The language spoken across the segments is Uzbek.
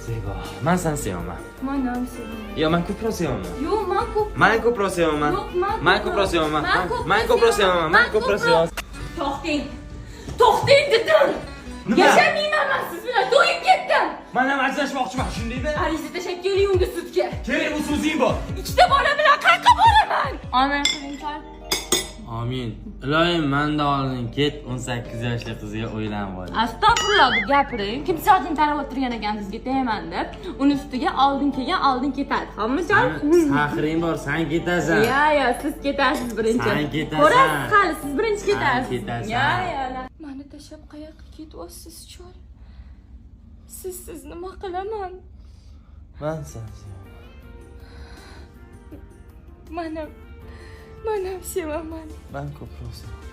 Zebo, men seni sevaman. Men ham sevaman. Yo, men ko'proq sevaman. Yo'q, men ko'p. Men ko'proq sevaman. Yo'q, men ko'proq sevaman. Men ko'proq sevaman. Men ko'proq sevaman. To'xting. To'xting dedim. Nima? Yashamayman men siz bilan, to'yib ketdim. Men ham ajrashmoqchiman, shundaymi? Ariza tashlab keling unga sudga. Kerak bu so'zing bor. Ikkita bola bilan qayerga boraman? Amin qiling, qol. Amin. Iloyim, menda oldin ket, 18 yoshli qizga uylanib ol. Astag'firulloh deb gapiring. Kim soatini tarab o'tirgan ekan sizga tegman deb. Uni ustiga oldin kelgan oldin ketadi. Hammajon? Saxring bor, sen ketasan. Ya, siz ketasiz birinchi. Sen ketasan. Ko'rasiz hali, siz birinchi ketasiz. Ketasan. Ya. Meni tashlab qayoqqa ketyapsiz, chol? Siz nima qilaman? Men seni sevaman. Men ham sevaman. Men ko'proq sevaman.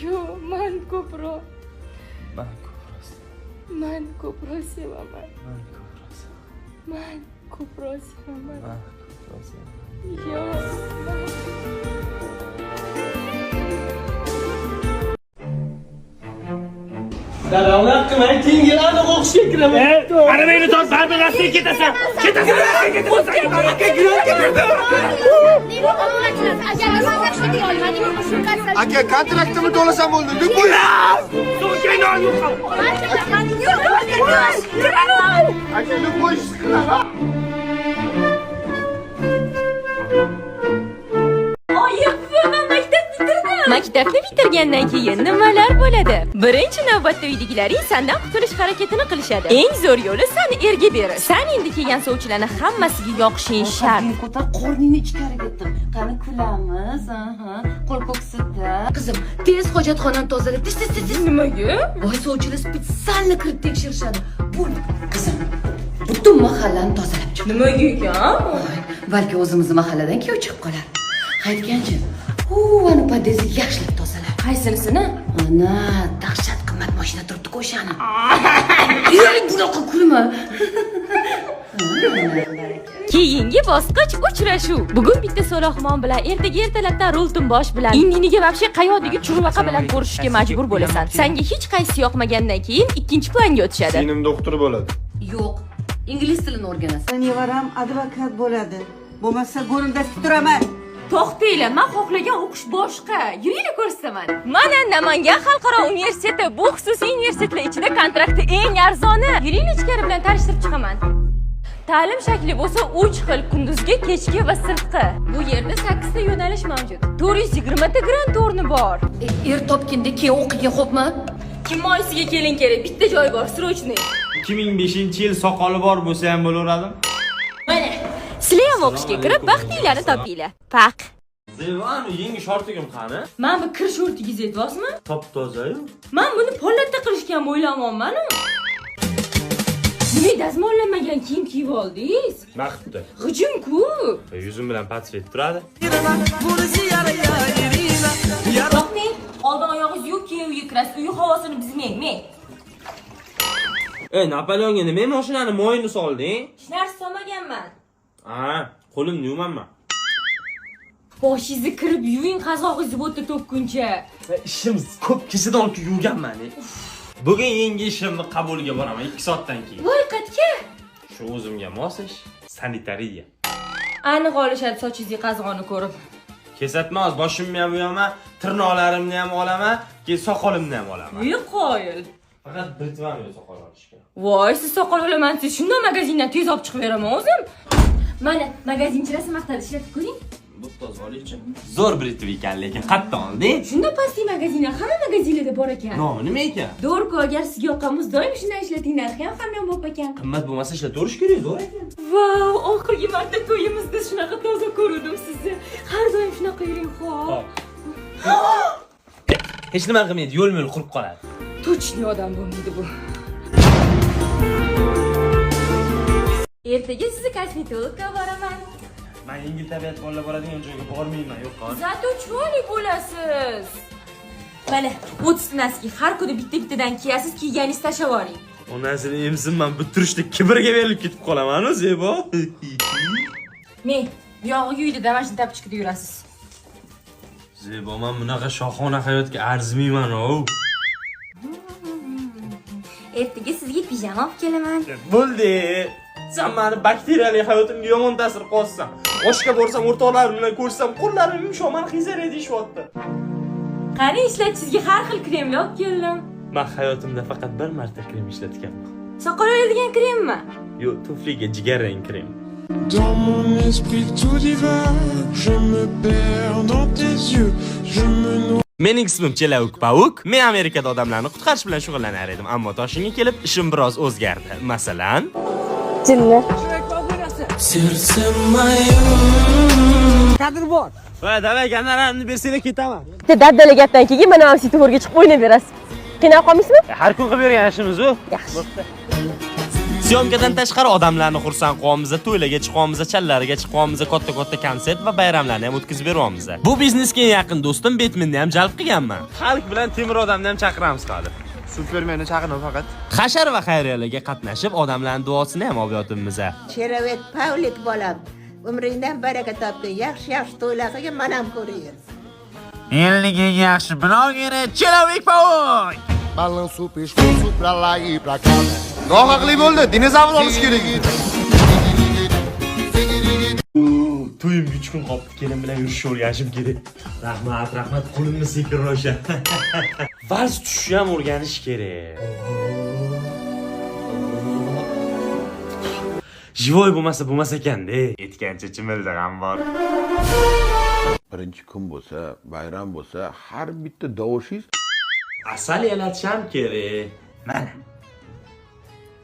Yo'q, men ko'proq. Men ko'proq sevaman. Men ko'proq sevaman. Men ko'proq sevaman. Men ko'proq sevaman. Men ko'proq sevaman. Yo'q. Dadamlar qilmang, keyin yillarni o'qishga kiraman. Arabangni tortib, baribir ketasan. Ketasan. Aka, kontraktimni to'lasam bo'ldi. Deb aka, deb qo'yish qilaman. Maktabni bitirgandan keyin nimalar bo'ladi? Birinchi navbatda uydagilaring sendan qutulish harakatini qilishadi. Eng zo'r yo'li seni erga berish. Sen endi kelgan sovchilarni hammasiga yoqishing shart. Ko'tar qorningni ichkari ketdim. Qani kulamiz, qo'l ko'ksida. Qizim, tez hojatxonani tozala. Tez. Nimaga? Voy, sovchilar spesialni kirib tekshirishadi. Bo'l, qizim. Butun mahallani tozalab chiq. Nimaga ekan? Balki o'zimizni mahalladan kuyov chiqib qolar. Qaytganchi? Ani podyezni yaxshilab tozalab. Qaysinisini? Ana, dahshat qimmat mashina turibdi-ku o'shani. Ey, bunaqa kulma. Keyingi bosqich uchrashuv. Bugun bitta So'lohmon bilan, ertaga ertalabdan Ro'ltimbosh bilan, indiniga vobshe qayodagi churvaqa bilan ko'rishishga majbur bo'lasan. Senga hech qaysi yoqmagandan keyin ikkinchi planga o'tishadi. Singlim doktor bo'ladi. Yo'q, ingliz tilini o'rganasan. Nevaram advokat bo'ladi. Bo'lmasa go'rimdasib turaman. To'xtanglar, men xohlagan o'qish boshqa. Yuringlar ko'rsaman. Mana Namangan xalqaro universiteti bu xususiy universitetlar ichida kontrakti eng arzoni. Yuringlar ichkari bilan tanishtirib chiqaman. Ta'lim shakli bo'lsa 3 xil: kunduzgi, kechki va sirtqi. Bu yerda 8 ta yo'nalish mavjud. 420 ta grant o'rni bor. Er topganda keyin o'qigan, xo'pmi? Kimmoyisiga keling kerak, bitta joy bor, срочный. 2005-yil soqoli bor bo'lsa ham bo'laveradimi? Mana, sizlar ham o'qishga kirib, baxtinglarni topinglar. Paq. Zevon, yangi shortigim qani? Men bu kir shortingiz aytyapsizmi? Top-toza-yu. Men buni pollatda qilishga ham o'ylamoqman-ku. Nima dazmollamagan kiyim kiyib oldingiz? Vaqtda. Hujum-ku. Yuzim bilan patsvet turadi. Yo'qning, oldin oyog'ingiz yo'q, keyin uyga kirasiz. Uy havosini buzmang, men. Napoleonga nima mashinani moyini solding? Hech narsa solmaganman. Qo'limni yumaman. Boshingizni kirib yuving, qazog'ingizni bo'tda to'kkuncha. Ishim ko'p keshidan yuvganman. Bugun yangi ishimni qabuliga boraman 2 soatdan keyin. Voy, qayerga? Shu o'zimga mos ish, sanitariya. Aniq olishadi sochingizni qazg'oni ko'rib. Kesatmas, boshimni ham yuvaman, tirnoqlarimni ham olaman, keyin soqolimni ham olaman. Qoyil. Faqat britvam yo'q soqol olishga. Voy, siz soqol olaman, siz shunday magazindan tez olib chiqib beraman o'zim. Mana magazinchilar maqtadi, ishlatib ko'ring. Bu toza olingchi. Zo'r britv ekan, lekin qattiq olding. Shunda pastki magazinlar hamma magazinlarda bor ekan. Nima ekan? Do'rku, agar sizga yoqqanmiz, doim shunday ishlating, narxi ham hamyon bo'lib ekan. Qimmat bo'lmasa ishlataverish kerak, zo'r ekan. Vau, oxirgi marta to'yimizda shunaqa toza ko'rdim sizni. Har doim shunaqa yuring, xo'p. Hech nima qilmaydi, yo'l-mo'l qurib qoladi. Точно odam bo'lmaydi bu. Ertaga sizni kosmetologga boraman. Men yengil tabiat bolalar boradigan joyga bormayman, yo'q. Zato chiroyli bo'lasiz. Mana, 30 naski har kuni bitta-bittadan kiyasiz, kiyganingiz tashlab yuboring. Onasini emsinman, bitirishda kibrga berilib ketib qolaman, Zebo. Men, bu yog'iga uyda damashni topib chiqib yurasiz. Zebo, men bunaqa shohona hayotga arzimayman-ku. Ertaga sizga pijama olib kelaman. Bo'ldi. Sen meni bakteriyali hayotimga yomon ta'sir qo'ysan. Oshga borsam, o'rtoqlarim bilan ko'rsam, qo'llarim yumshoq, xizarey deyishyapti. Qarang, ishlatishga har xil kremlar olib keldim. Men hayotimda faqat bir marta krem ishlatganman. Soqol oladigan kremmi? Yo'q, tufliga jigarrang krem. Dans mon esprit tout divague, je me perds dans tes yeux, je me noie. Mening ismim Chelavuk Pavuk. Men Amerikada odamlarni qutqarish bilan shug'ullanar edim, ammo Toshkentga kelib ishim biroz o'zgardi. Masalan, Jinni. Kadr bor. va davay ganaramni bersanglar ketaman. Bitta daddali gapdan keyin mana bu svetoforga chiqib o'ynayverasiz. Qiynalib qolmaysizmi? Har kun qilib yurgan ishimiz-ku. Yaxshi. Syomkadan tashqari odamlarni xursand qilyapmiz, to'ylarga chiqyapmiz, challarga chiqyapmiz, katta konsert va bayramlarni ham o'tkazib beryapmiz. Bu biznesga eng yaqin do'stim Betmenni ham jalb qilganman. Xalq bilan temir odamni ham chaqiramiz hozir. Supermenni chaqirdim faqat. Hashar va xayriyalarga qatnashib, odamlarning duosini ham olib yotibmiz. Cheravek Pavlik bolam, umringdan baraka topgin, yaxshi to'ylar qilgin, men ham ko'rayin. Elning eng yaxshi blogeri Chelavik Pavuk. Balanço o pescoço pra lá e pra cá. Nohaqli bo'ldi, dinozavr olish kerak. To'yimga 3 kun qolib kelin bilan yurishga o'rganishim kerak. Rahmat, qo'limni sekin rosha. Vals tushishni ham o'rganish kerak. Jivoy bo'lmas ekan-da. Aytgancha chimilda ham bor. Birinchi kun bo'lsa, bayram bo'lsa, har bitta davoshingiz Asal yalatisham kerak. Mana.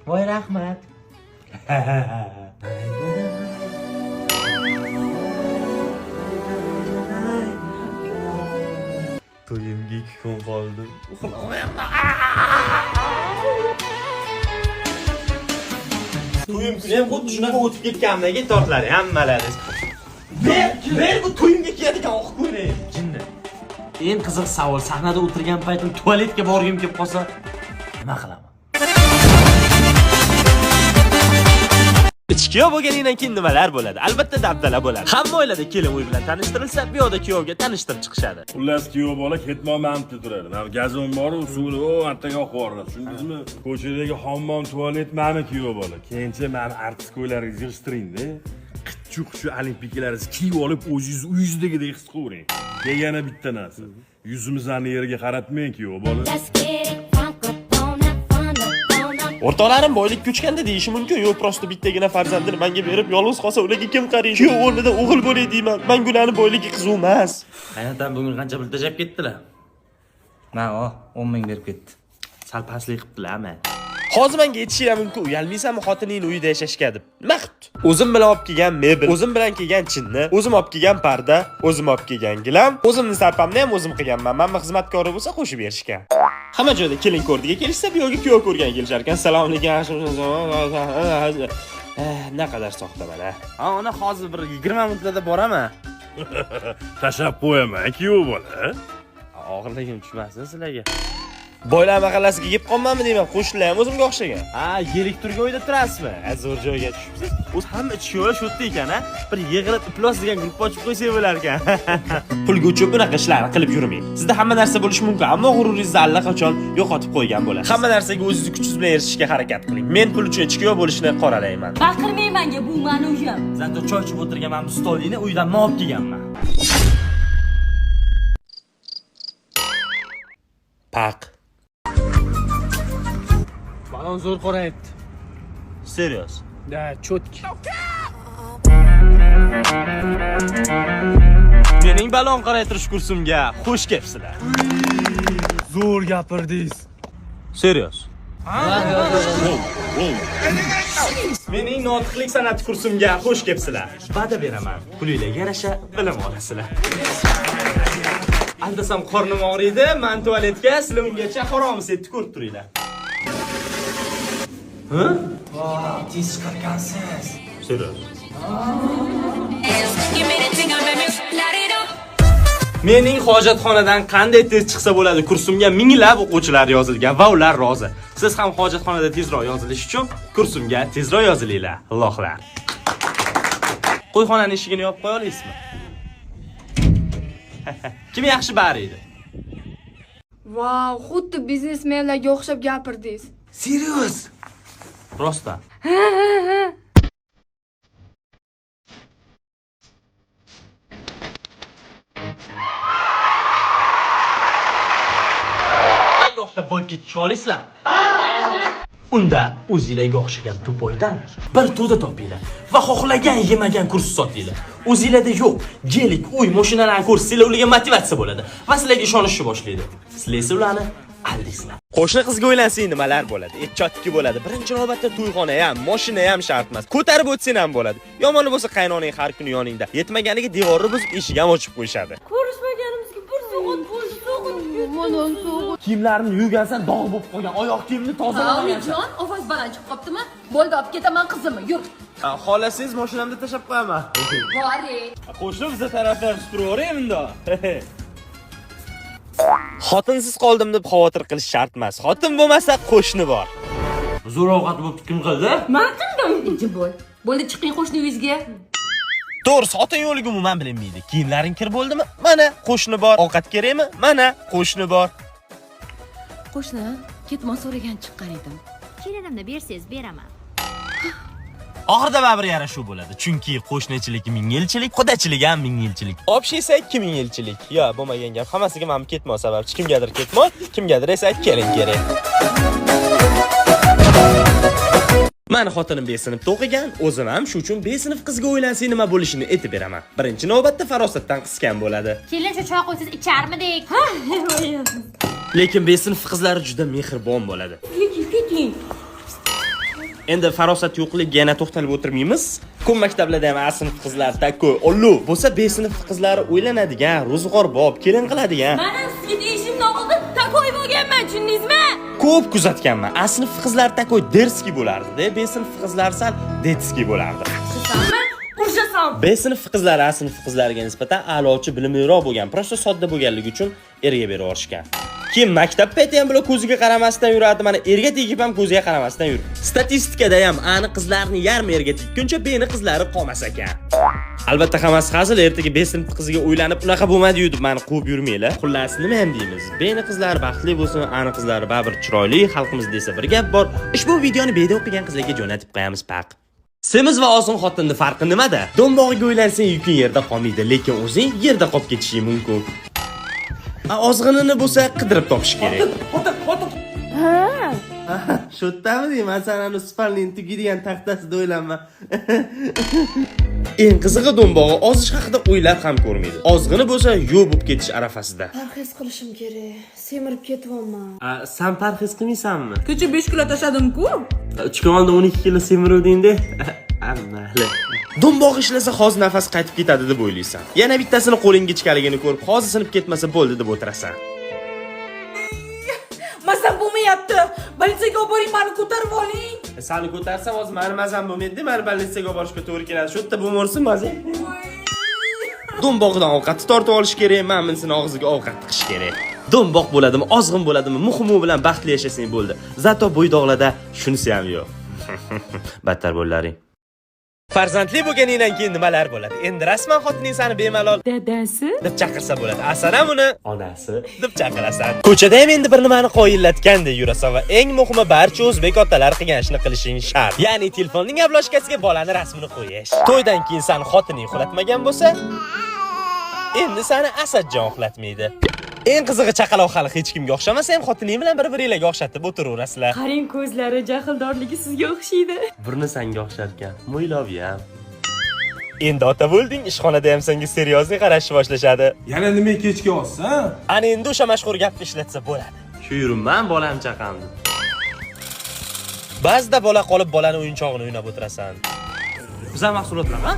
Voy rahmat. To'yimga 2 kun qoldi. To'yim kuni ham xuddi shunaqa o'tib ketganmidagi tortlari hammalari. Ber bu to'yimga keladigan o'qib ko'ray. Jinni. Eng qiziq savol, sahnada o'tirgan paytim tualetga borgim kelib qolsa, nima qilaman? Ichki yo'q bo'lganingdan keyin nimalar bo'ladi? Albatta dabdala bo'ladi. Hamma oilada kelin uy bilan tanishtirilsa, bu yoqda kuyovga tanishtirib chiqishadi. Xullas kuyov bola ketmon-mamtda turadi. Mana gazon bor, suvni antaga oqib yuboradi. Tushundingizmi? Ko'chadagi hammom tualet mani kuyov bola. Keyincha meni artist ko'ylaringizni yig'ishtiring-da. Qitchuq olimpiyalaringiz kiyib olib, o'zingiz uyingizdagidek his qiling. Yana bitta narsa. Yuzimizni yerga qaratmang kuyov bola. O'rtoqlarim boylik ko'chganda deyishi mumkin, yo'q, prosta bittagina farzandini menga berib, yolg'iz qolsa ularga kim qaraydi? Kuyov o'rnida o'g'il bo'lay deyman. Men ularning boyligi qiziq emas. Hayotdan bugun qancha pul tejab ketdilar? Mana 10 ming berib ketdi. Sal pastlik qilibdilar-mi? Hozir menga aytishing mumkin, uyalmaysanmi xotiningni uyida yashashga deb. Nima qilibdi? O'zim bilan olib kelgan mebel, o'zim bilan kelgan chinni, o'zim olib kelgan parda, o'zim olib kelgan gilam, o'zimni sarpamni ham o'zim qilganman. Menga xizmatkori bo'lsa qo'shib berishgan. Hamma joyda kelin ko'rdiga kelishsa, bu yo'lga kuyov ko'rgan kelishar ekan. Salom alaykum. Naqadar soxta mana. Ha, uni hozir bir 20 minutda boraman. Tashab qo'yaman, kuyov bola. Og'irligim tushmasin sizlarga. Boylar mahallasiga yeb qolmanmi deyman, qo'shnilar ham o'zimga o'xshagan. Ha, yelik turga uyda turasizmi? Zo'r joyga tushibsiz. O'z hamma ichki yo'l shu yerda ekan, ha? Bir yig'ilib iflos degan guruh ochib qo'ysak bo'lar ekan. Pulga uchun bunaqa ishlarni qilib yurmang. Sizda hamma narsa bo'lishi mumkin, ammo g'ururingizni allaqachon yo'qotib qo'ygan bo'lasiz. Hamma narsaga o'zingiz kuchingiz bilan erishishga harakat qiling. Men pul uchun ichki yo'l bo'lishni qoralayman. Baqirmang menga, bu meni uyim. Zato choy ichib o'tirgan men bu stolingni uydan olib kelganman. Paq. Balon zo'r qorayibdi. Serios. Da, chotki. Mening balon qoraytirish kursimga xush kelibsizlar. Zo'r gapirdingiz. Serios. Mening notiqlik san'ati kursimga xush kelibsizlar. Va'da beraman, pulingizga yarasha bilim olasizlar. Aldasam qornim og'riydi, men tualetga sizlar ungacha harom setni ko'rib turinglar. Ha? Tez chiqargansiz. Serios. Mening hojatxonadan qanday tez chiqsa bo'ladi kursimga minglab o'quvchilar yozilgan va ular rozi. Siz ham hojatxonada tezroq yozilish uchun kursimga tezroq yozilinglar, allohlar. Qo'yxonaning eshigini yopib qo'ya olasizmi? Kim yaxshi bariydi? Vau, xuddi biznesmenlarga o'xshab gapirdingiz. Serios? Rosta. Yoshlar boy ketib olasizlar. Unda o'zingizga o'xshagan to'poydan bir to'da topinglar va xohlagan yemagan kurs sotinglar. O'zingizda yo'q, gelik, uy, mashinalarni ko'rsanglar ularga motivatsiya bo'ladi va sizlarga ishonishni boshlaydi. Sizlar ularni aldaysizlar. Qo'shni qizga uylansang nimalar bo'ladi? Chotki bo'ladi. Birinchi navbatda to'yxona ham, mashina ham shart emas. Ko'tarib o'tsang ham bo'ladi. Yomoni bo'lsa qaynonang har kuni yoningda. Yetmaganiga devorni buzib eshik ham ochib qo'yishadi. Ko'rishmaganimizga bir so'g'it Kiyimlarini yuvgansan, dog' bo'lib qolgan. Oyoq kiyimni tozalamagansan. Jon, ovoz baland chiqib qoptimi? Bo'ldi, olib ketaman qizimni. Yur. Xolasangiz mashinamda tashab qo'yaman. Boring. Qo'shni bizga tarafdan supuraveraymi unda. Xotinsiz qoldim deb xavotir qilish shart emas. Xotin bo'lmasa qo'shni bor. Zo'r ovqat bo'lib kim qildi? Men qildim. Jim bo'l. Bo'ldi, chiqing qo'shni uyingizga. To'g'ri, xotin yo'ligi umuman bilinmaydi. Kiyimlaring kir bo'ldimi? Mana qo'shni bor. Ovqat kerakmi? Mana qo'shni bor. Qo'shni, ketma so'ragan chiqqan edim. Kelinimni bersangiz beraman. Oxirida baribir yarashuv bo'ladi. Chunki qo'shnichilik ming yilchilik, qudachilik ham ming yilchilik. Obshi esa 2000 yilchilik. Yo, bo'lmagan gap. Hammasiga men ketmo sababchi. Kimgadir ketmo, kimgadir esa kelin kerak. Meni xotinim besinibda o'qigan, o'zim ham shu uchun besinib qizga o'ylansang nima bo'lishini aytib beraman. Birinchi navbatda farosatdan qisgan bo'ladi. Kelin shu choy qo'ysiz icharmidik? Lekin besinib qizlari juda mehribon bo'ladi. Keting. Endi farosat yo'qligiga yana to'xtalib o'tirmaymiz. Ko'p maktablarda ham A sinf qizlar takko, ollu bo'lsa B sinf qizlari o'ylanadigan, ro'zg'orbob, kelin qiladigan. Mana sizga deyishimni oldin takoy bo'lganman, tushundingizmi? Ko'p kuzatganman. A sinf qizlar takoy derski bo'lardi-da, B sinf qizlar sal detski bo'lardi. Qilsammi? Qurshasan. B sinf qizlari A sinf qizlariga nisbatan a'lochi, bilimliroq bo'lgan, prosta sodda bo'lganligi uchun erga berib yorishgan. Kim maktab payti ham bular ko'ziga qaramasdan yuradi, mana erga tegib ham ko'ziga qaramasdan yur. Statistikada ham A'ni qizlarning yarmi erga tekkuncha B'ni qizlari qolmas ekan. Albatta hammasi hazil, ertaga B sinf qiziga uylanib unaqa bo'lmadi-yu deb meni quvib yurmanglar. Xullas nima ham deymiz? B'ni qizlari baxtli bo'lsin, A'ni qizlari baribir chiroyli, xalqimiz desa bir gap bor. Ushbu videoni B'da o'qigan qizlarga jo'natib qo'yamiz paq. Semiz va oson xotinning farqi nimada? Do'mbog'iga uylansang yuking yerda qolmaydi, lekin o'zing yerda qolib ketishing mumkin. Ozg'inini bo'lsa qidirib topish kerak. Xotin. Shu yertami deyman, sanani spalning tugaydigan taxtasida o'ylanma. Eng qizig'i do'mbog'i ozish haqida o'ylab ham ko'rmaydi. Ozg'ini bo'lsa yo'q bo'lib ketish arafasida. Parhez qilishim kerak. Semirib ketyapman. Sen parhez qilmaysanmi? Kecha 5 kilo tashladim-ku. 3 kun oldin 12 kilo semiruvding-da. Ammali. Do'mbog' ishlasa hozir nafas qaytib ketadi deb o'ylaysan. Yana bittasini qo'lingga chiqaligini ko'rib, hozir sinib ketmasa bo'ldi deb o'tirasan. Mazam bo'lmayapti. Politsiyaga olib boring, meni ko'tarib oling. Seni ko'tarsam hozir meni mazam bo'lmaydi, meni politsiyaga olib borishga to'g'ri keladi. Shu yerda bo'lmorsin mazam. Do'mbog'idan ovqatni tortib olish kerak, men bunisini og'ziga ovqat tiqish kerak. Do'mboq bo'ladimi, ozg'in bo'ladimi, muhimi bilan baxtli yashasang bo'ldi. Zato bo'ydoqlarda shunisi ham yo'q. Battar bo'llaring. Farzandli bo'lganingdan keyin nimalar bo'ladi? Endi rasman xotining seni bemalol Dadasi deb chaqirsa bo'ladi. Asan ham uni onasi deb chaqirasan. Ko'chada ham endi bir nimani qoyillatgandek yurasan va eng muhimi barcha o'zbek otalar qilgan ishni qilishing shart. Ya'ni telefonning gaploshkasiga bolani rasmini qo'yish. To'ydan keyin seni xotining uxlatmagan bo'lsa, endi seni Asadjon uxlatmaydi. Eng qizig'i chaqaloq hali hech kimga o'xshamasa ham xotining bilan bir-biringizga o'xshatib o'tiraverasizlar. Qarang, ko'zlari jahldorligi sizga o'xshaydi. Burni senga o'xsharkan. Mo'ylovi ham. Endi ota bo'lding, ishxonada ham senga seriozlik qarashni boshlashadi. Yana nima kechga olsan? Ana endi o'sha mashhur gapni ishlatsa bo'ladi. Shu yuribman bolam chaqamdi. Ba'zida bola qolib bolani o'yinchog'ini o'ynab o'tirasan. Bizlar mahsulotlar, ha?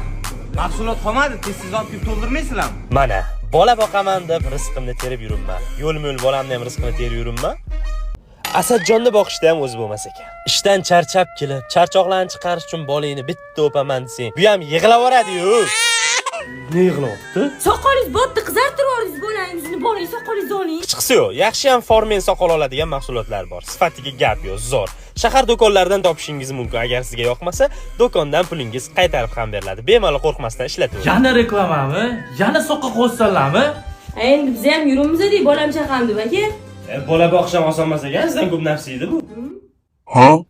Mahsulot qolmadi, tez-tez olib kelib to'ldirmaysizlarmi? Mana, bola boqaman deb rizqimni terib yuribman. Yo'l-mo'l bolamni ham rizqini terib yuribman. Asadjonni boqishda ham o'zi bo'lmas ekan. Ishdan charchab kelib, charchoqlarni chiqarish uchun bolangni bitta o'paman desang, bu ham yig'lavoradi-yu. Ne yig'layapti? Soqolingiz botdi, qizartirib yuboringiz bolangizni, bolangiz soqolingizni oling. Chiqsa yo'q, yaxshi ham formen soqol oladigan mahsulotlar bor. Sifatiga gap yo'q, zo'r. Shahar do'konlaridan topishingiz mumkin. Agar sizga yoqmasa, do'kondan pulingiz qaytarib ham beriladi. Bemalol qo'rqmasdan ishlatavering. Yana reklamami? Yana soqqa qo'ysanlarmi? Endi biz ham yurimiz-dek, bolam chaqam deb aka. Bola boqish ham oson emas ekan, sizdan ko'p nafsiydi bu. Tur,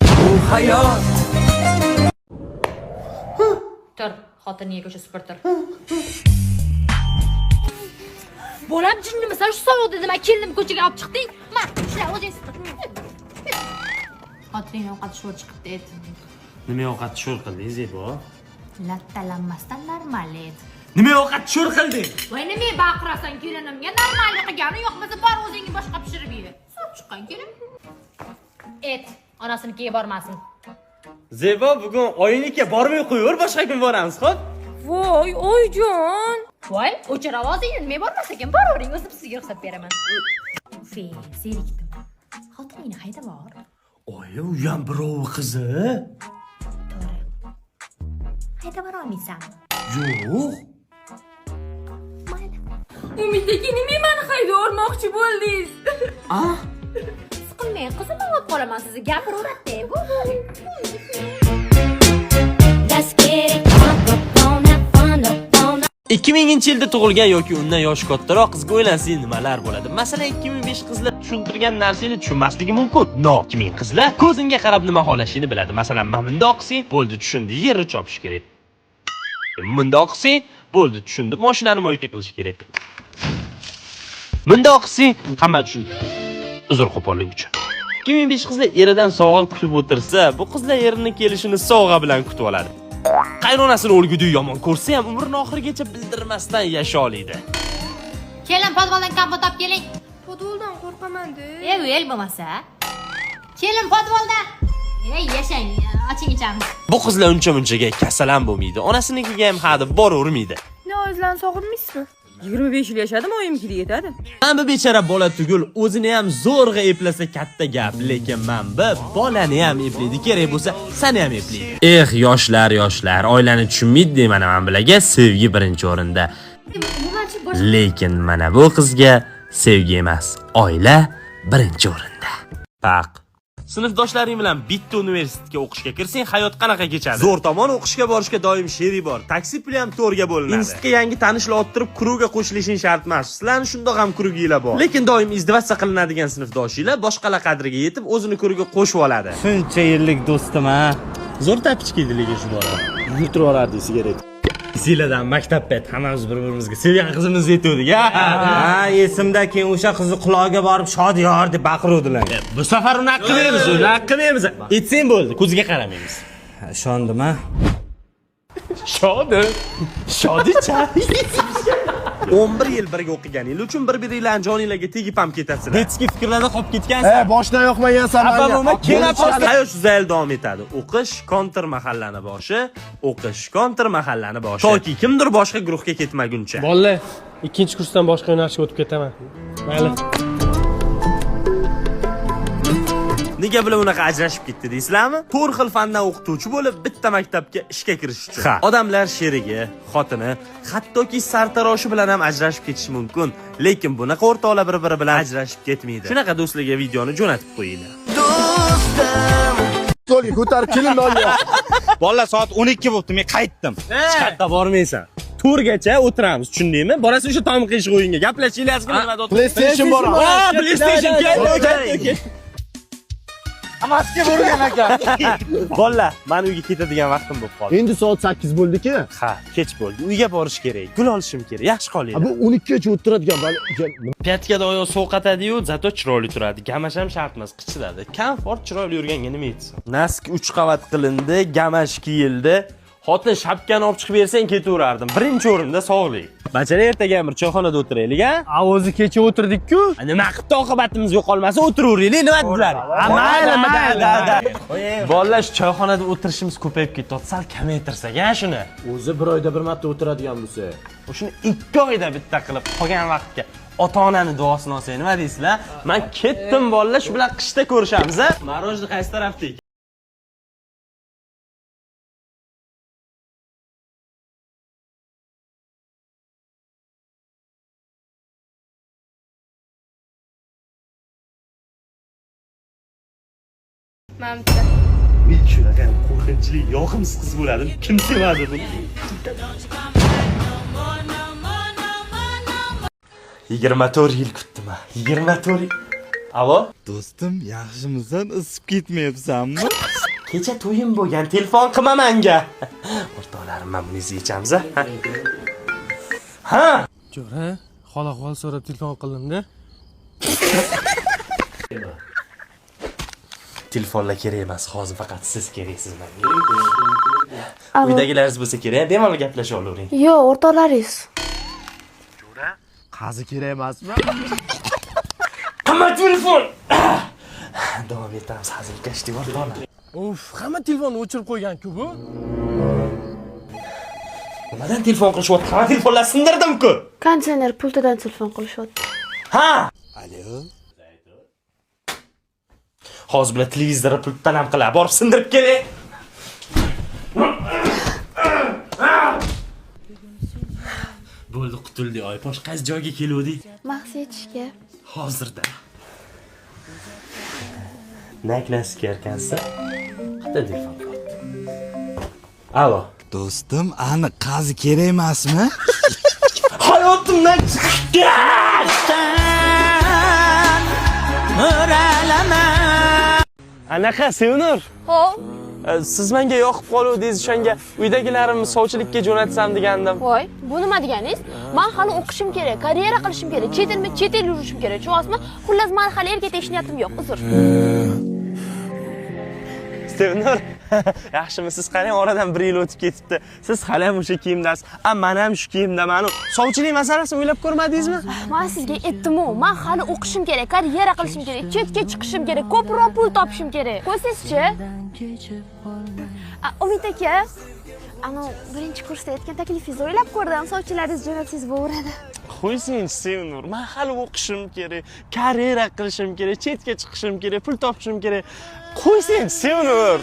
xotiniga ko'cha supurtir. Bolam jinnimi, sen shu sovuq dedim, men keldim ko'chaga olib chiqding. Ma, ishla o'zing supur. Xotining ovqat sho'r chiqibdi edi. Nima ovqat sho'r qildingiz, Zebo? Lattalanmasdan normal edi. Nima ovqat sho'r qilding? Voy nima baqirasan kelinimga? Normallik qilgani yo'qmasa bor o'zingga boshqa pishirib ye. Suv chiqqan kelin. Et, onasinikiga bormasin. Zebo, bugun oyiniga bormay qo'yaver, boshqa kun boramiz, xo'p? Voy, oyjon. Voy, o'chir ovozingni, nima bormas ekan, boravering, o'zim sizga ruxsat beraman. Fe, zerikdim. Xotiningni qayda bor? Oyi, u ham birovi qizi. To'g'ri. Qayda bora olmaysanmi? Yo'q. Mayli. Umiddagi nima meni hayda o'rmoqchi bo'ldingiz? Siqilmang, qizim, olib qolaman sizni, gapiraveradi bu. 2000-yilda tug'ilgan yoki undan yoshi kattaroq qizga o'ylansangiz nimalar bo'ladi? Masalan, 2005 qizlar tushuntirgan narsani tushunmasligi mumkin. No, 2000 qizlar ko'zingga qarab nima xohlashini biladi. Masalan, men bundoq qilsang, bo'ldi, tushundi, yerni chopish kerak. Bundoq qilsang, bo'ldi, tushundim, mashinani mo'yka qilish kerak. Bundoq qilsang, hamma tushundi. Uzr qo'pollik uchun. 2005 qizlar eridan sovg'a kutib o'tirsa, bu qizlar erining kelishini sovg'a bilan kutib oladi. Qaynonasini o'lgudek yomon ko'rsa ham umrining oxirigacha bildirmasdan yasha oladi. Kelin, podvaldan kompot olib keling. Podvoldan qo'rqaman-da. Ey, bo'lmasa. Kelin, podvaldan. Ey, yashang, oching ichamiz. Bu qizlar uncha-munchaga kasal ham bo'lmaydi. Onasinikiga ham hadib boravermaydi. Ne o'zlan sog'inmaysizmi? 25 yil yashadim, oyimnikiga yetadi. Mana bu bechara bola tugul o'zini ham zo'rg'a eplasa katta gap, lekin men bu bolani ham eplaydi, kerak bo'lsa seni ham eplaydi. Yoshlar, oilani tushunmaydi deyman men bilaga, sevgi birinchi o'rinda. Lekin mana bu qizga sevgi emas, oila birinchi o'rinda. Baq. Sinfdoshlaring bilan bitta universitetga o'qishga kirsang, hayot qanaqa kechadi? Zo'r tomon o'qishga borishga doim sherik bor. Taksi puli ham to'rga bo'linadi. Institutga yangi tanishlar o'ttirib, kuruvga qo'shilishing shart emas. Sizlarning shundoq ham kuruginglar bor. Lekin doim izdivatsiya qilinadigan sinfdoshinglar boshqalar qadriga yetib, o'zini kurugiga qo'shib oladi. Shuncha yillik do'stim a. Zo'r tapishkiydi lekin shu bola. Yurtirib olardi sigaret. Sizlardan maktabda hammamiz bir-birimizga sevgan qizimiz yetuvdik, Ha, esimda keyin o'sha qizni quloqiga borib Shodiyor deb baqiruvdilar. Bu safar uni qilmaymiz. Aytsang bo'ldi, ko'ziga qaramaymiz. Ishondim a. Shodicha. 11 yil birga o'qiganingiz uchun bir-biringlarning joninglarga tegib ham ketasizlar. Detskiy fikrlarda qolib ketgansiz. Boshdan yoqmagansan menga. Hayot shu zayl davom etadi. O'qish kontir mahallani boshi, o'qish kontir mahallani boshi. Toki kimdir boshqa guruhga ketmaguncha. Bolalar, ikkinchi kursdan boshqa yo'nalishga o'tib ketaman. Mayli. Nega bular unaqa ajrashib ketdi deysizlarmi? 4 xil fandan o'qituvchi bo'lib, bitta maktabga ishga kirish uchun. Odamlar sherigi, xotini, hattoki sartaroshi bilan ham ajrashib ketishi mumkin, lekin bunaqa o'rtoqlar bir-biri bilan ajrashib ketmaydi. Shunaqa do'stlarga videoni jo'natib qo'yinglar. Stolga ko'tarib kelin olga. Bolalar, soat 12 bo'libdi, men qaytdim. Hech qayerda bormaysan. To'rgacha o'tiramiz, tushundingmi? Borasiz o'sha tom qish o'yinga. Gaplashinglar nima o'tirib. PlayStation bor. PlayStation kel. Amasga bo'lgan aka. Bolalar, men uyga ketadigan vaqtim bo'lib qoldi. Endi soat 8 bo'ldi-ku. Ha, kech bo'ldi. Uyga borish kerak. Gul olishim kerak. Yaxshi qolinglar. Bu 12 gacha o'tiradigan. Pyatkada oyoq sovqatadi-yu, zato chiroyli turadi. Gamash ham shart emas, qichiladi. Komfort chiroyli yurganga nima yetsin? Nask 3 qavat qilindi, gamash kiyildi. Xotin shapkani olib chiqib bersang ketaverardim. Birinchi o'rinda sog'lik. Bachara ertaga ham bir choyxonada o'tiraylik, a? O'zi kecha o'tirdik-ku. Nima qilib oqibatimiz yo'qolmasa o'tiraveraylik, nima dedilar? Mayli. Bolalar, choyxonada o'tirishimiz ko'payib ketdi. Sal kamaytirsak-a shuni. O'zi bir oyda bir marta o'tiradigan bo'lsa. Shuni 2 oyda bitta qilib qolgan vaqtga ota-onani duosini olsak nima deysizlar? Men ketdim bolalar, shu bilan qishda ko'rishamiz, a? Marojni qaysi tarafda? Mamta. Men shunaqa qo'rqinchli, yoqimsiz qiz bo'ladim. Kim sevadi buni? 24 yil kutdim. 24 yil. Alo? Do'stim, yaxshimisan? Isib ketmayapsanmi? Kecha to'yim bo'lgan, telefon qilma menga. O'rtoqlarim, men buni yechamiz. Ha? Jo'ra, xola-xol so'rab telefon qildim-da. Telefonlar kerak emas, hozir faqat siz keraksiz menga. Uydagilaringiz bo'lsa kerak, bemalol gaplasha olavering. Yo'q, o'rtoqlaringiz. Qazi kerak emasmi? Hamma telefon. Davom etamiz, hazilkash devor dolar. Uf, hamma telefonni o'chirib qo'ygan-ku bu. Nimadan telefon qilishyapti? Hamma telefonlar sindirdim-ku. Konditsioner pultidan telefon qilishyapti. Ha? Alo. Hozir bilan televizorni pultdan ham qilib, borib sindirib keling. Bo'ldi, qutuldik, Oyposh. Qaysi joyga keluvdik? Mahsi yetishga. Hozirda. Naklasi ekansa, qayerda telefon qilyapti? Alo. Do'stim, ani qazi kerak emasmi? Hayotimdan chiqgan. Anaqa Sevinur. Xo'p. Siz menga yoqib qoluvdingiz, o'shanga uydagilarimni sovchilikka jo'natsam degandim. Voy, bu nima deganingiz? Men hali o'qishim kerak, karyera qilishim kerak, chet el yurishim kerak. Tushunasizmi? Xullas, men hali erga tegishni niyatim yo'q. Uzr. Sevinur, yaxshimi? Siz qarang, oradan 1 yil o'tib ketibdi. Siz hali ham o'sha kiyimdasiz. Men ham shu kiyimdaman. Sovchilik masalasini o'ylab ko'rmadingizmi? Men sizga aytdim-ku, men hali o'qishim kerak, karyera qilishim kerak, chetga chiqishim kerak, ko'proq pul topishim kerak. Qo'ysizchi? Umid aka, ana birinchi kursda aytgan taklifingizni o'ylab ko'rdim. Sovchilaringiz jo'natsangiz bo'lardi. Qo'ysing, Sevinur. Men hali o'qishim kerak, karyera qilishim kerak, chetga chiqishim kerak, pul topishim kerak. Qo'ysing, Sevinur.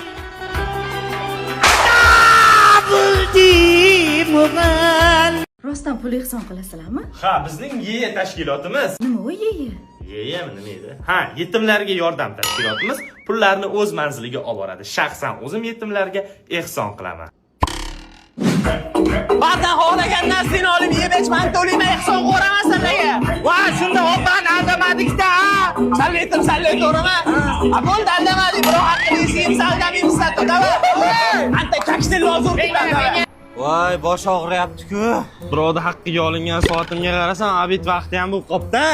Rostdan pul ehson qilasizlarmi? Ha, bizning YE tashkilotimiz. Nima u yeye? YEmi nima edi? Ha, yetimlarga yordam tashkilotimiz pullarni o'z manziliga olib boradi. Shaxsan o'zim yetimlarga ehson qilaman. Ba'zan xohlagan narsani olib yeb men to'layman, ehson qo'raman sizlarga. Va shunda opani aldamadik-da. Sallaytim, to'g'rimi? Bo'ldi, aldamadik, biroq haqqingizni yeb saldamaymiz-da, to'g'rimi? Anta kakshni lozim ketadi. Voy, bosh og'riyapti-ku. Birovda haqqiga olingan soatimga qarasam, obed vaqti ham bo'lib qopti.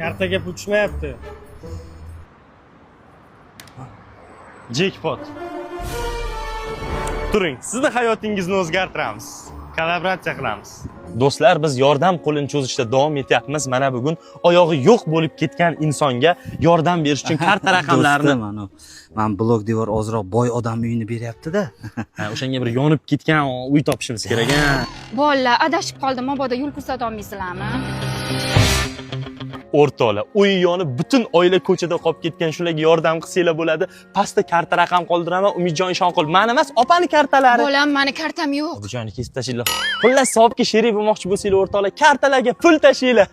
Kartaga pul tushmayapti. Jackpot. Turing, sizni hayotingizni o'zgartiramiz. Kollaboratsiya qilamiz. Do'stlar, biz yordam qo'lini cho'zishda davom etyapmiz. Mana bugun oyog'i yo'q bo'lib ketgan insonga yordam berish uchun karta raqamlarini men blok devor ozroq boy odam uyini beryapti-da. O'shanga bir yonib ketgan uy topishimiz kerak a. Bolalar, adashib qoldim, mabodo yo'l ko'rsata olmaysizlarmi? O'rtoqlar, uy yonib butun oila ko'chada qolib ketgan shularga yordam qilsanglar bo'ladi. Pastda karta raqam qoldiraman, Umidjon Ishonqul. Meni emas, opani kartalari. Bolam, meni kartam yo'q. Bu joyni kesib tashinglar. Xullas, hisobga sherik bo'lmoqchi bo'lsanglar, o'rtoqlar, kartalarga pul tashinglar.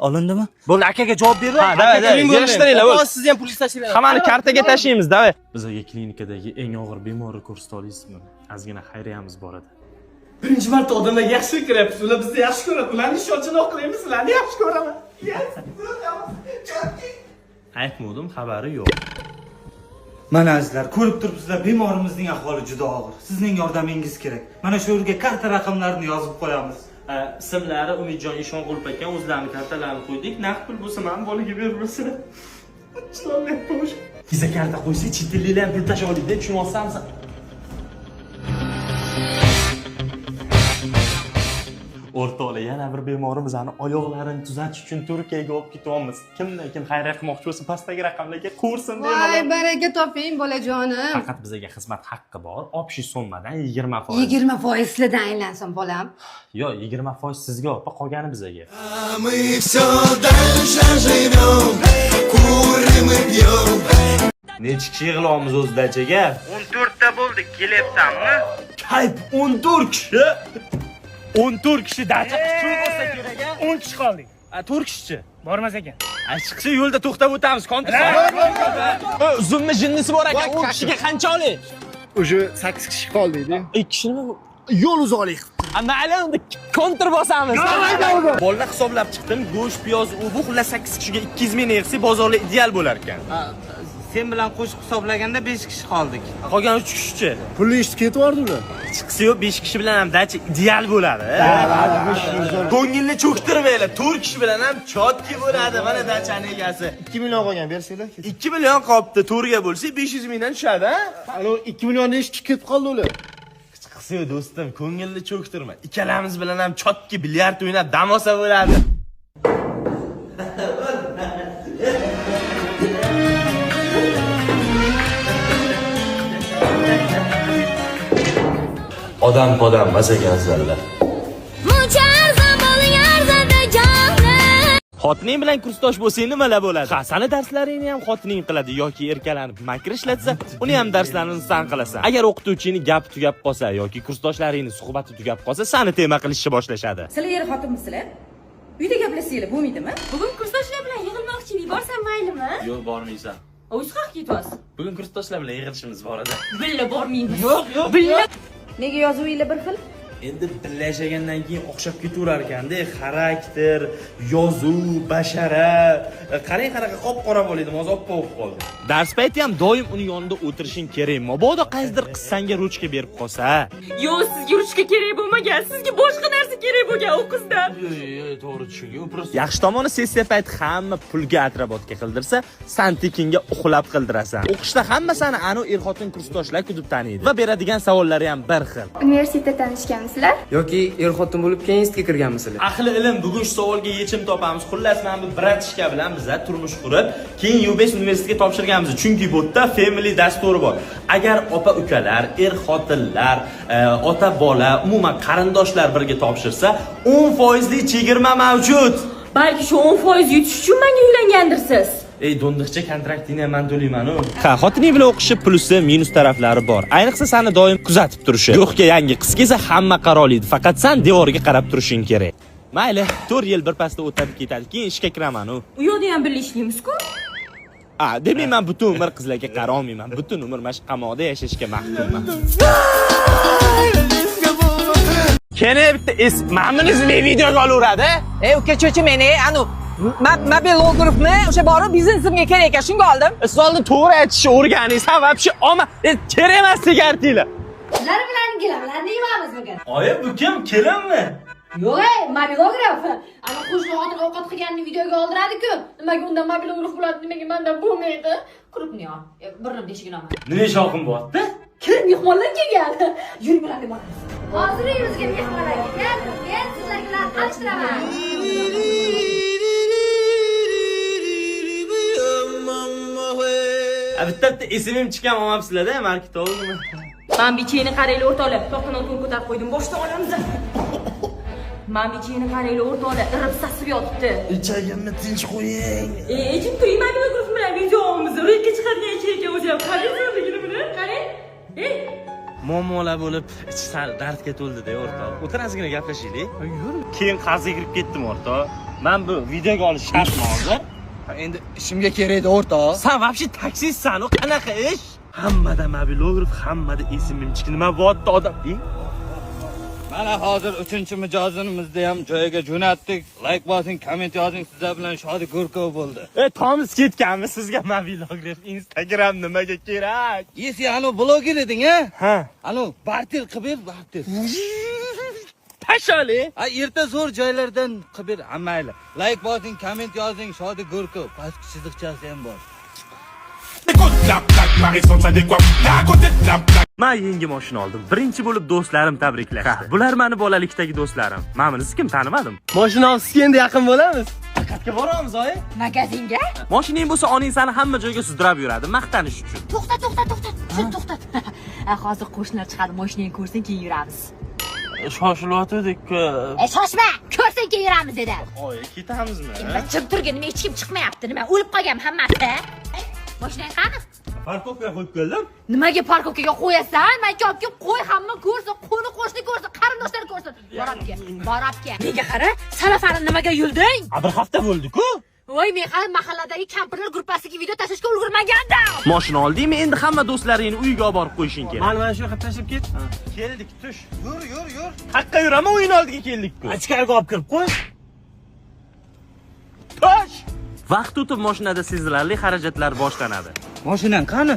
Olindimi? Bo'ldi, akaga javob berib. Ha, davay, yig'ishtiringlar. Siz ham pulingizni tashlaylar. Hammani kartaga tashlaymiz, davay. Bizga klinikadagi eng og'ir bemorni ko'rsata olasizmi? Ozgina xayriyamiz bor edi. Birinchi marta odamlarga yaxshi ko'ryapsiz. Ular bizni yaxshi ko'radi. Ularni ishonchini oqlaymiz, ularni yaxshi ko'raman. Aytmodim, xabari yo'q. Mana azizlar, ko'rib turibsizlar, bemorimizning ahvoli juda og'ir. Sizning yordamingiz kerak. Mana shu yerga karta raqamlarini yozib qo'yamiz. Ismlari Umidjon Ishonqul ekan, o'zlarining kartalarini qo'ydik. Naqd pul bo'lsa, men bolaga berib qo'ysinlar. Chiqolmay qo'yish. Kiza karta qo'ysa, chet elliklar ham pul tasha oladi, tushunyapsanmi? O'rtoqlar, yana bir bemorimizni oyoqlarini tuzatish uchun Turkiyaga olib ketyapmiz. Kimdan kim xayriya qilmoqchi bo'lsa, pastdagi raqamlarga qo'rsin deyman. Voy, baraka toping, bolajonim. Faqat bizga xizmat haqqi bor. 60 so'mmadan 20%. 20% sizlardan aylansin, bolam. Yo'q, 20% sizga, opa, qolgani bizga. Мы всё дальше живем, курим и пьем. Necha kishi yig'ilamiz o'zdachaga? 14 ta bo'ldik, kelyapsanmi? Kayf 14 kishi. 14 kishi dacha kishi bo'lsa kerak a. 10 kishi qoldik. 4 kishichi. Bormas ekan. Chiqishda yo'lda to'xtab o'tamiz, kontrakt. Uzunmi jinnisi bor ekan, 10 kishiga qancha oling? Уже 8 kishi qoldik-da. 2 kishimi? Yo'l uzoqlik qilib Mayli, unda kontr bosamiz. Bolalar hisoblab chiqdim. Go'sht, piyoz, bu xullas 8 kishiga 200 ming yig'sa bozorda ideal bo'lar ekan. Sen bilan qo'shib hisoblaganda 5 kishi qoldik. Qolgan 3 kishichi. Pulni eshitib ketyapti ular. Chiqsa yo'q 5 kishi bilan ham dacha ideal bo'ladi. Ko'ngilni cho'ktirmaylar. 4 kishi bilan ham chotki bo'ladi. Mana dachani egasi. 2 million qolgan bersanglar. 2 million qolibdi. 4 ga bo'lsa 500 mingdan tushadi, ha? Ana 2 millionni eshitib ketib qoldi ular. Qilsa yo'q do'stim, ko'ngilni cho'ktirma. Ikkalamiz bilan ham chotki bilyard o'ynab dam olsa bo'ladi. Odam podam masagasizlar. Xotining bilan kursdosh bo'lsang nimalar bo'ladi? Ha, sani darslaringni ham xotining qiladi yoki erkalanib makr ishlatsa, uni ham darslarini san qilasan. Agar o'qituvchini gapi tugab qolsa yoki kursdoshlaringning suhbati tugab qolsa, sani tema qilishni boshlashadi. Sizlar er xotinmisizlar? Uyda gaplashsanglar bo'lmaydimi? Bugun kursdoshlar bilan yig'ilmoqchi borsam maylimi? Yo'q, bormaysan. O'z haq ketyapsiz. Bugun kursdoshlar bilan yig'ilishimiz bor edi. Billa bormaymiz. Yo'q. Billa. Nega yozuvinglar bir xil? Endi birlashagandan keyin o'xshab ketaverar ekanda, xarakter, yozuv, bashara. Qarang, qanaqa qop-qora bo'ladi, hozir oppoq bo'lib qoldi. Dars payti ham doim uning yonida o'tirishing kerak. Mabodo qaysidir qiz senga ruchka berib qolsa. Yo'q, sizga ruchka kerak bo'lmagan, sizga boshqa narsa kerak bo'lgan u qizdan. Yo'q, to'g'ri tushungan. Yaxshi tomoni sessiya payti hamma pulga atrabotga qildirsa, san tekinga uxlab qildirasan. O'qishda hamma seni anu er-xotin kursdoshlar kutib taniydi va beradigan savollari ham bir xil. Universitetda tanishganmisizlar? Yoki er-xotin bo'lib keyin institutga kirganmisizlar? Ahli ilm bugun shu savolga yechim topamiz. Xullas, men bu bratishka bilan bizlar turmush qurib, keyin UBS universitetiga topshirganmiz. Chunki bu yerda family dasturi bor. Agar opa-ukalar, er-xotinlar, ota-bola, umuman qarindoshlar birga topshirsa, 10% chegirma mavjud. Balki shu 10% yutish uchun menga uylangandirsiz. Ey, do'ndiqcha kontraktingni ham men to'layman-ku. Ha, xotining bilan o'qishi plusi, minus taraflari bor. Ayniqsa seni doim kuzatib turishi. Yo'qga yangi qiz kelsa hamma qarolaydi. Faqat sen devorga qarab turishing kerak. Mayli, 4 yil bir pasda o'tib ketadi, keyin ishga kiraman-ku. U yoqda ham birga ishlaymiz-ku. Demak, men butun umr qizlarga qara olmayman. Butun umr mana shu qamoqda yashashga mahkumman. Kene bitta mana buni videoga olaveradi. Uka cho'chi meni, anu mobil logografni o'sha borib biznesimga kerak ekan, shunga oldim. Isolni to'g'ri aytishni o'rganing, sabab shu kerak emas sigaretinglar. Sizlar bilan kelamlar deymiz bugun. Oyi, bu kim? Kelinmi? Yo'q, mobilograf. Ana qo'shni xotin ovqat qilganini videoga oldiradi-ku. Nimaga undan mobilograf bo'ladi, nimaga mendan bo'lmaydi? Quribni yo. Birni deshigini olma. Nima shoqim bo'pti? Kim mehmonlar kelgan? Yuring bilan boramiz. Hozir uyimizga mehmonlar kelgan. Men sizlar bilan tanishtiraman. Bitta ismim chiqqan olmabsizlar-da, marketingmi? Men bicheni qaraylar o'rtoqlar, to'qqinon kun ko'tarib qo'ydim, boshdan olamiz. Men bicheni qaraylar o'rtoqlar, irib sasib yotibdi. Ichagimni tinch qo'ying. Jim to'y mobilograf bilan video olamiz. Ro'yxatga chiqargan ekan o'zi ham. Qaranglarligini bilan, qarang. Muammolar bo'lib, ichi sal dardga to'ldi-da, o'rtoq. O'tirasizgina gaplashaylik. Yur. Keyin qaziga kirib ketdim, o'rtoq. Men bu videoga olish shartmi hozir? Endi ishimga kerak edi, o'rtoq. Sen vobshe taksistsan, o qanaqa ish? Hammada mobilograf, hammada esimim chiqdi. Nima bo'pti odam? Mana hozir 3-mijozimizni ham joyiga jo'natdik. Like bosing, komment yozing, sizlar bilan Shodi Go'rkov bo'ldi. Tomiz ketganmi sizga mobilograf, Instagram nimaga kerak? Sen anu bloger eding-a? Ha. Anu barter qilib ber, barter. Tashali. Erta zo'r joylardan qilib ber, mayli. Like bosing, komment yozing, Shodi Go'rkov. Pastki chiziqchasi ham bor. Men yangi mashina oldim. Birinchi bo'lib do'stlarim tabriklashdi. Bular meni bolalikdagi do'stlarim. Meni siz kim tanimadim. Mashinamizga endi yaqin bo'lamiz. Qayerga boramiz, oyi? Magazinga? Mashining bo'lsa, onang seni hamma joyga sudrab yuradi, maqtanish uchun. To'xta. Hozir qo'shnilar chiqadi, mashinangni ko'rsang keyin yuramiz. Shoshilyotgandik-ku. Shoshma, ko'rsang keyin yuramiz dedi. Oyi, ketamizmi? Jim turgin, nima hech kim chiqmayapti, nima o'lib qolganmi hammasi? Mashinang qani? Parkovkaga qo'yib keldim. Nimaga parkovkaga qo'yasan? Men jobga qo'y, hamma ko'rsin, qo'shni ko'rsin, qarindoshlar ko'rsin. Borabga. Nega qara? Salafani nimaga yulding? Bir hafta bo'ldi-ku. voy men hali mahalladagi kampirlar gruppasiga video tashlashga ulgurmagandim. Mashina oldingmi? Endi hamma do'stlaringni uyga olib borib qo'yishing kerak. Mana shu yoqqa tashlab ket. Keldik, tush. Yur. Haqqa yuraman, o'yin oldiga keldik-ku. Ichkariga olib kirib qo'y. Tush. Vaqt o'tib mashinada sezilarli xarajatlar boshlanadi. Mashinang qani?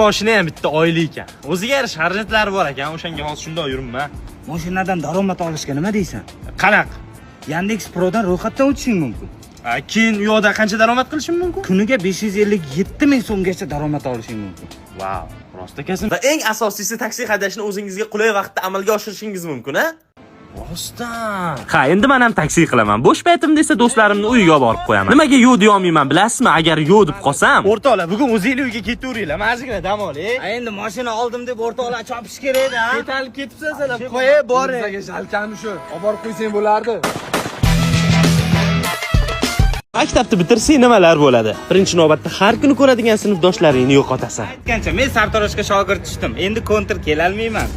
Mashina ham bitta oila ekan. O'ziga yarasha xarajatlari bor ekan. O'shanga hozir shunday yuribman. Mashinadan daromad olishga nima deysan? Qanaqa? Yandex Prodan ro'yxatdan o'tishing mumkin. Keyin u yoqda qancha daromad qilishim mumkin? Kuniga 557 ming so'mgacha daromad olishing mumkin. Vau, rost ekansan. Va eng asosiysi taksi haydashni o'zingizga qulay vaqtda amalga oshirishingiz mumkin, ha? Rostdan. Ha, endi men ham taksi qilaman. Bo'sh paytimda esa do'stlarimni uyiga olib borib qo'yaman. Nimaga yo'q deya olmayman, bilasizmi? Agar yo'q deb qolsam, o'rtoqlar, bugun o'zingizning uyga ketaveringlar. Men ozgina dam olay. Endi mashina oldim deb o'rtoqlar chopish kerak-da. Ketalib ketibsan-san. Qo'y, boring. Bizga shalkami shu. Olib borib qo'ysang bo'lardi. Maktabni bitirsang nimalar bo'ladi? Birinchi navbatda har kuni ko'radigan sinfdoshlaringni yo'qotasan. Aytgancha men sartaroshga shogird tushdim. Endi kontr kela olmayman.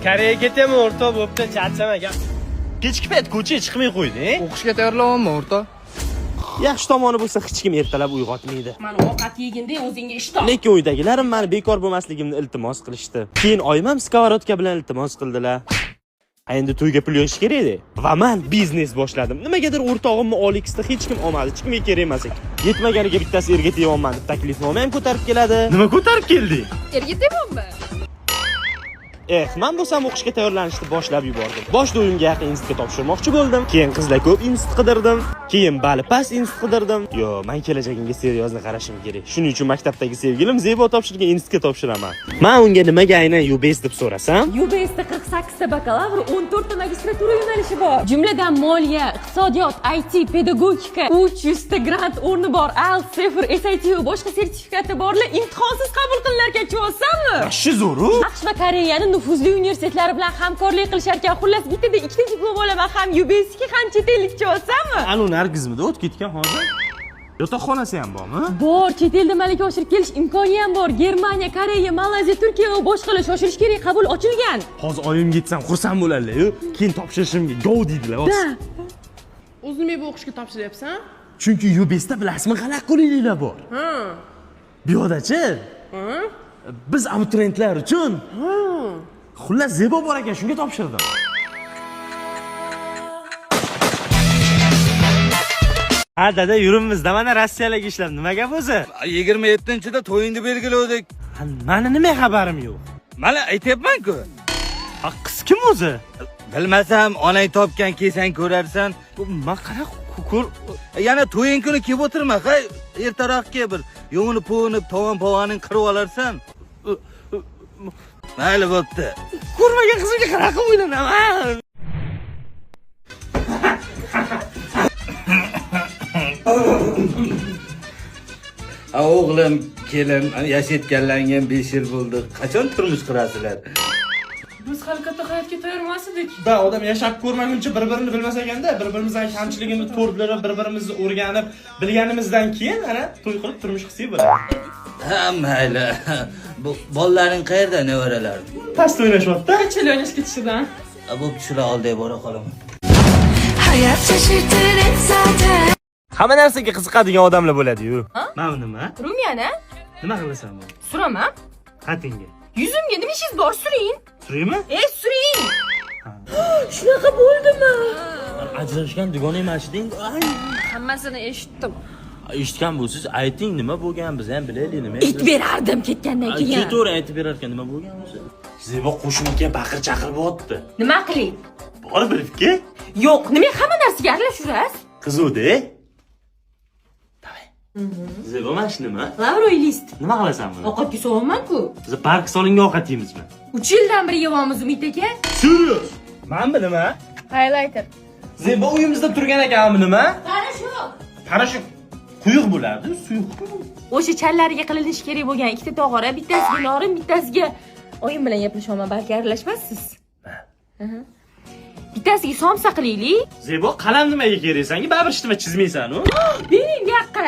Koreyaga ketaman, o'rtoq, bo'pti, charchaman. Kechki payt ko'chaga chiqmay qo'yding. O'qishga tayyorlanyapman, o'rtoq. Yaxshi tomoni bo'lsa hech kim ertalab uyg'otmaydi. Mana ovqat yeganda o'zingga ish top. Lekin uydagilarim meni bekor bo'lmasligimni iltimos qilishdi. Keyin oyimam skоворodka bilan iltimos qildilar. Endi to'yga pul yo'qish kerak-da. Va men biznes boshladim. Nimagadir o'rtog'imni Olixda hech kim olmadi, hech kimga kerak emas ekan. Yetmaganiga bittasi erga teyapman deb taklifnoma ham ko'tarib keladi. Nima ko'tarib kelding? Erga tepammi? Men bo'lsam o'qishga tayyorlanishni boshlab yubordim. Boshda o'yimga yaqin institutga topshirmoqchi bo'ldim. Keyin qizlar ko'p institut qidirdim. Keyin bali past institut qidirdim. Men kelajagimga seriyozli qarashim kerak. Shuning uchun maktabdagi sevgilim Zebo topshirgan institutga topshiraman. Men unga nimaga aynan UBS deb so'rasam, UBSda 48 ta bakalavr, 14 ta magistratura yo'nalishi bor. Jumladan moliya, iqtisodiyot, IT, pedagogika, 300 ta grant o'rni bor, IELTS, TOEFL, SAT va boshqa sertifikati borlar imtihonsiz qabul qilinarkan, tushunsanmi? Shu zo'r-ku. AQSh va Koreyaning nufuzli universitetlari bilan hamkorlik qilishar ekan. Xullas, bittada ikkita diplom olaman, ham UBSga ham chet ellik, tushunsanmi? Anu Nargizmida o'tib ketgan hozir. Yotoqxonasi ham bormi? Bor, chet elda malaka oshirib kelish imkoni ham bor. Germaniya, Koreya, Malayziya, Turkiya va boshqalar shoshilish kerak, qabul ochilgan. Hozir oyimga yetsam xursand bo'ladilar-yu. Keyin topshirishimga gov deydilar. O'zing nima o'qishga topshiryapsan? Chunki UBSda bilasizmi, qanaqa qulayliklar bor. Bu yoqda-chi? Biz abituriyentlar uchun. Xullas Zebo bor ekan, shunga topshirdim. Ha dada, yuribmizda mana Rossiyaga ishlab. Nima gap o'zi? 27-da to'yingni belgiladik. Meni nima xabarim yo'q? Mana aytyapman-ku. Qiz kim o'zi? Bilmasam, onang topgan kelsang ko'rarsan. Men qanaqa ko'r... Yana to'ying kuni kelib o'tirma, hay. Ertaroqqa bir yo'nib po'nib, tovon-povaning qirib olarsan. Mayli bo'pti. Ko'rmagan qizimga qanaqa o'ylanaman? O'g'lim, kelin, yashayotganlarga 5 yil bo'ldi. Qachon turmush qurasizlar? Biz hali katta hayotga tayyor emas edik. Da odam yashab ko'rmaguncha bir-birini bilmas ekanda, bir-birimizdan kamchiligimizni to'rib, bir-birimizni o'rganib, bilganimizdan keyin ana to'y qilib turmush qilsak bo'ladi. Ha, mayli. Bu bolalaring qayerda, nevaralar? Past o'ynashmoqda. Qanchalik o'ynashga ketishidan? Bo'p, shular oldiga bora qolaman. Hamma narsaga qiziqadigan odamlar bo'ladi-yu. Mana nima? Rumyana? Nima qilasan bu? Suraman. Xatingga. Yuzimga nima ishingiz bor, suring. Suraymi? Suring. Shunaqa bo'ldimi? Ajrashgan dugona emasding. Hammasini eshitdim. Eshitgan bo'lsiz, ayting nima bo'lgan, biz ham bilaylik nima. Aytib berardim ketgandan keyin. Ketaver, aytib berarkan nima bo'lgan o'zi. Zebo qo'shimga baqir-chaqir bo'lyapti. Nima qiling? Bor bilibki? Yo'q, nima hamma narsaga aralashasiz? Qizuvdi. Davay. Zebo mana shu nima? Lavroy list. Nima qilasan buni? Ovqatga so'raman-ku. Biz park solingan ovqat yeymizmi? 3 yildan beri yeyapmiz Umid aka. Serios? Mana bu nima? Highlighter. Zebo uyimizda turgan ekanmi nima? Parashut. Parashut quyuq bo'ladi, suyuq. O'sha challariga qilinishi kerak bo'lgan ikkita tog'ora, bittasiga norin, bittasiga oyim bilan gaplashaman, balki aralashmassiz. Bittasiga somsa qilaylik. Zebo, qalam nimaga kerak senga? Baribir ishtima chizmaysan-ku. Bering bu yoqqa.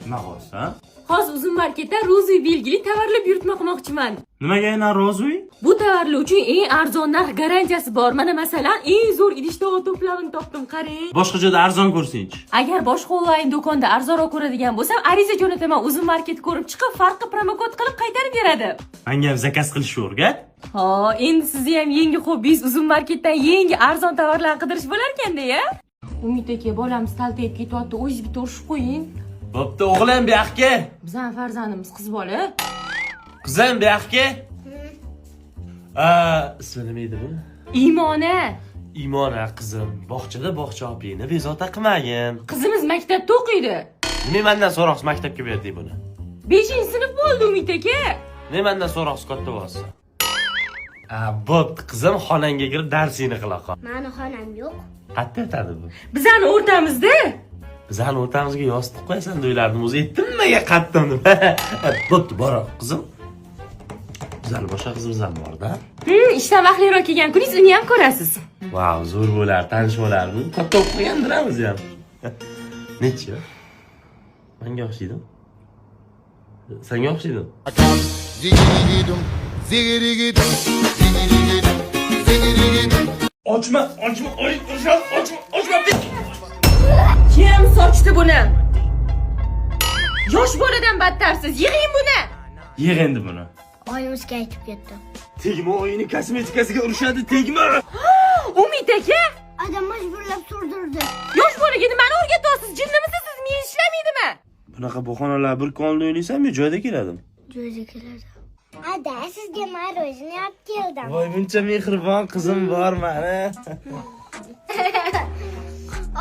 Nima qilsan? Hozir uzun marketda Rozuy belgili tovarlar buyurtma qilmoqchiman. Nimaga aynan Rozuy? Bu tovarlar uchun eng arzon narx garantiyasi bor. Mana masalan, eng zo'r idish tovoq to'plamini topdim, qarang. Boshqa joyda arzon ko'rsang-chi. Agar boshqa onlayn do'konda arzonroq ko'radigan bo'lsam, ariza jo'nataman, o'zim market ko'rib chiqib, farqi promokod qilib qaytarib beradi. Menga ham zakaz qilishni o'rgat. Ha, endi sizni ham yangi hobbingiz uzun marketdan yangi arzon tovarlarni qidirish bo'lar ekanda-ya. Umid aka, bolamiz taltayib ketyapti, o'zingiz bitta urishib qo'ying. Bo'pti, o'g'lim bu yoqqa. Bizning farzandimiz qiz bola. Qizim bu yoqqa. Ismi nima edi bu? Imona. Imona qizim, bog'chada bog'cha opingni bezovta qilmagin. Qizimiz maktabda o'qiydi. Nima mendan so'roqsiz maktabga berdik buni? 5-sinf bo'ldi Umid aka. Nima mendan so'roqsiz katta bo'lsa? Bo'pti qizim, xonangga kirib darsingni qila qol. Mani xonam yo'q. Qayerda yotadi bu? Bizani o'rtamizda. Bizani o'rtamizga yostiq qo'yasan deylardim, o'zi yetdimmaga qatdim. Bo'pti, bora qizim. Bizani boshqa qizimiz ham bor-da. Ishdan vaqtliroq kelgan kuningiz uni ham ko'rasiz. Vau, zo'r bo'lar, tanish bo'larmi? Katta o'qib qo'ygandiramiz ham. Necha? Menga o'xshaydim. Senga o'xshaydim. Zigirigidum, zigirigidum, zigirigidum, zigirigidum. Ochma, ochma. Kim sochdi buni? Yosh boladan battarsiz. Yig'ing buni. Yig' endi buni. Oyimizga aytib ketdim. Tegma, o'yini kosmetikasiga urishadi, tegma. Umid aka, Adam majburlab surdirdi. yosh bolaga nimani o'rgatyapsiz? Jinnimisiz, siz miya ishlaydimi? Bunaqa buxonalar bir konda o'ylaysanmi, joyda keladim. Joyda keladi. Ada, sizga marojni olib keldim. Voy, buncha mehribon qizim bor mani.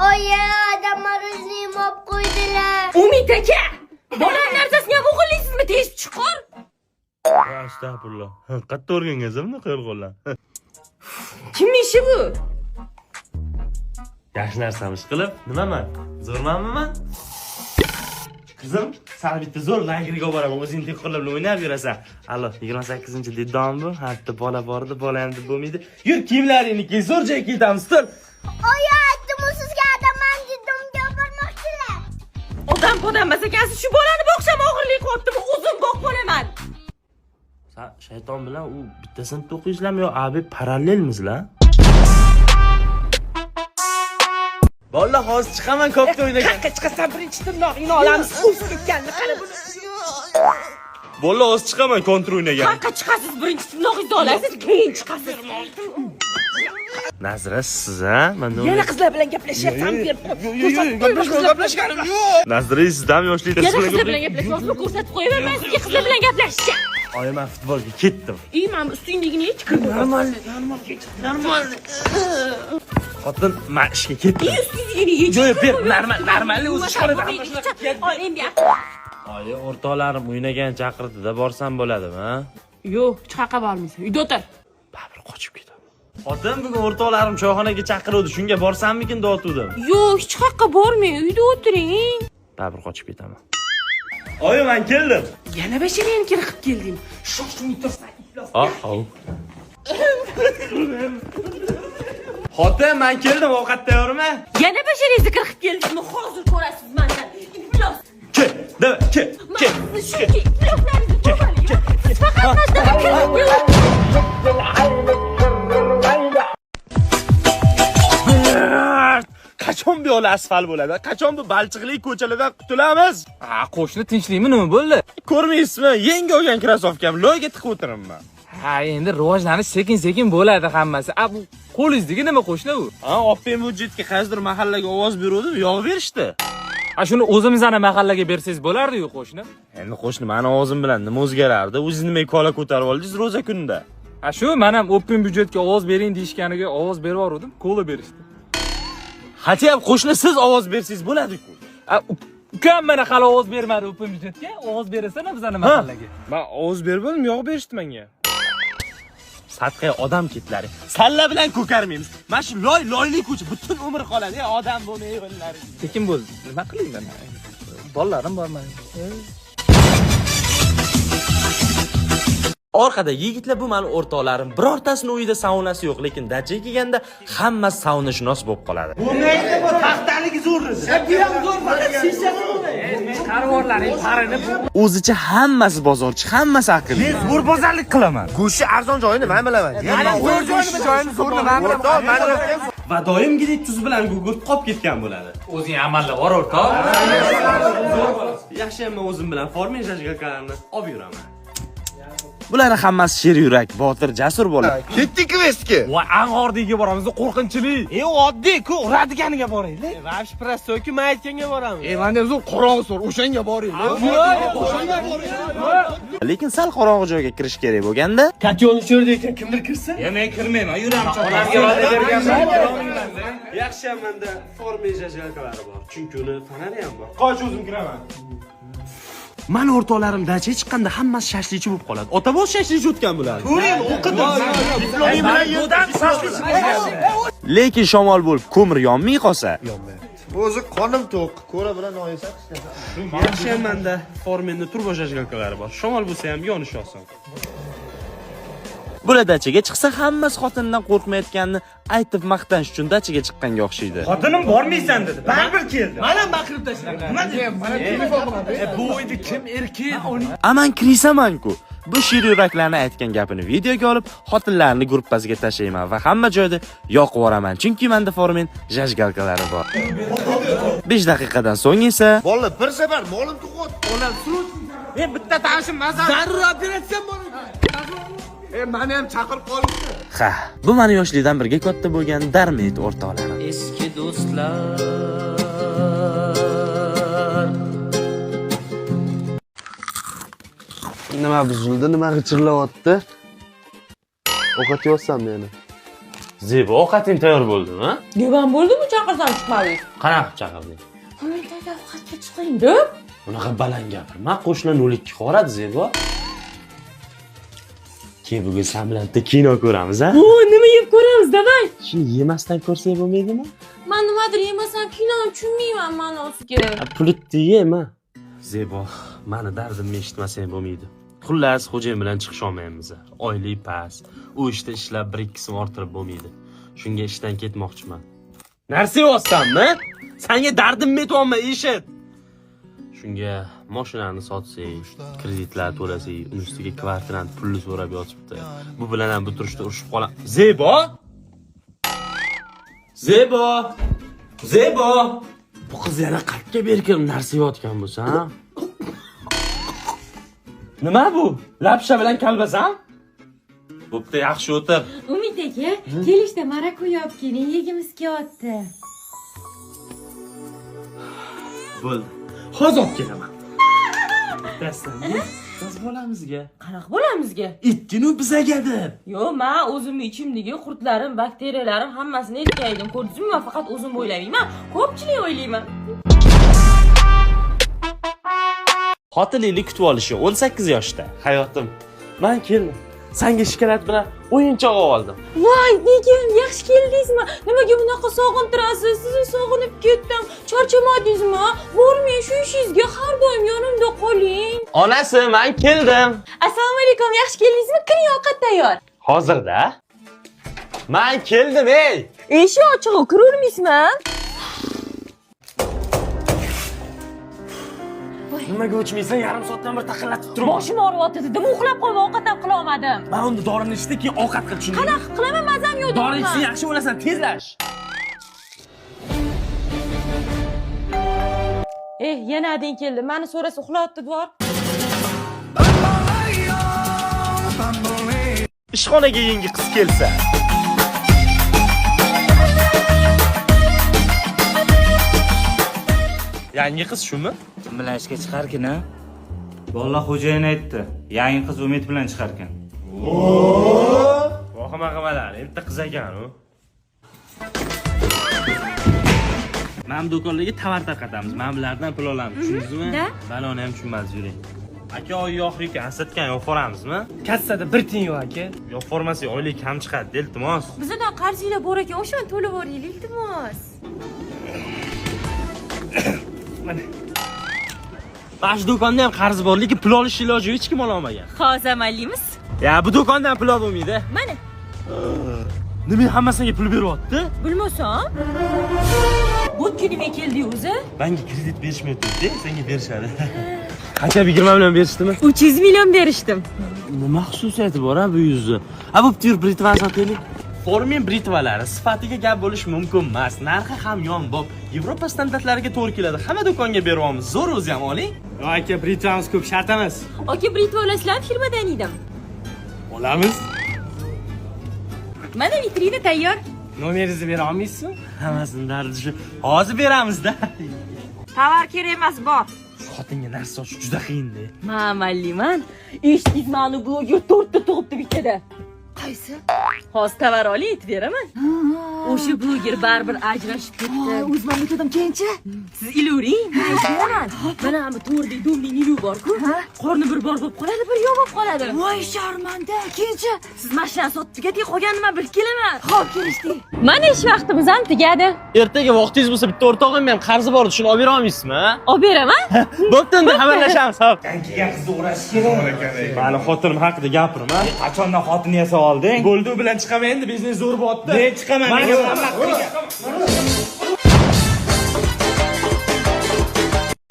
Oyi, adam marojni olib qo'ydilar. Umid aka, bolam narsasini ham o'g'irlaysizmi? Teshib chiqar. Astag'firulloh. Qatta o'rgangansiz bunaqa qo'llar. Kimning ishi bu? Yaxshi narsamiz qilib, nimaman? Zo'rmanmi men? Qizim, sal bitta zo'r lagriga olib boraman. O'zing teqqinlab o'ynab yurasan. Alloh, 28-dedom bu. Hatto bola bordi, bola ham deb bo'lmaydi. Yur, kiyimlaringni kiy, zo'r joyga ketamiz, tur. Oyi, aytdim sizga adam manjidimga bormoqchilar. Odam podammas ekansiz, shu bolani boqsam og'irlik qilyaptimi? O'zim boq bo'laman. Sen shayton bilan u bitta sinfda o'qiysizlarmi yo abi parallelmizlar? Bolla hozir chiqaman kopda o'ynagan. Qaqqa chiqasan birinchi tirnog'ingni olamiz. O'zib ketganini qara buni. Bolla hozir chiqaman kontra o'ynagan. Qaqqa chiqasiz, birinchi tirnog'ingizni olasiz, keyin chiqasiz. Nazira siz a? Menda Yana qizlar bilan gaplashyapsan, berib. gaplashganim yo'q. Nazira sizdan yoshlikda Yana qizlar bilan gaplashyapsiz, ko'rsatib qo'yaverman sizga qizlar bilan gaplashishga. Oy, men futbolga ketdim. Men ustingligini hech kim Normal. Xotin, men ishga ketdim. ustingligini hech Yo'q, ber, normal o'zi chiqaradi. Oling bu. Oyi, o'rtoqlarim o'ynagan chaqirdi-da, borsam bo'ladimi, ha? Yo'q, hech qayerga bormaysan. Uyda o'tir. Babir qochib ketadi. Xotin, bugun o'rtoqlarim choyxonaga chaqiruvdi, shunga borsammikin dotuvdim. Yo'q, hech qayerga bormang, uyda o'tiring. Babir qochib ketaman. Oyi, men keldim. Yana basharangni kirib keldim. Shoshmay tursan, iflos. Xotin, men keldim, ovqat tayyormi? Yana basharangizni kirib keldingmi? Hozir ko'rasiz mendan. Iflos. Kel, dava, kel. Shunki ifloslaringizni ko'rmaling. Siz faqat mashtaqa kirib Qachon bu yo'l asfalt bo'ladi? Qachon bu balchiqli ko'chalardan qutulamiz? Qo'shni tinchlikmi, nima bo'ldi? Ko'rmaysizmi? Yangi olgan krossovkam loyga tiqib o'tiribman. Ha, endi rivojlanish sekin-sekin bo'ladi hammasi. Bu qo'lingizdagi nima qo'shni bu? Oppem budjetga qaysidir mahallaga ovoz beruvdim, yog' berishdi. Shuni o'zimizning mahallaga bersangiz bo'lardi-ku qo'shni. Endi qo'shni meni ovozim bilan nima o'zgarardi? O'zingiz nimaga kola ko'tarib oldingiz ro'za kunida? Shu men ham open byudjetga ovoz bering deyishganiga ovoz berib yordim, kola berishdi. Hatiyam qo'shni siz ovoz bersangiz bo'ladi-ku. Ukam mana hali ovoz bermadi open byudjetga. Ovoz berasana bizning mahallaga. Men ovoz berdim, yog' berishdi menga. Sadqa odam ketlari. Salla bilan ko'karmaymiz. Mana shu loyli ko'cha butun umr qoladi, odam bo'lmay yo'llari. Sekin bo'l. Nima qiling men? Bolalarim bormi? Orqada yigitlar bu meni o'rtoqlarim. Birortasini uyida saunasi yo'q, lekin dachaga kelganda hammasi saunashunos bo'lib qoladi. Bu mayli bu taxtalik zo'r. Bu ham zo'r, faqat shisha bo'lmaydi. Chiqarvorlaring parini. O'zicha hammasi bozorchi, hammasi aqlli. Men zo'r bozorlik qilaman. Go'shti arzon joyini men bilaman. Mana zo'r joyini zo'rni men bilaman. Va doimgidek tuz bilan gugurt qolib ketgan bo'ladi. O'zing amallab bor o'rtoq. Yaxshi men o'zim bilan formin jajgalkalarni olib yuraman. Bular hammasi sher yurak, botir, jasur bo'ladi. Ketdik kvestga. Voy, Ang'ordiga boramiz, qo'rqinchli. Oddiy-ku, uradiganiga boraylik. Vash prostoki men aytganga boramiz. Mana o'zi qorong'i so'r, o'shanga boringlar. Lekin sal qorong'i joyga kirish kerak bo'lganda, Katyonni cho'rdi ekan, kimdir kirsa? Men kirmayman, yuram Ularga va'da berganman. yaxshi ham menda formin jajgalkalari bor. Chunki uni fonari ham bor. Qoch o'zim kiraman. Mana o'rtoqlarim dachaga chiqqanda hammasi shashlichi bo'lib qoladi. Ota-bosh shashlichi o'tgan bo'ladi. Ko'ring, o'qidim. Diploming bilan yerdan shashlichi. Lekin shamol bo'lib ko'mir yonmay qolsa, O'zi qonim to'q, ko'ra bilan noyisa qishda. yaxshi ham menda forminning turbo jajgalkalari bor. Shamol bo'lsa ham yonish oson. Bular dachaga chiqsa hammasi xotindan qo'rqmayotganini aytib maqtanish uchun dachaga chiqqanga o'xshaydi. Xotinim bormaysan dedi. Baribir keldi. Mana baqirib tashladim. Nima deyapti? Mana telefon qiladi. Bu uyda kim erkak? Aman kirisaman-ku. Bu sher yuraklarni aytgan gapini videoga olib, xotinlarni gruppasiga tashlayman va hamma joyda yoqib yuboraman. Chunki menda formin jajgalkalari bor. 5 daqiqadan so'ng esa Bolalar bir safar molim to'qot. Men bitta tanishim mazar. Zarur operatsiya bor. Meni ham chaqirib qolibdi. ha, bu meni yoshlikdan birga katta bo'lgan Darmet o'rtoqlarim. Eski do'stlar. Nima buzildi, nima g'ichirlayapti? Ovqat yeyapsan meni. Zebo, ovqating tayyor bo'ldimi? Devam bo'ldimi chaqirsam chiqmadingiz? Qanaqa chaqirding? Men tayyor ovqatga chiqing deb. Bunaqa baland gapirma. Qo'shnilar 0-2 qoradi Zebo. Keyin bugun sen bilan bitta kino ko'ramiz, ha? O, nima yeb ko'ramiz, davay. Shuni yemasdan ko'rsak bo'lmaydimi? Men nimadir yemasam kinoni tushunmayman ma'nosiga. Pulitni yema. Zebo, meni dardimni eshitmasang bo'lmaydi. Xullas, xo'jayin bilan chiqish olmaymiz. Oylik past. U ishda ishlab 1-2 so'm orttirib bo'lmaydi. Shunga ishdan ketmoqchiman. Narsa yeyapsanmi? Senga dardimni aytayapman, eshit. Shunga mashinani sotsak, kreditlar to'lasak, uni ustiga kvartirani pulni so'rab yotibdi. Bu bilan ham bu turishda urushib qolam. Zebo! Zebo! Zebo! Bu qiz yana qayerga berkib narsa yeyotgan bo'lsa, ha? Nima bu? Lapsha bilan kalbasan? Bo'pti, yaxshi o'tir. Umid aka, kelishda marakuya olib keling, yegimiz kelyapti. Bo'ldi. Hozir olib kelaman. Dastangiz, biz bolamizga. Qanaqa bolamizga? Ikkini bizaga deb. Yo, men o'zimni ichimdagi qurtlarim, bakteriyalarim hammasini erkaydim. Ko'rdingizmi? Men faqat o'zim o'ylamayman. Ko'pchilik o'ylayman. Xotinlikni kutib olishi 18 yoshda. Hayotim. Men keldim. Senga shikolat bilan o'yinchoq oldim. Voy, nega yaxshi keldingizmi? Nimaga bunaqa sog'intirasiz? Sizni sog'inib ketdim. Charchamadingizmi? Bormang, shu ishingizga har doim yonimda qoling. Onasi, men keldim. Assalomu alaykum, yaxshi keldingizmi? Kiring, ovqat tayyor. Hozirda? Men keldim, ey. Eshik ochiq, kiravermaysizmi? Nimaga o'chmaysan? Yarim soatdan bir taqillatib turib. Boshim og'riyapti dedim, uxlab qolib ovqat ham qila olmadim. Men unda dorini ichdi, keyin ovqat qil, tushundingmi? Qanaqa qilaman, mazam yo'q. Dori ichsang yaxshi bo'lasan, tezlash. Yana ading keldi. Meni so'rasa uxlayapti dvor. Ishxonaga yangi qiz kelsa. Yangi qiz shumi? Kim bilan ishga chiqarkin, ha? Valloh xo'jayin aytdi. Yangi qiz Umid bilan chiqarkan. Vohima qilmalar, endi qiz ekan u. Men do'konlarga tovar tarqatamiz. Men bulardan pul olamiz, tushundingizmi? Baloni ham tushunmasiz yuring. Aka, oy yo'q-ku, asatgan yo'q foramizmi? Kassada 1 tiyin yo'q aka. Yo'q formasak oylik kam chiqadi, iltimos. Bizdan qarzinglar bor ekan, o'shani to'lab yuboraylik, iltimos. Mana. Bash do'konda ham qarz bor, lekin pul olish iloji hech kim ola olmagan. Hozir amallaymiz. Ya, bu do'kondan pul olmaydi. Mana. Nima hammasiga pul beryapti? Bilmasam? Bu Bo'tga nima keldi o'zi? Menga kredit berishmayapti, senga berishadi. Qancha 20 million berishdimi? 300 million berishdim. Nima xususiyati bor bu yuzni? Ha bu tur britvani sotaylik. Formin britvalari sifatiga gap bo'lish mumkin emas. Narxi ham yonbob. Yevropa standartlariga to'g'ri keladi. Hamma do'konga beryapmiz. Zo'r o'zi ham oling. Yo aka, britvamiz ko'p shart emas. Aka britva olasizlar, firmadan edim. Olamiz. Mana vitrina tayyor. Nomeringizni bera olmaysizmi? Hammasini dardi shu. Hozir beramizda. Tovar kerak emas, bor. Xotinga narsa sotish juda qiyin-da. Ma'malliman. Eshitdingizmi, bloger 4 ta tug'ibdi bittada. Qaysi? Hozir tovar olib yetib beraman. O'sha bloger baribir ajrashib ketdi. O'zimga aytadim, keyinchi? Siz iluring, men aytib beraman. Mana bu to'rdek domling ilu bor-ku. Qorni bir bor bo'lib qoladi, bir yo'q bo'lib qoladi. Voy sharmanda, keyinchi? Siz mashinani sotib tugating, qolganini men bilib kelaman. Xo'p, kelishdik. Mana ish vaqtimiz ham tugadi. Ertaga vaqtingiz bo'lsa bitta o'rtog'im ham qarzi bor, shuni olib bera olmaysizmi? Olib beraman. Bo'pti, endi xabarlashamiz, xo'p. Yangiga qizni o'rash kerak. Mani xotinim haqida gapirma. Qachondan xotinni yasa olding? Bo'ldi, u bilan chiqaman endi, biznes zo'r bo'pti. Men chiqaman.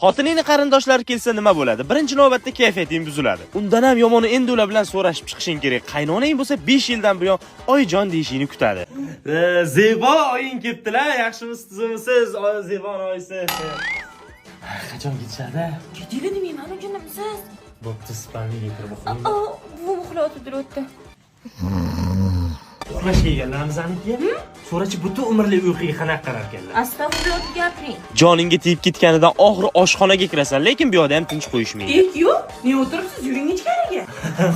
Xotiningning qarindoshlari kelsa nima bo'ladi? Birinchi navbatda kayfiyating buziladi. Undan ham yomoni endi ular bilan so'rashib chiqishing kerak. Qaynonang bo'lsa 5 yildan buyon oyijon deyishingni kutadi. Zebo oying kelibdilar, yaxshimisiz, tuzimisiz? Zebo oyisi. Qachon ketishadi? Ketili demayman, unchunimsiz. Bo'pti, spalniga kirib o'qing. Bu uxlayotib o'tdi. Uxlash kelganlarimizniki. So'rachi butun umrlik uyquga qanaqa qarar ekanlar. Astag'firullah, gapiring. Joningga tegib ketganidan oxiri oshxonaga kirasan, lekin bu yoqda ham tinch qo'yishmaydi. Yo'q, ne o'tiribsiz, yuring ichkariga.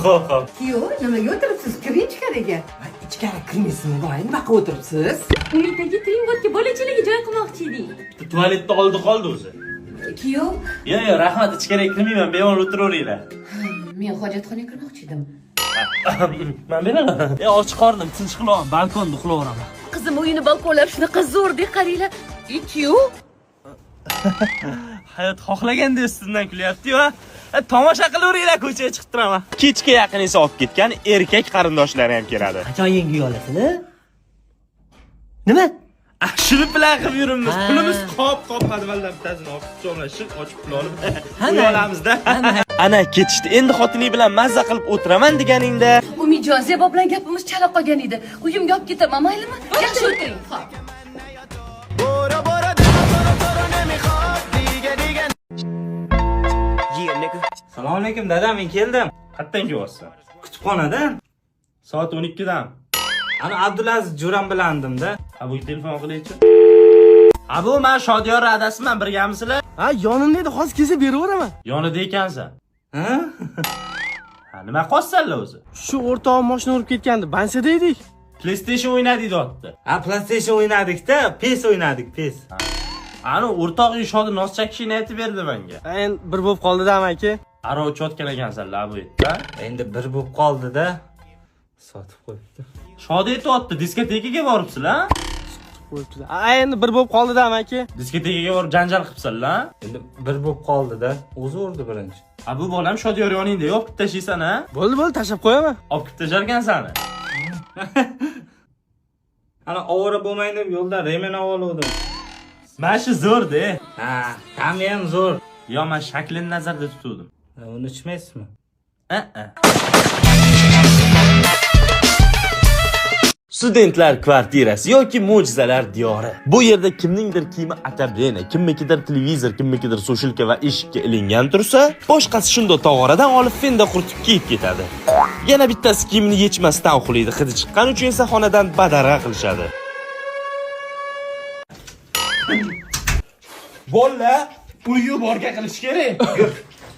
Xo'p, xo'p. Kuyov, nimaga o'tiribsiz? Kiring ichkariga. Ichkari kirmaysizmi? Nima o'tiribsiz? Umidagi Trinbotga bolachalarga joy qilmoqchi edik. Tualetda qoldi o'zi. Kuyov, Yo'q, rahmat, ichkariga kirmayman, bemalol o'tiraveringlar. men hojatxonaga kirmoqchi edim. Men beraman. Och qornim, tinch qilaman, balkonda uxlayveraman. Qizim uyini balkonlar shunaqa zo'rdek qaranglar. Kuyov, Hayot xohlaganda ustimdan kulyapti-yu. Tomosha qilaveringlar, ko'chaga chiqib turaman. Kechga yaqin esa olib ketgan erkak qarindoshlari ham keladi. Qachon yengi olasizmi? Nima? Shuni bilan qilib yuribmiz. Pulimiz qopmadi vallahi bittasini olib cho'mlashib, ochib pul olib qo'ya olamizda. Ana ketishdi. Endi xotining bilan mazza qilib o'tiraman deganingda, Umidjon, Zebo bilan gapimiz chala qolgan edi. Uyimga olib ketaman, maylimi? Yaxshi o'tiring. Xo'p. Assalomu alaykum, dada, men keldim. qayerdan kelyapsan? Kutubxonadan. Soat 12dan. Ana Abdulaziz Jo'ram bilandimda. Ha, bu telefon qilaychi. Ha, bu men Shodiyor adasiman, birgamisizlar? Ha, yonimda edi, hozir kelsa beraveraman. Yonida ekansan. Ha? Ha, nima qolsanlar o'zi? Shu o'rtog'im mashina urib ketgandi, bansada edik. PlayStation o'ynadik deyapti. Ha, PlayStation o'ynadik-da, PES o'ynadik, PES. Ana o'rtog'ing Shodi noscha kishini aytib berdi menga. Endi bir bo'lib qoldi-da, amaki. Aro chotkalagansan-la bu yerda. Endi bir bo'lib qoldi-da. Sotib qo'yibdi. Shodi aytibdi, diskotekaga boribsizlar? Qo'yibdi. Endi bir bo'lib qoldi-da, amaki. Diskotekaga borib janjal qilibsanlar? Endi bir bo'lib qoldi-da. O'zi urdi birinchi. Ha, bu bolam Shodiyor yoningda yo'q, bitta tashiysan, ha? Bo'ldi, tashlab qo'yaman. Olib ketib tasharkansan. Ana ovora bo'lmay deb yo'lda remen olgandim. Mana shu zo'r-da. Ha, ta'mi ham zo'r. Yo, men shaklini nazarda tutuvdim. Uni ichmaysizmi? Studentlar kvartirasi yoki mo'jizalar diyori. Bu yerda kimningdir kiyimi atablena, kimnikidir televizor, kimnikidir soshilka va eshikka ilingan tursa, boshqasi shunda tog'oradan olib fenda quritib kiyib ketadi. Yana bittasi kiyimini yechmasdan uxlaydi, hidi chiqqan uchun esa xonadan badara qilishadi. Bolla, uyga borga qilish kerak.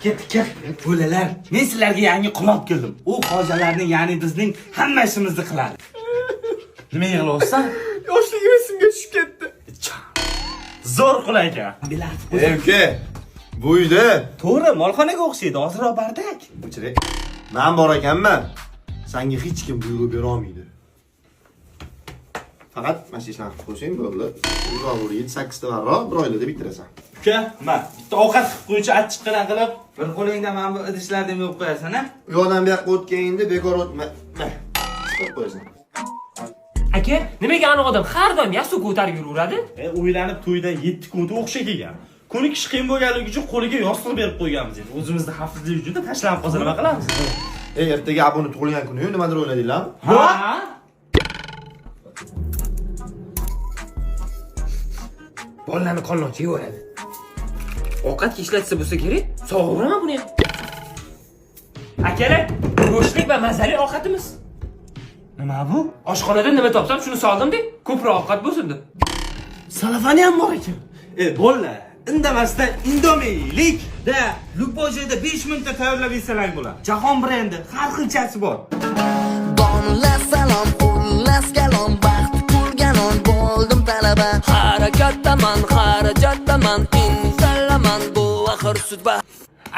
Ketdik. Bo'lalar, men sizlarga yangi quloq keldim. U hojalarning, ya'ni bizning hamma ishimizni qiladi. Nima yig'layapsan? Yoshligim esimga tushib ketdi. Zo'r qulay ekan. Uka, bu uyda To'g'ri, molxonaga o'xshaydi, ozroq bardak. Buchire. Men bor ekanman. Senga hech kim buyruq bera olmaydi. Faqat mana shu ishlarni qilib qo'ysang bo'ldi. Uzoq 7-8 ta varroq bir oylada bitirasan. Uka, mana bitta ovqat qilib qo'yuvchi achchiqqina qilib, Bir qo'lingda mana bu idishlarni yuvib qo'yasan, ha? U yoqdan bu yoqqa o'tganingda bekor o'tma. Chiqib qo'yasan. Aka, nimaga aniq odam har doim yasu ko'tarib yuraveradi? O'ylanib to'ydan 7 kunda o'xsha kelgan. Ko'nikish qiyin bo'lganligi uchun qo'liga yostiq berib qo'yganmiz endi. O'zimizni xavfsizlik uchun tashlab qolsa nima qilamiz? Ertaga abuni tug'ilgan kuni nimadir o'yladinglarmi? Ha? Bolalarni qonlovchi yevoradi. Ovqatga ishlatsa bo'lsa kerak, sog'uraman buni ham. Akalar, go'shtlik va mazali ovqatimiz. Nima bu? Oshxonadan nima topsam shuni soldim-da, ko'proq ovqat bo'lsin deb. Salafani ham bor ekan. Bolalar, indamasdan indomie yeylik. Da, любой joyda 5 minutda tayyorlab yesalang bo'ladi. Jahon brendi, har xilchasi bor. Donlas salom, ullas kalom, baxt kulganon bo'ldim talaba. Harakatdaman, xarajatdaman, insalaman bu axir sudba.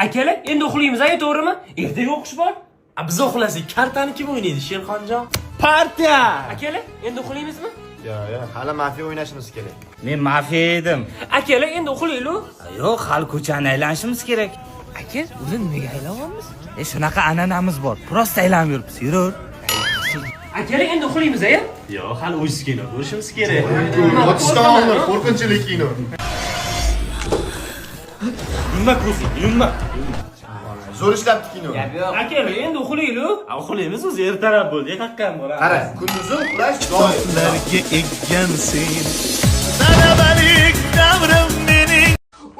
Akalar, endi uxlaymiz, to'g'rimi? Ertaga o'qish bor. Biz uxlasak, kartani kim o'ynaydi, Sherxonjon? Partiya! Akalar, endi uxlaymizmi? Yo'q, hali mafiya o'ynashimiz kerak. Men mafiya edim. Akalar, endi uxlaylik. Yo'q, hali ko'chani aylanishimiz kerak. Aka, o'zi nimaga aylanamiz? Shunaqa an'anamiz bor. Prosta aylanib yuribmiz, yur. Akalar, endi uxlaymiz, Yo'q, hali o'z kino ko'rishimiz kerak. Otishdan oldin qo'rqinchli kino. Yumma ko'zing, yumma. Zo'r ishlabdi kino. Akalar, endi uxlaylik. Uxlaymiz, o'zi ertalab bo'ldi, haqqan bor. Qara, kunduzi uxlash doim. Talabalik davrim mening.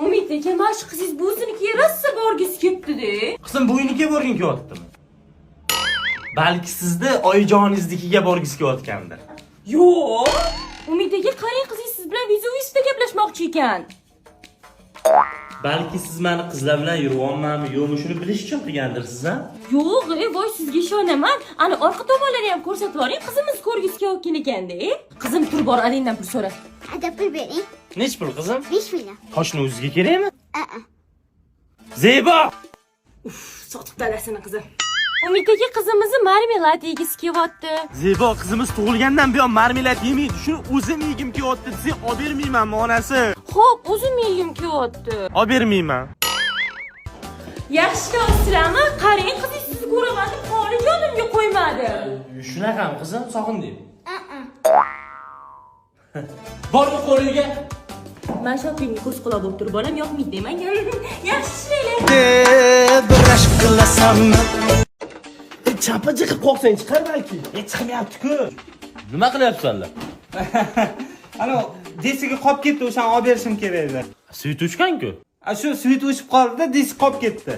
Umid aka, mana shu qizingiz bo'zinikiga rosa borgisi kelibdi-da. Qizim bo'yniga borgin kelyaptimi? Balki sizni oyijoningiznikiga borgisi kelayotgandir. Yo'q. Umid aka, qarang, qizingiz siz bilan vizuvisda gaplashmoqchi ekan. Balki siz meni qizlar bilan yuryapmanmi, yo'qmi shuni bilish uchun qilgandirsiz, ha? Yo'q, voy sizga ishonaman. Ana orqa tomonlarni ham ko'rsatib yuboring, qizimiz ko'rgisi kelayotgan ekanda. Qizim, tur bor, adingdan pul so'ra. Ada pul bering. Nech pul qizim? 5 million. Toshni o'ziga kerakmi? Zebo! Sotiq dadasini qizi. Umid aka, qizimizni marmelad yegisi kelyapti. Zebo, qizimiz tug'ilgandan buyon marmelad yemaydi. Shuni o'zim yegim kelyapti, desa olib bermaymanmi onasi? Xo'p, o'zim yegim kelyapti. Olib bermayman. Yaxshi ko'rsizlarmi? Qarang, qizingiz sizni ko'raman deb qoli jonimga qo'ymadi. Shunaqami qizim, sog'indim. Bor qo'liga. Men shoppingga ko'z quloq bo'lib turib, bolam yoqmaydi demanga. Yaxshi ishlaylar. Chapachi qilib qo'ysang chiqar balki. Chiqmayapti-ku. Nima qilyapsanlar? Ana, desiga qolib ketdi, o'shani olib berishim kerak edi. Suyt o'chgan-ku. Shu suyt o'chib qoldi-da, desi qolib ketdi.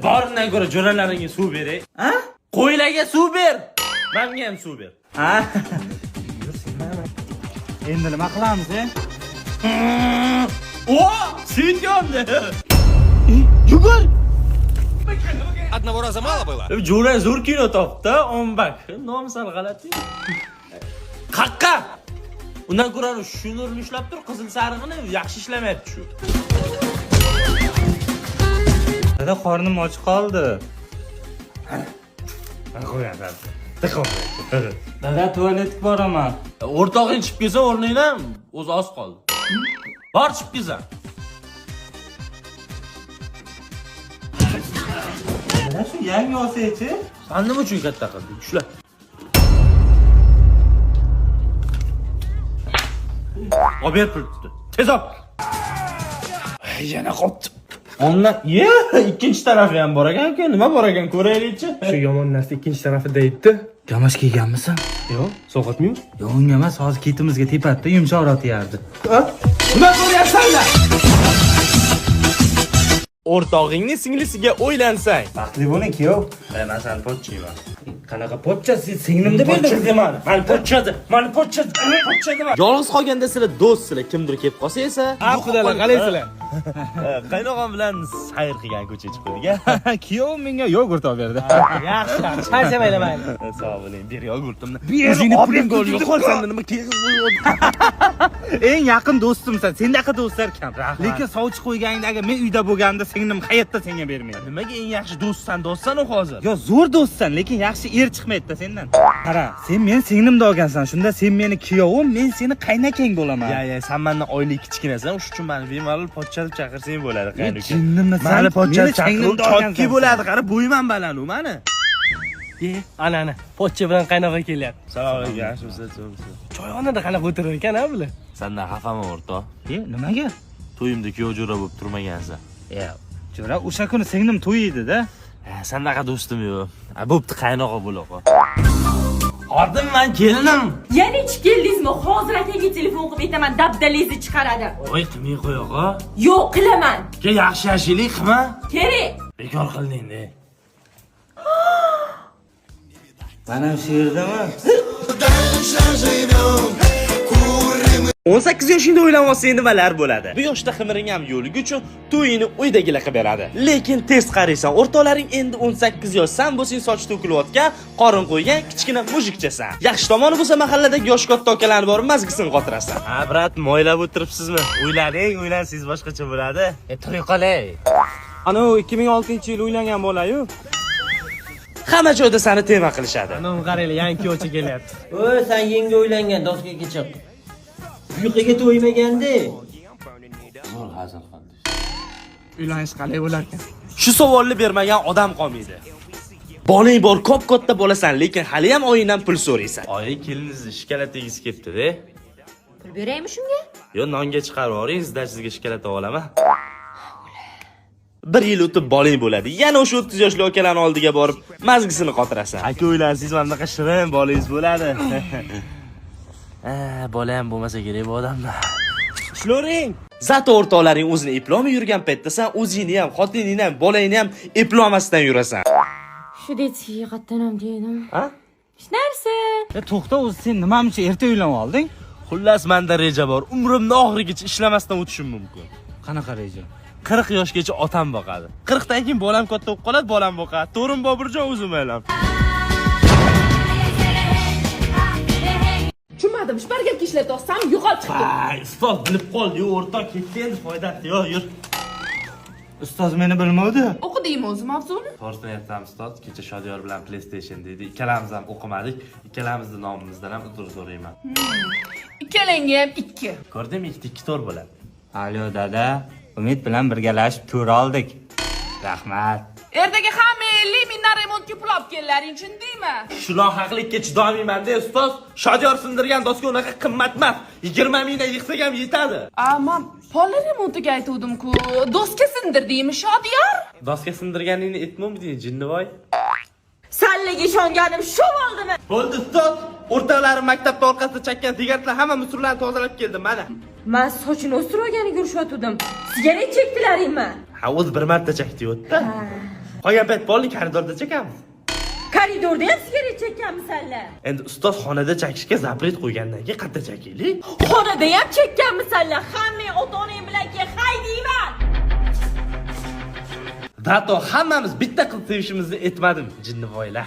Boringdan ko'ra jo'ralaringga suv beray. Ha? Qo'ylarga suv ber. Menga ham suv ber. Ha? Endi nima qilamiz, Suyt yondi. Yugur. Одного раза мало было. Jo'ra zo'r kino topdi, ombak. Nomisal g'alati. Qaqqa. Undan ko'ra shuni ushlab tur, qizil sariqni yaxshi ishlamayapti shu. Dada, qornim och qoldi. Mana qo'yasan. Dada, tualetga boraman. O'rtog'ing chiqib kelsa o'rningdan o'zi oz qoldi. Bor chiqib kelsa. Mana shu yangi olsa-chi? Sen nima uchun katta qilding? Ushla. Olib ber pulni. Tez ol. Yana qopti. Ondan, ikkinchi tarafi ham bor ekan-ku. Nima bor ekan, ko'raylik-chi. Shu yomon narsa ikkinchi tarafida deydi. Gamash kelganmisan? Yo'q, sovqotmaymi? Yo'q, unga emas, hozir ketimizga tepatda yumshoqroq tiyardi. Nima ko'ryapsanlar? O'rtog'ingning singlisiga o'ylansang. Baxtli bo'ling, kuyov. Men seni pochchayman. Qanaqa pochcha, singlimda Pochcha demani. Mani pochcha demani. Yolg'iz qolganda sizlar do'stsizlar, kimdir kelib qolsa esa, Xudolar, qalaysizlar? qaynog'am bilan sayr qilgan ko'chaga chiqdik-a. Kuyov menga yogurt olib berdi. Yaxshi. Qancha mayli. Sog' bo'ling, bir yogurtimni. O'zingni puling bo'ldi, qolsan nima eng yaqin do'stimsan. Sendaqa do'stlar kam. Lekin sovchi qo'yganingdagi men uyda bo'lganda singlim hayotda senga bermaydi. Nimaga eng yaxshi do'stsan u hozir? Yo, zo'r do'stsan, lekin yaxshi er chiqmaydi-da sendan. Qara, sen men singlimda olgansan. Shunda sen meni kuyovim, men seni qaynakang bo'laman. Ya, sen mendan oylik kichkinasan, shuning uchun meni bemalol pochcha deb chaqirsang bo'ladi, qaynuka. Jinnimisan? Meni pochcha chaqirib chotki bo'ladi, qara, bo'yman baland u meni. Ana, pochcha bilan qaynoqa kelyapti. Assalomu alaykum, yaxshimisiz? Choyxonada qanaqa o'tirar ekan-a bular? Sendan xafaman o'rtoq. Nimaga? To'yimda kuyov jo'ra bo'lib turmagansan. Jo'ra, o'sha kuni singlim to'y edi-da. Sanaqa do'stim yo'q. Bo'pti, qaynoqa bo'laqa. Xodim, men kelinim. Yana ichib keldingizmi? Hozir akaga telefon qilib aytaman, dabdalangizni chiqaradi. Voy, qilmay qo'y-a. Yo'q, qilaman. Yaxshi yashaylik, qilma. Kerak. Bekor qilding-da. Mana shu yerdami? 18 yoshingda o'ylab olsang nimalar bo'ladi? Bu yoshda ximiring ham yo'ligi uchun to'yini uydagilar qilib beradi. Lekin tez qaraysan, o'rtoqlaring endi 18 yosh, sen bo'lsang soch to'kilayotgan, qorin qo'ygan kichkina mujikchasan. Yaxshi tomoni bo'lsa mahalladagi yosh katta akalarni borib mazgisini qotirasan. Ha, brat, mo'ylab o'tiribsizmi? O'ylansangiz boshqacha bo'ladi. To'y qolay. Ana 2006-yil uylangan bola-yu. Hamma joyda seni tema qilishadi. Ana qaranglar, yangi kuyovchi kelyapti. Oy, sen yangi uylangan, doskaga chiq. Uyquga to'ymaganda. Zo'r hazil qildi. Uylanish qalay bo'lar ekan? Shu savolni bermagan odam qolmaydi. Bolang bor, ko'p katta bo'lasan, lekin hali ham oyingdan pul so'raysan. Oyi, keliningizni shikalatingiz ketdi-da. Pul beraymi shunga? Yo, nonga chiqarib yuboring, sizdan sizga shikalat olaman. 1 yil o'tib bolang bo'ladi. Yana o'sha 30 yoshli akalarning oldiga borib, mazgisini qotirasan. Aka o'ylansangiz, mana bunaqa shirin bolangiz bo'ladi. Bola ham bo'lmasa kerak bu odamlar. Ishloring. Zato o'rtoqlaring o'zini eplolmay yurgan paytda sen o'zingni ham, xotiningni ham, bolangni ham eplolmasdan yurasan. Shu detskiga qatdan ham dedim. Ha? Hech narsa. To'xta, o'zi sen nimamicha erta uylanib olding? Xullas, menda reja bor. Umrimning oxirigacha ishlamasdan o'tishim mumkin. Qanaqa reja? 40 yoshgacha otam boqadi. 40 dan keyin bolam katta bo'lib qoladi, bolam boqadi. To'rim Boburjon o'zim aylam. Tushunmadim, shu bir gapga ishlab to'xsam, yo'qolib chiqdi. Ustoz bilib qoldi, o'rtoq ketdi endi foydasi yo'q, yur. Ustoz meni bilmovdi. O'qidingmi o'zi mavzuni? To'g'risini aytsam, ustoz, kecha Shodiyor bilan PlayStation dedi. Ikkalamiz ham o'qimadik. Ikkalamizning nomimizdan ham uzr so'rayman. Ikkalangga ham 2. Ko'rdingmi, ikki to'r bo'ladi. Alo dada, Umid bilan birgalashib tur oldik. Rahmat. Ertaga hamma 50 mingdan remontga pul olib kellaring, tushundingmi? Shuna haqlikka chidamayman-da, ustoz. Shodiyor sindirgan doska unaqa qimmat emas. 20 mingdan yig'sak ham yetadi. Men pol remontiga aytuvdim-ku. Doska sindirdingmi, Shodiyor? Doska sindirganingni aytmovding, jinnivoy. Sallaga ishonganim shu bo'ldimi? Bo'ldi, ustoz. O'rtoqlarim maktabda orqasida chakkan sigaretlar hamma musullarni tozalab keldim, mana. Men sochini o'stirganini ko'rishayotgandim. Sigaret chekdilaringmi? Ha, o'zi bir marta chakdi-yu-da. Qolgan payt polni koridorda chekamiz. Koridorda ham sigaret chekkanmisanlar? Endi ustoz xonada chakishga zapret qo'ygandan keyin qayerda chakaylik? Xonada ham chekkanmisanlar? Hammang ota-onang bilan keyin hay deyman. Dato, hammamiz bitta qilib sevishimizni aytmadim, jinnivoylar.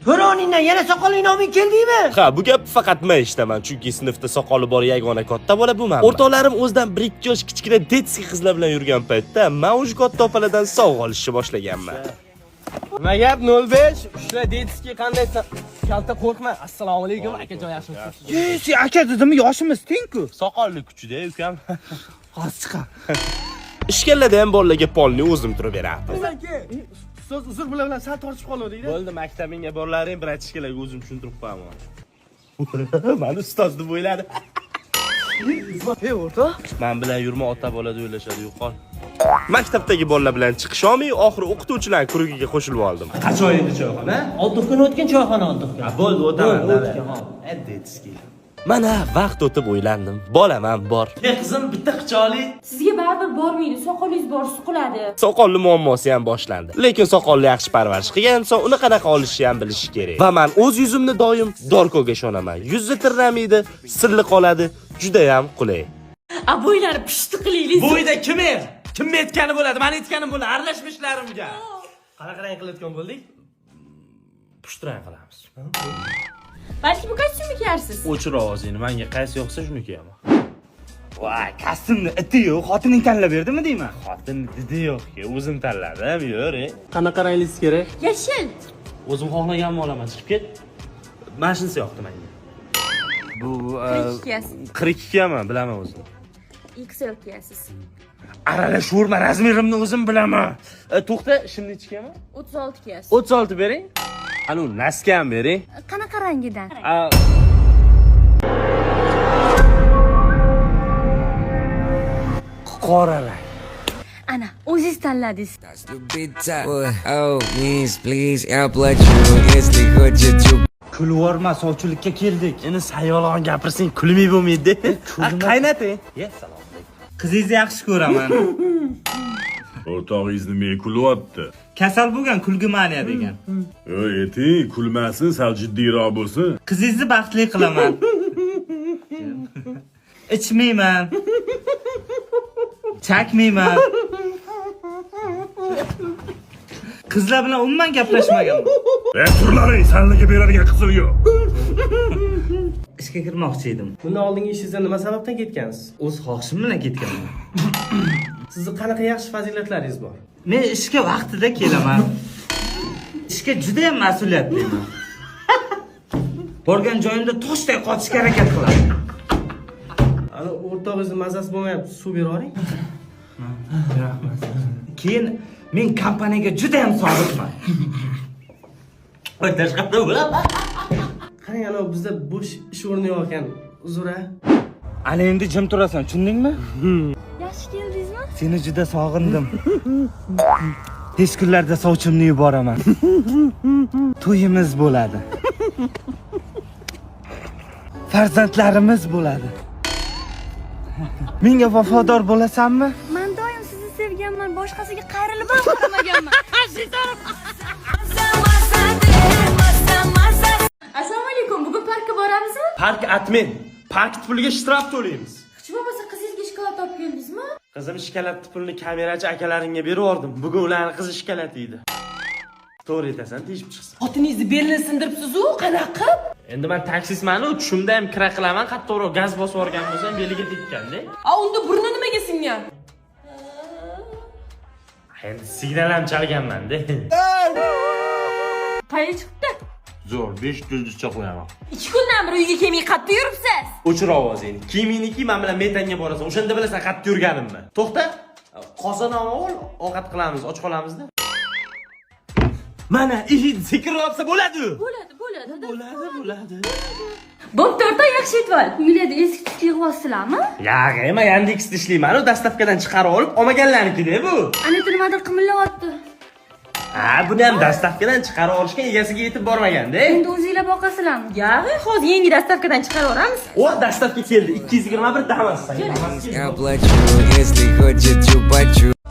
Bironingdan yana soqoling noming keldingmi? Ha, bu gap faqat men eshitaman, chunki sinfda soqoli bor yagona katta bola bu men. O'rtoqlarim o'zidan 1-2 yosh kichkina detskiy qizlar bilan yurgan paytda men o'sha katta opalardan sovg'a olishni boshlaganman. Nima gap 05? Shular detskiy qanday kalta qo'rqma. Assalomu alaykum, akajon, yaxshimisiz? Sen aka dedimmi, yoshimiz teng-ku. Soqolli kuchida, ukam. Hozir chiqam. Ishkallada ham bolalarga polni o'zim turib berardim. Ustoz uzr bilan sal tortishib qoldik-da. Bo'ldi, maktabingga borlaring, bratishkalarga o'zim tushuntirib qo'yaman. Meni ustoz deb o'yladi. Ey o'rtoq, men bilan yurma, ota bolada o'ylashadi, yo'qol. Maktabdagi bolalar bilan chiqish olmay, oxiri o'qituvchilar krugiga qo'shilib oldim. Qachon edi choyxona? 6 kun o'tgan choyxona 6 kun. Bo'ldi, o'taman. Adetskiy. Mana vaqt o'tib o'ylandim. Bolam ham bor. Qizim, bitta qichoqli. Sizga baribir bormaydi, soqolingiz bor, suqiladi. Soqolli muammosi ham boshlandi. Lekin soqolli yaxshi parvarish qilgan inson uni qanaqa olishni ham bilishi kerak. Va men o'z yuzimni doim Dorkoga ishonaman. Yuzi tirramaydi, sirli qoladi, juda ham qulay. Bo'ylari pishti qilaylik. Bo'yda kim er? Kim aytgani bo'ladi? Men aytganim bo'ladi, aralashmishlarimga. qanaqa rang qilayotgan bo'ldik? Pushtirang qilamiz. Balki bu kostyumni kiyarsiz. O'chir ovozingni, menga qaysi yoqsa shuni kiyaman. Voy, kostyumni iti yo'q, xotining tanlab berdimi deyman? Xotin didi yo'q-ku, o'zim tanladim, yur. Qanaqa ranglisi kerak? Yashil. O'zim xohlaganimni olaman, chiqib ket. Mana shunisi yoqdi menga. Bu 42 kiyasiz. 42 kiyaman, bilaman o'zim. XL kiyasiz. Aralashurma, razmerimni o'zim bilaman. To'xta, shimni ichgami? 36 kez. 36 bering. Anu naskam bering. Qanaqa rangidan? Qora rang. Ana, o'zingiz tanladingiz. Kulvorma, sovchilikka keldik. Endi sayolg'on gapirsang kulmay bo'lmaydi. Qaynating. Salom alaykum. Qizingizni yaxshi ko'raman. O'rtog'ingiz nimaga kulyapti? Kasal bo'lgan kulgi maniya degan. Ayting, kulmasin, sal jiddiyroq bo'lsin. Qizingizni baxtli qilaman. Ichmayman. Chakmayman. Qizlar bilan umuman gaplashmaganman. Turlaring, sanlarga beradigan qizim yo'q. Ishga kirmoqchi edim. Bundan oldingi ishingizdan nima sababdan ketgansiz? O'z xohishim bilan ketganman. Sizni qanaqa yaxshi fazilatlaringiz bor? Men ishga vaqtida kelaman. Ishga juda ham mas'uliyatliman. Borgan joyimda toshday qochishga harakat qilaman. Ana o'rtog'ingizni mazasi bo'lmayapti, suv beravering. Rahmat. Keyin men kompaniyaga juda ham sodiqman. O'tash qapda bo'ladi. Qarang, ana bizda bo'sh ish o'rni yo'q ekan. Uzr-a. Ana endi jim turasan, tushundingmi? Yaxshi keldingizmi? Seni juda sog'indim. Tez kunlarda sovchimni yuboraman. To'yimiz bo'ladi. Farzandlarimiz bo'ladi. Menga vafodor bo'lasanmi? Men doim sizni sevganman, boshqasiga qayrilib ham qaramaganman. Assalomu alaykum. Bugun parkka boramizmi? Park admin. Park puliga shtraf to'laymiz. Hech bo'lmasa qizingizga shikoyat olib keldingizmi? Qizim shikolatni pulini kamerachi akalaringga berib yubordim. Bugun ularning qizi shikolat yeydi. To'g'ri aytasan, teshib chiqsin. Xotiningizni belini sindiribsiz-ku, qanaqa? Endi men taksistman-ku, tushimda ham kira qilaman, qattiqroq gaz bosib yuborgan bo'lsam beliga tekkanda. Unda burni nimaga singan? Endi signal ham chalganman-da. Qayerga chiqibdi? Zo'r, 5 yulduzcha qo'yaman. 2 kundan beri uyga kelmay qayerda yuribsiz? O'chir ovozingni. Kiyiminiki men bilan metanga borasan. O'shanda bilasan qayerda yurganimni. To'xta. Qozon ol, ovqat qilamiz, och qolamizda. Mana, sekinroqsa bo'ladi. Bo'ladi. Bo'p, to'rtta yaxshi etval. Uylarda eski tushli g'ossizlarmi? Yo'q, men Yandex ishlayman, dastavkadan chiqarib olib, olmaganlarniki-da bu. Ana nimadir qimillayapti. Ha, buni ham dastavkadan chiqarib olishga egasiga yetib bormaganda. Endi o'zingizlar boqasizlarmi? Yo'q, hozir yangi dastavkadan chiqarib olamiz. O, dastavka keldi. 221 damas.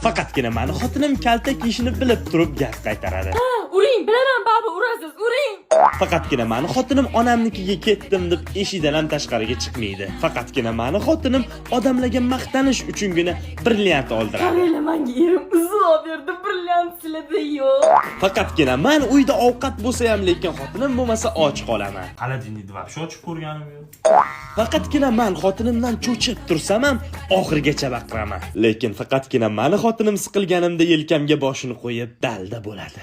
Faqatgina meni xotinim kaltak yeyishini bilib turib gap qaytaradi. Uring, bilaman, baba, urasiz, uring. Faqatgina meni xotinim onamnikiga ketdim deb eshigidan ham tashqariga chiqmaydi. Faqatgina meni xotinim odamlarga maqtanish uchungina brilliant oldiradi. Qaranglar, menga erim uzoq berdi, brilliant siladi yo'q. Faqatgina men uyda ovqat bo'lsa ham, lekin xotinim bo'lmasa och qolaman. Qaladinni vobshe ochib ko'rganim yo'q. Faqatgina men xotinimdan cho'chib tursam ham oxirigacha baqiraman. Lekin faqatgina meni xotinim siqilganimda yelkamga boshini qo'yib dalda bo'ladi.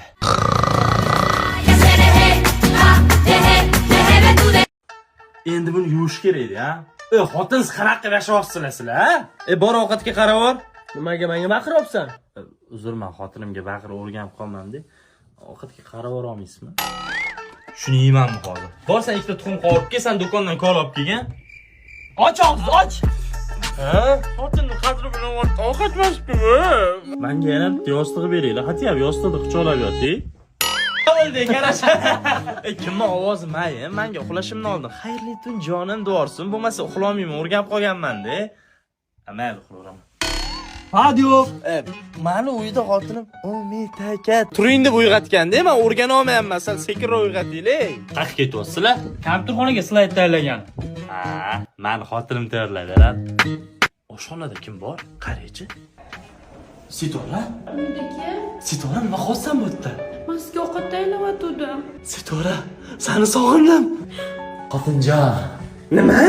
Endi buni yuvish kerak-da. Xotinsiz qanaqa yashayapsizlar sizlar, ha? Bor ovqatga qarab ol. Nimaga menga baqiryapsan? Uzr, men xotinimga baqirib o'rganib qolmam-da. Ovqatga qarab olmaysizmi? Shuni yeymanmi hozir? Borsan ikkita tuxum qovurib kelsan, do'kondan kol olib kelgan. Och og'iz, och. Ha? Xotinni qadri bilan ovqat masku-ku. Menga yana yostig'i beringlar. Hatiyam yostiqni quchoqlab yotdi. Bo'ldi, qarash. Kimni ovozi may, menga uxlashimni oldin. Xayrli tun jonim duorsin, bo'lmasa uxlamayman, o'rganib qolganman-da. Mayli, uxlayveraman. Hadiyo. Meni uyda xotinim, "Umid-aka, turing" deb uyg'otganda, men o'rgana olmayapman, sal sekinroq uyg'otinglar. Qayerga ketyapsizlar? Kompyuterxonaga slayd tayyorlagan. Ha, meni xotinim tayyorlaydilar. Oshxonada kim bor? Qaraychi. Sitora? Sitora, nima qilsan bu yerda? Men sizga ovqat tayyorlayotgandim. Sitora, seni sog'indim. Xotinjon. Nima?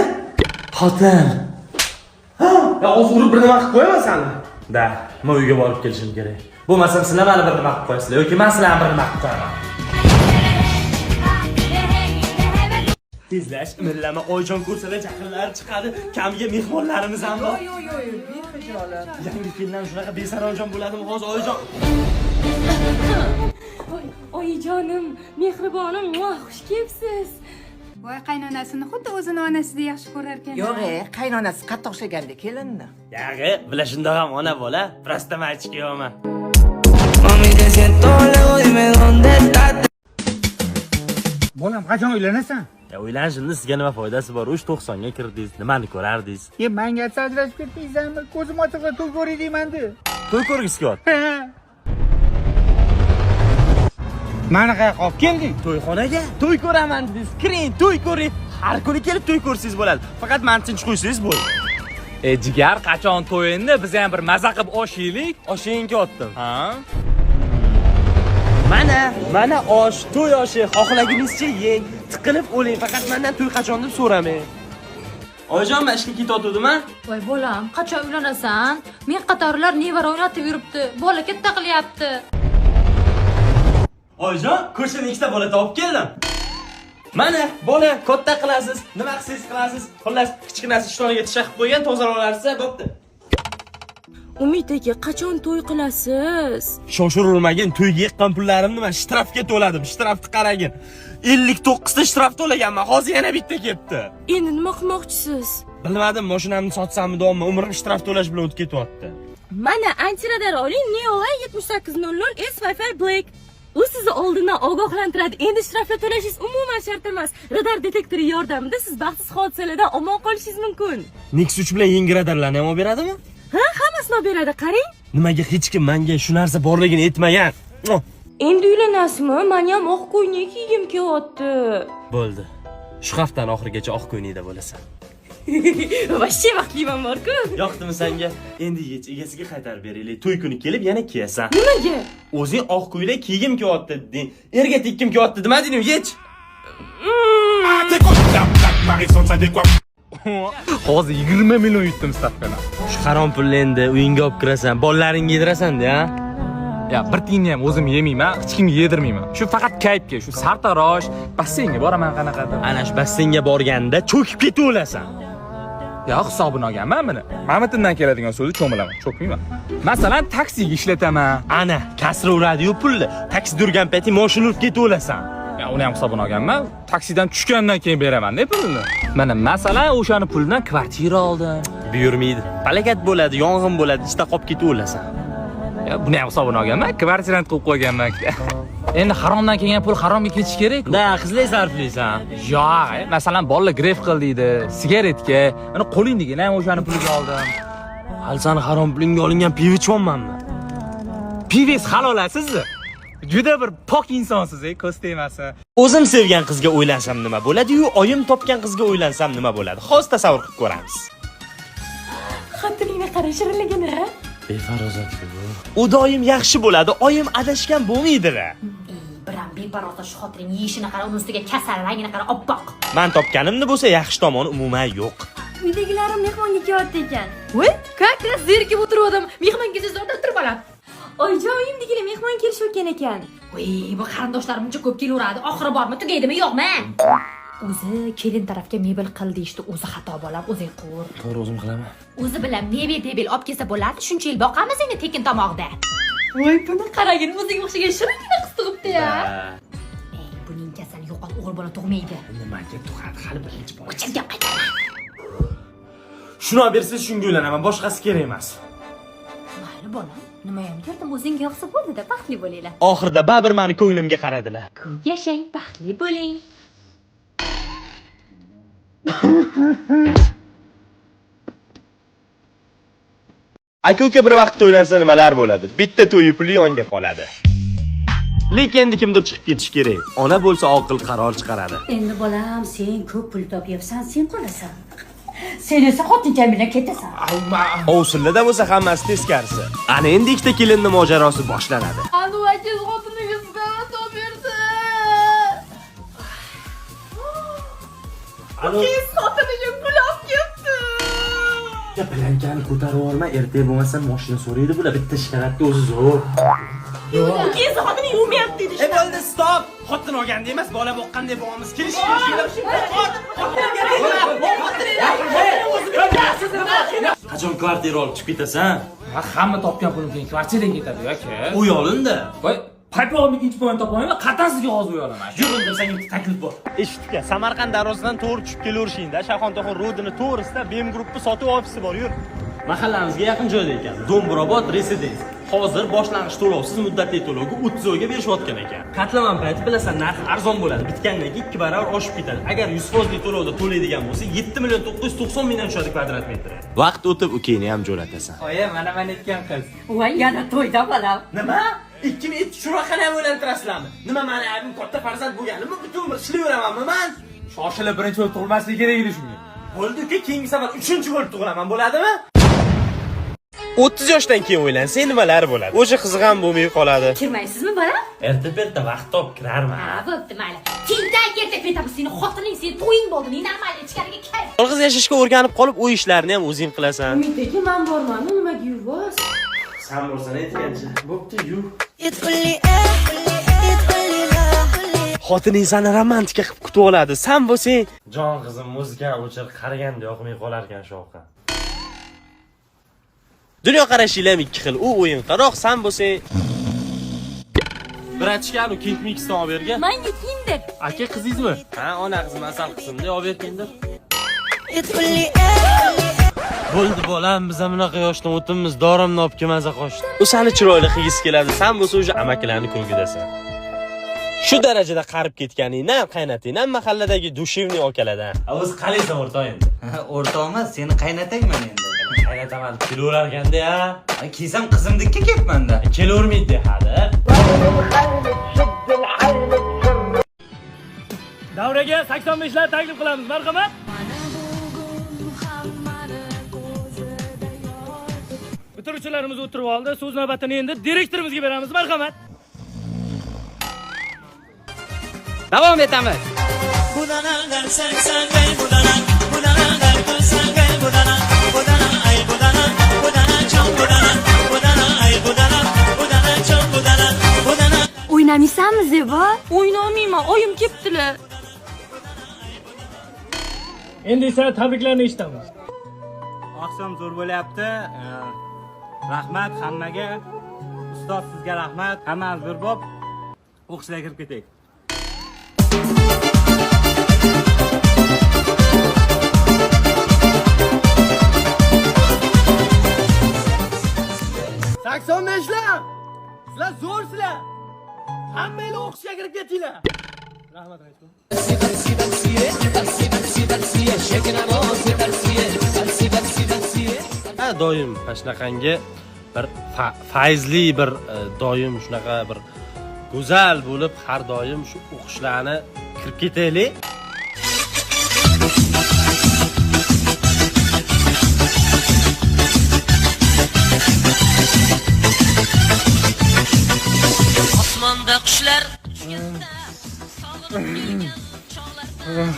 Xotin. Ya hozir urib bir nima qilib qo'yaman seni. Da, men uyga borib kelishim kerak. Bo'lmasam sizlar meni bir nima qilib qo'yasizlar yoki men sizlarni bir nima qilib qo'yaman. Tezlash, imillama, oyjon ko'rsada chaqirlar chiqadi. Kamiga mehmonlarimiz ham bor. Yo'q, Yangi kelinlar shunaqa besarojon bo'ladimi hozir oyijon? Oyijonim, mehribonim, xush kelibsiz. Voy qaynonasini xuddi o'zini onasida yaxshi ko'rar ekan. Yo'q, qaynonasi qattiq o'xshaganda kelinni. Yag'i, bila shundoq ham ona bola, prosta machki yo'man. Bolam, qachon uylanasan? O'ylanishimni sizga nima foydasi bor? 90 ga kirdingiz, nimani ko'rardingiz? Menga ajrashib ketdingizmi? Ko'zim ochiqda to'y ko'ray deyman-da. To'y ko'rgisi kelyapti. Mani qayerga olib kelding? To'yxonaga to'y ko'raman dedingiz. Kiring, to'y ko'ring. Har kuni kelib to'y ko'rsangiz bo'ladi. Faqat meni tinch qo'ysangiz bo'ladi. Jigar, qachon to'yindi? Biz ham bir maza qilib oshaylik. Oshing kelyaptim. Ha? Mana osh, to'y oshi, xohlagunizcha yeng, tiqilib o'ling, faqat mendan to'y qachon deb so'ramang. Oyijon, men ishga ketayotgandim-a? Voy bolam, qachon uylanasan? Men qatorlar nevara o'ynatib yuribdi. Bola katta qilyapti. Oyijon, ko'chadan ikkita bola topib keldim. Mana, bola katta qilasiz, nima qilsangiz qilasiz. Xullas, kichkinasi ishtoniga tisha qilib qo'ygan, tozalalarsa bo'pti. Umid aka, qachon to'y qilasiz? Shoshirilmagin, to'yga yiqqan pullarimni men shtrafga to'ladim. Shtrafni qaragin. 59 ta shtraf to'laganman. Hozir yana bitta ketdi. Endi nima qilmoqchisiz? Bilmadim, mashinamni sotsammi, do'mmi, umrim shtraf to'lash bilan o'tib ketyapti. Mana antiradar oling, NeoWay 7800 S Wi-Fi Black. U sizni oldindan ogohlantiradi. Endi shtraflar to'lashingiz umuman shart emas. Radar detektori yordamida siz baxtsiz hodisalardan omon qolishingiz mumkin. Nexus 3 bilan yangi radarlarni ham olib beradimi? Ha, hammasini olib beradi, qarang. Nimaga hech kim menga shu narsa borligini aytmagan? Endi uylanasizmi? Men ham oq ko'ylak kiygim kelyapti. Bo'ldi. Shu haftaning oxirigacha oq ko'ynakda bo'lasan. Vashcha vaqtliman bor-ku. Yoqdimi senga? Endi yech egasiga qaytarib beraylik. To'y kuni kelib yana kiyasan. Nimaga? O'zing oq ko'ylak kiygim kelyapti deding. Erga tekkim kelyapti demadingmi? Yech. Hozir 20 million yutdim stavkani. Shu harom pulni endi uyingga olib kirasan, bolalaringga yedirasan-da. Ya, bir tiyinni ham o'zim yemayman, hech kimga yedirmayman. Shu faqat kayfga, shu sartarosh, basseynga boraman qanaqadir. Ana shu basseynga borganda cho'kib ketaverasan. Ya, hisobini olganman buni. Mamatimdan keladigan so'zni cho'milaman, cho'kmayman. Masalan, taksiga ishlataman. Ana, kasra uradi-yu pulni. Taksida yurgan payting mashina urib ketaverasan. Ya, uni ham hisobini olganman. Taksidan tushgandan keyin beraman-da pulni. Mana masalan, o'shani puldan kvartira oldim. Buyurmaydi. Falokat bo'ladi, yong'in bo'ladi, ichda qolib ketaverasan. Ya, buni ham hisobini olganman, kvartirani qo'yib qo'yganman. Endi haromdan kelgan pul haromga ketish kerak. Da, qizlar sarflaysan. Yo'q, masalan, bolalar gref qil deydi, sigaretga, mana qo'lingdagina ham o'shani puliga oldim. Hali seni harom pulingga olingan pivo ichmaymanmi? Pivingiz halolasiz. Juda bir pok insonsiz, ko'z tegmasa. O'zim sevgan qizga o'ylansam nima bo'ladi-yu, oyim topgan qizga o'ylansam nima bo'ladi? Hozir tasavvur qilib ko'ramiz. Xotiningni qara shirinligini. Befarosatli bu. U doim yaxshi bo'ladi, oyim adashgan bo'lmaydi-da. Biram beparosat shu xotiring yeyishini qara, uning ustiga kasal rangini qara, oppoq. Men topganimni bo'lsa yaxshi tomoni umuman yo'q. Uydagilarim mehmonga kelyapti ekan. Voy, qanday zerikib o'tirdim. Mehmon kelsa o'tirib olam. Oyjon, uyimdagilar mehmon kelishayotgan ekan. Voy, bu qarindoshlarim uncha ko'p kelaveradi. Oxiri bormi, tugaydimi, yo'qmi? O'zi kelin tarafga mebel qil deyishdi, o'zi xato bo'lar, o'zing qur. To'g'ri, o'zim qilaman. O'zi bilan mebel olib kelsa bo'ladi, shuncha yil boqamiz endi tekin tomoqda. Voy, buni qaragin, o'ziga o'xshagan shiringina qiz tug'ibdi-ya. Buning kasali yo'qol, o'g'il bola tug'maydi. Nimaga tug'adi? Hali birinchi bola. O'chirga qaytara. Shuni olib bersangiz shunga o'ylanaman, boshqasi kerak emas. Mayli bolam, nima ham derdim, o'zingga yoqsa bo'ldi-da, baxtli bo'linglar. Oxirida baribir meni ko'nglimga qaradilar. Yashang, baxtli bo'ling. Aka-uka bir vaqt to'ylansa nimalar bo'ladi? Bitta to'yi puli yonga qoladi. Lekin endi kimdir chiqib ketish kerak. Ona bo'lsa oqil qaror chiqaradi. Endi bolam, sen ko'p pul topyapsan, sen qolasan. Sen esa xotinjam bilan ketasan. Ovsillada bo'lsa hammasi teskarisi. Ana endi ikkita kelinning mojarosi boshlanadi. Anuvachiz xotiningizga topirdi. Qiz xotiniga kulab ketdi. Ya blankani ko'tarib olma, ertaga bo'lmasa mashina so'raydi bular, bitta shikaratni o'zi zo'r. Yo'q, qiz xotining umayapti dedi. Bo'ldi, stop. Xotin olganda emas, bola boqqanda bo'lamiz. Kelish. Xotin Qachon kvartira olib chiqib ketasan? Hamma topgan pulim keyin kvartiraga ketadi aka. Uy olinda. Voy, paypog'imni ikkinchi poyani topaman, qat'iy sizga hozir uy olaman. Yurdim, senga taklif bor. Eshitdik, Samarqand darvozasidan to'g'ri tushib kelaverishingda, Shayxontohur ro'dini to'g'risida BM Group'ni sotuv ofisi bor, yur. Mahallamizga yaqin joyda ekan. Do'mbrobod Residence. Hozir boshlang'ich to'lovsiz muddatli to'lovga 30 oyga berishayotgan ekan. Qatlaman payti bilasan, narxi arzon bo'ladi. Bitgandan keyin 2 barobar oshib ketadi. Agar 100% to'lovda to'laydigan bo'lsa, 7 million 990 mingdan tushadi kvadrat metri. Vaqt o'tib ukangni ham jo'natasan. Oyi, mana aytgan qiz. Voy, yana to'yda bolam. Nima? 2002 shuraqani ham o'ylantirasizlarmi? Nima, meni aybim katta farzand bo'lganimi? Butun umr ishlayveramanmi men? Shoshilib birinchi bo'lib tug'ilmasligi kerak edi shunga. Bo'ldi-ku, keyingi safar 3-bo'lib tug'ilaman, bo'ladimi? 30 yoshdan keyin o'ylansang nimalar bo'ladi? O'sha qiziq ham bo'lmay qoladi. Kirmaysizmi bolam? Erta-perta vaqt topib kirarman. Ha, bo'pti, mayli. Tindan erta-pertamiz seni xotining, seni to'ying bo'ldi. Men normalni ichkariga kir. Yolg'iz yashashga o'rganib qolib, uy ishlarini ham o'zing qilasan. Umidga men borman, nimaga yuribsiz? Sen borsan aytgancha. Bo'pti, yur. Xotining seni romantika qilib kutib oladi. Sen bo'lsang, jon qizim, muzikani o'chir, qaraganda yoqmay qolar ekan shovqin. Dunyo qarashinglar ham ikki xil. U o'yin qaroq, sen bo'lsang Bratchkani King Mix'dan olib bergan. Menga Kinder. Aka qizingizmi? Ha, ona qizim asal qizimda olib berganda. Bo'ldi bolam, biz ham bunaqa yoshdan o'timiz, dorimni olib kelmaza qo'shdi. U seni chiroyli qilgisi keladi. Sen bo'lsa o'sha amakilarning ko'ngidasan. Shu darajada qarib ketganingdan qaynatingdan mahalladagi dushevniy okalardan. O'zi qalaysan o'rtoq endi? O'rtoq emas, seni qaynatangman endi. Qaynataman, kelaverar ekanda-ya. Kelsam qizimnikka ketmanda. Kelavermaydi hali. Davraga 85 lar taklif qilamiz, marhamat. Bitiruvchilarimiz o'tirib oldi. So'z navbatini endi direktorimizga beramiz, marhamat. Davom etamiz. O'ynaysanmi, Zebo? O'ynamayman, oyim kelibdilar. Endi esa tabriklarni eshitamiz. Oqshom zo'r bo'lyapti. Rahmat hammaga. Ustoz sizga rahmat. Hammamiz bir bob o'qishga kirib ketaylik. Sizlar zo'rsizlar. Hammanglar o'qishga kirib ketinglar. Rahmat aytdim. Ha, doim pashnaqangi bir fayzli bir doim shunaqa bir go'zal bo'lib, har doim shu o'qishlarni kirib ketaylik. Osmonda qushlar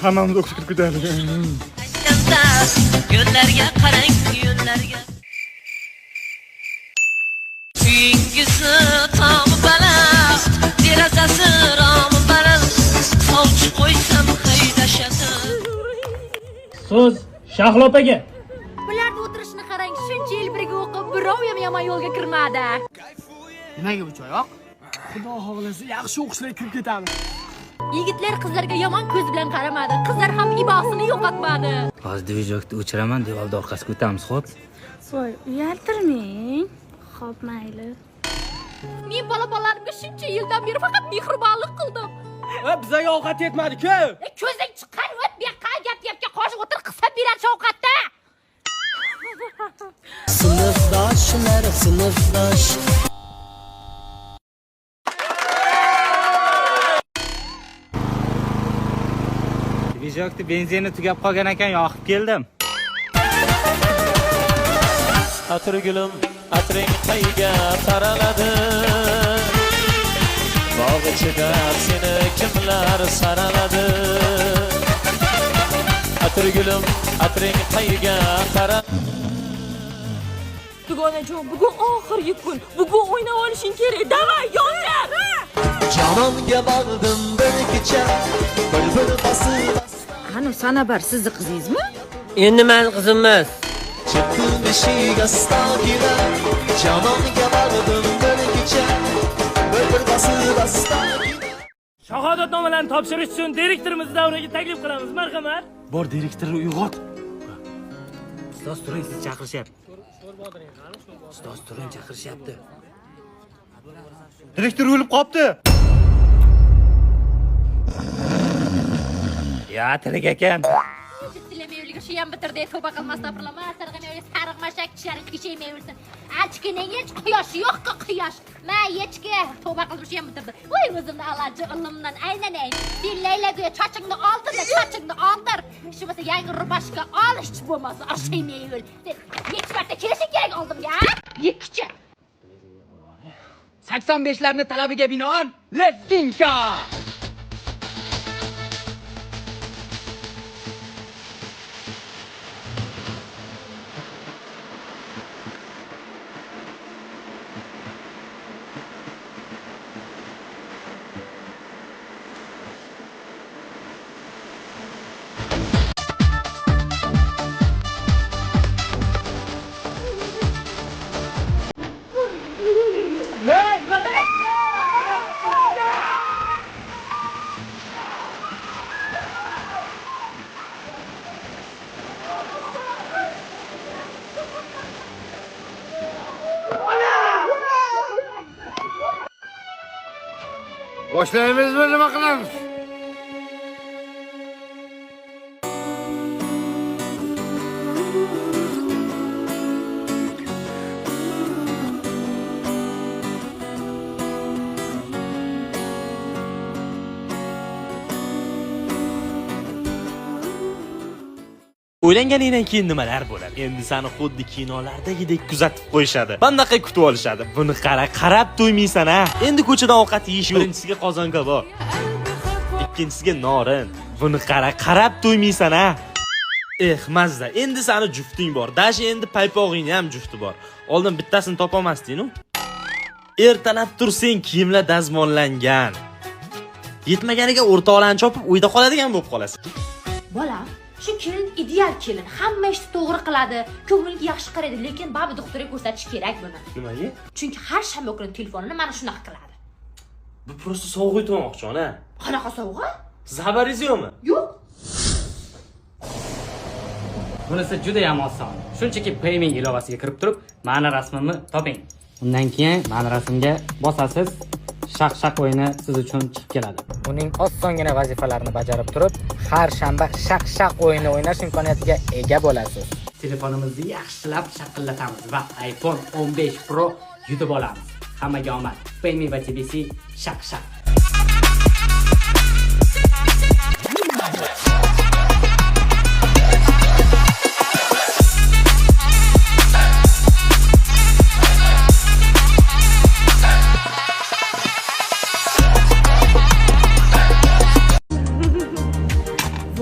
Hammamiz o'qishga kirib ketaylik. yo'llarga qarang, yo'llarga. Uyingizni tomi baland, derazasi romi baland, sovchi qo'ysam haydashadi. So'z Shahlo opaga. Bularni o'tirishni qarang, shuncha yil birga o'qib, birov ham yomon yo'lga kirmadi. Nimaga bu choyoq? Xudo xohlasa yaxshi o'qishlarga kirib ketamiz. Yigitlar qizlarga yomon ko'z bilan qaramadi. Qizlar ham ibosini yo'qotmadi. Hozir dvijokni o'chiraman, devorda orqasiga o'tamiz, xo'p? Voy, uyaltirmang. Xo'p, mayli. Men bola-bolalarga shuncha yildan beri faqat mehribonlik qildim. Bizga ovqat yetmadi-ku. Ko'zing chiqqan o't, bu yoqqa gap-gapga qo'shib o'tir, qisab beradi ovqatda. Sinfdoshlar, sinfdosh. Dvijokni benzini tugab qolgan ekan, yoqib keldim. Atirgulim, atring qayga taraladi. Bog' ichida seni kimlar saraladi. Atirgulim, atring qayga taraladi. Dugonajon, bugun oxirgi kun. Bugun o'ynab olishing kerak. Davay, yonlar. Jononga bordim bir kecha, bir basib. Ana Sanabar sizni qizingizmi? Endi men qizim emas. Çıktım eşik astagina Canonga bağladım bir kecha Bir basıp astagina Shahodatnomalarni topshirish uchun direktorimiz davriga taklif qilamiz. Marhamat. Bor direktorni uyg'ot. Ustoz turing, sizni chaqirishyapti. Ustoz turing, chaqirishyapti. Direktor o'lib qolibdi. Ya, tirik ekan. Tilamaylik shu ham bitirdi, tavba qilmasdan birlama, sarg'amaylik, sarg'mashak tishlaring kechaymayversin. Achkining hech quyosh yo'q-ku quyosh. Men yechki, tavba qilib shu ham bitirdi. Voy o'zimni alaji ilmdan aylanay. Sen laylaga chochingni oldir. Shu bo'lsa yangi rubashka ol, hech bo'lmasa arshaymayver. Sen necha marta kelishing kerak oldimga? Yekichi. 85larning talabiga binoan Lettinka. Boshlaymizmi, nima qilamiz? O'ylanganingdan keyin nimalar bo'ladi? Endi seni xuddi kinolardagidek kuzatib qo'yishadi. Bundaqa kutib olishadi. Buni qarab to'ymaysan ha. Endi ko'chada ovqat yeyish yo'q. Birinchisiga qozon kabob. Ikkinchisiga norin. Buni qarab to'ymaysan ha. Mazza. Endi seni jufting bor. Dashi endi paypog'ingni ham jufti bor. Oldin bittasini topolmasding-ku. Ertalab tursang kiyimlar dazmollangan. Yetmaganiga o'rtoqlarni chopib uyda qoladigan bo'lib qolasan. Bolam, shu kelin ideal kelin, hamma ishni to'g'ri qiladi, ko'ngilga yaxshi qaraydi, lekin babi doktorga ko'rsatish kerak buni. Nimaga? Chunki har shanba kuni telefonini mana shunaqa qiladi. Bu prosta sovg'a etmoqchi ona. Qanaqa sovg'a? Siz xabaringiz yo'qmi? Yo'q. Bunisi juda ham oson. Shunchaki payment ilovasiga kirib turib, ma'na rasmimni toping. Undan keyin ma'na rasmga bosasiz. Shaq o'yini siz uchun chiqib keladi. Uning osongina vazifalarini bajarib turib, har shanba shaq o'yini o'ynash imkoniyatiga ega bo'lasiz. Telefonimizni yaxshilab shaqillatamiz va iPhone 15 Pro yutib olamiz. Hammaga omad. Payme va TBC shaq.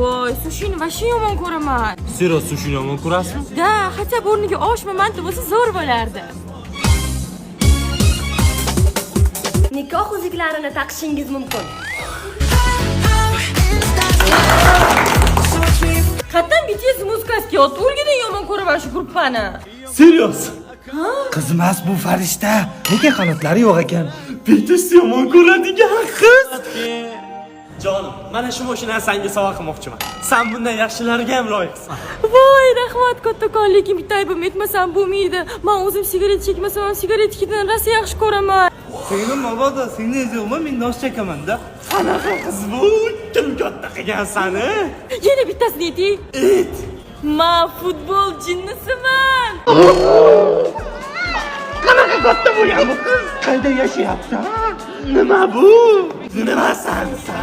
Voy, sushini vashi yomon ko'raman. Sero sushini yomon ko'rasizmi? Da, hatto o'rniga oshma manta bo'lsa zo'r bo'lardi. Nikoh uzuklarini taqishingiz mumkin. Qattan BTS muzikasiga otib o'rgidan yomon ko'raman shu gruppani. Serios? Qizmas bu farishta. Nega qanotlari yo'q ekan? BTS yomon ko'radigan qiz. Jonim, mana shu mashinani senga sovg'a qilmoqchiman. Sen bundan yaxshilariga ham loyiqsan. Voy, rahmat kattakon, lekin bitta aybim etmasam bo'lmaydi. Men o'zim sigaret chekmasam ham sigaret chekishdan rosa yaxshi ko'raman. Singlim mabodo, singli yo'qmi? Men nosh chekaman-da. Qanaqa qiz bu? Kim katta qilgan seni? Yana bittasini ayting. Et. Men futbol jinnisiman. Qanaqa katta bo'lgan bu qiz? Qayda yashayapti? Nima bu? Nima sansa?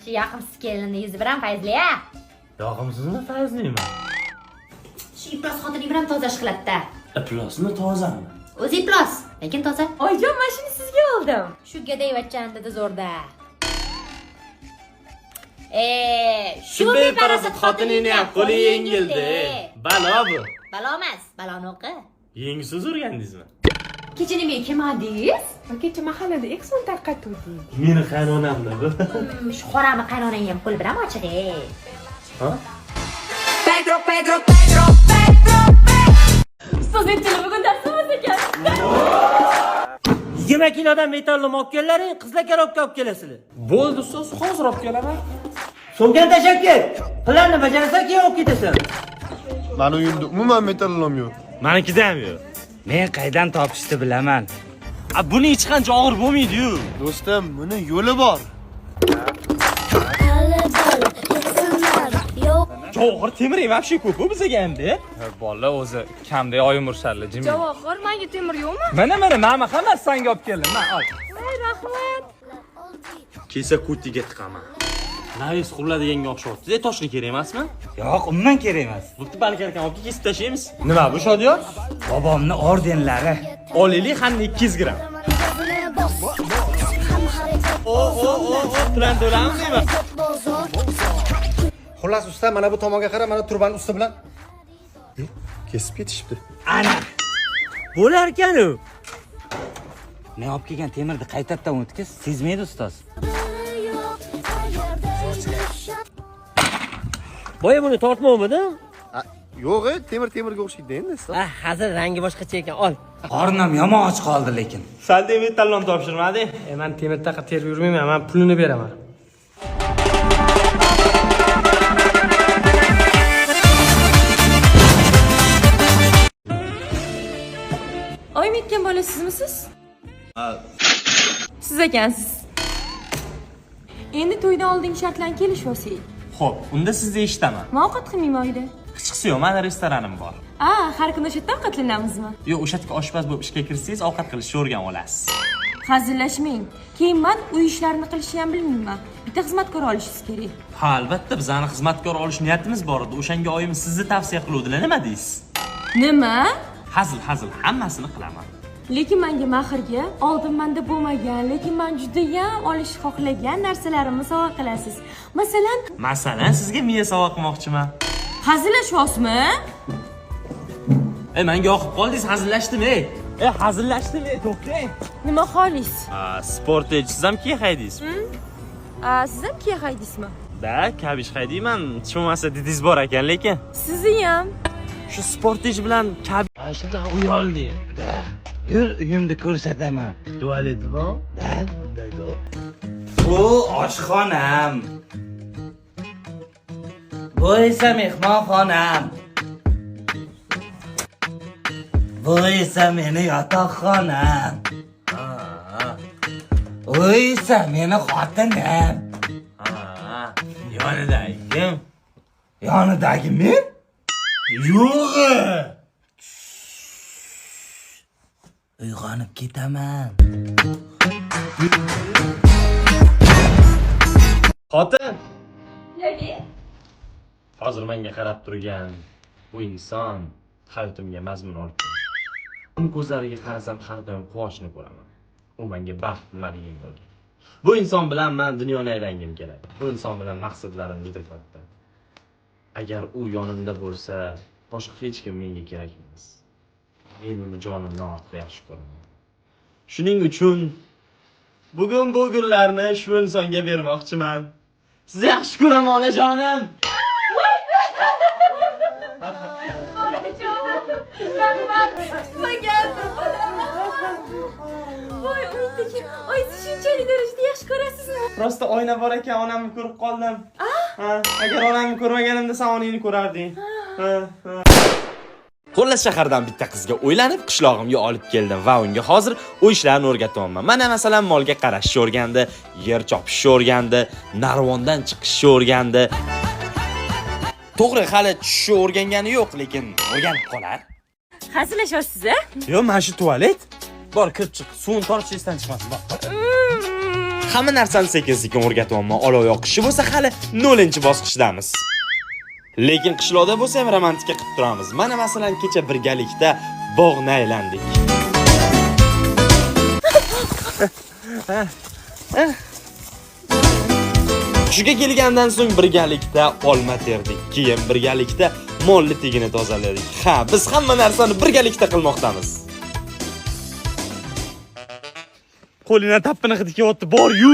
Shu yoqimsiz kelinni yuzi bilan fayzli-a? Yoqimsizmi, fayzlimi? Shu iflos xotining bilan tozash qiladi-da. Iflosmi, tozami? O'zi iflos, lekin toza. Oyjon, mashina sizga oldim. Shu gadayvachchan dedi zo'rda. Shu beparasat xotiningni ham qo'li yengildi. Balo bu. Balo emas, baloni o'qi. Yengsiz urgandingizmi? kecha nimaga kelmadingiz? Kecha mahallada ekson tarqatuvdik. Meni qaynonamda bu. Shu qorani qaynonang ham qo'l bilan ochadi. Ha? Ustoz nechta bugun darsimiz ekan? 20 kilodan metallni olib kellaring, qizlar karobka olib kelasizlar. Bo'ldi ustoz, hozir olib kelaman. So'mgan tashab ket. Planni bajarsa keyin olib ketasan. Mani uyimda umuman metallam yo'q. Menikida ham yo'q. Men qaydan topishni bilaman. Buni hech qancha og'ir bo'lmaydi-yu. Do'stim, buni yo'li bor. Javohir temir ham вообще ko'p bizga hamda. Bola o'zi kamda oyim ursharli, jim. Javohir, menga temir yo'qmi? Mana hammasi senga olib keldim. Mana ol. Voy, rahmat. Kelsa ko'tiga tiqaman. Navis quriladiganga o'xshyapti. Toshni kerak emasmi? Yo'q, umuman kerak emas. Bo'pti, balki olib kesib tashlaymiz. Nima bu Shodiyor? Bobomni ordenlari. Olaylik, hamma 200 gram. Plan to'lamiz nima? Xullas usta, mana bu tomonga qara, mana turban usti bilan. Kesib ketishibdi. Ana. Bo'lar ekan-u. Men olib kelgan temirni qaytadan o'tkiz, sezmaydi ustoz. Boya buni tortmovmidi? Yo'q, temirga o'xshaydi endi. Hozir rangi boshqacha ekan, ol. Qornim yomon och qoldi lekin. Salda metallon topshirmading? Men temir taqa terib yurmayman, men pulini beraman. Oyim aytgan bola sizmisiz? Siz ekansiz. Endi to'ydan oldin shartlarni kelishyapsiz. Xo'p, unda sizni eshitaman. Men ovqat qilmayman uyda. Hech qisi yo'q, meni restoranim bor. Har kuni o'sha yerda ovqatlanamizmi? Yo'q, o'sha yerga oshpaz bo'lib ishga kirsangiz, ovqat qilishni o'rganib olasiz. Hazillashmang. Keyin men uy ishlarini qilishni ham bilmayman. Bitta xizmatkor olishingiz kerak. Ha, albatta, bizani xizmatkor olish niyatimiz bor edi. O'shanga oyim sizni tavsiya qiluvdilar, nima deysiz? Nima? Hazil, hammasini qilaman. Lekin menga mahrga oldin menda bo'lmagan, lekin men juda ham olishni xohlagan narsalarimni sovg'a qilasiz. Masalan, sizga miya sovg'a qilmoqchiman. Hazillashyapsizmi? Menga yoqib qoldingiz, hazillashdimi? Hazillashdimi? To'xtang. Nima xolis? Sportchi, siz ham kiya haydingiz? Siz ham kiya haydingizmi? Da, kabish haydayman. Tushunmasa didingiz bor ekan, lekin. Sizni ham. Shu sportchi bilan kabish Shunday uyoldi. Yur, uyimni ko'rsataman. tualet bor? Bu oshxonam. Bu esa mehmonxonam. Bu esa meni yotoqxonam. Bu esa meni xotinim. Yonidagi kim? Yonidagi men? Yo'q. Uyg'onib ketaman. Xotin. Nega? Hozir menga qarab turgan bu inson hayotimga mazmun olib keldi. Uning ko'zlariga qarasam har doim quvonchni ko'raman. U menga baxt nimaligini bildi. Bu inson bilan men dunyoni aylangim keladi. Bu inson bilan maqsadlarim juda katta. Agar u yonimda bo'lsa, boshqa hech kim menga kerak emas. Men uni jonimdan ortiq yaxshi ko'raman. Shuning uchun bugun bu gullarni shu insonga bermoqchiman. Sizni yaxshi ko'raman, onajonim. Voy, oy, siz shunchalik darajada yaxshi ko'rasizmi? Prosta oyna bor ekan, onamni ko'rib qoldim. Agar onamni ko'rmaganimda sen onangni ko'rarding. Xullas shahardan bitta qizga o'ylanib qishlog'imga olib keldim va unga hozir uy ishlarini o'rgatyapman. Mana masalan molga qarashni o'rgandi, yer chopishni o'rgandi, narvondan chiqishni o'rgandi. To'g'ri, hali tushishni o'rgangani yo'q, lekin o'rganib qolar. Hazillashyapsiz-a? Yo'q, mana shu tualet. Bor, kirib chiq. Suvni tortish esdan chiqmasin, bor. Hamma narsani sekin-sekin o'rgatyapman. Olov yoqishi bo'lsa hali 0-bosqichdamiz. Lekin qishloqda bo'lsa ham romantika qilib turamiz. Mana masalan kecha birgalikda bog'ni aylandik. Tushiga kelgandan so'ng birgalikda olma terdik. Keyin birgalikda molli tegini tozaladik. Ha, biz hamma narsani birgalikda qilmoqdamiz. Qo'lingdan tappini hidi kelyapti. Bor, yu.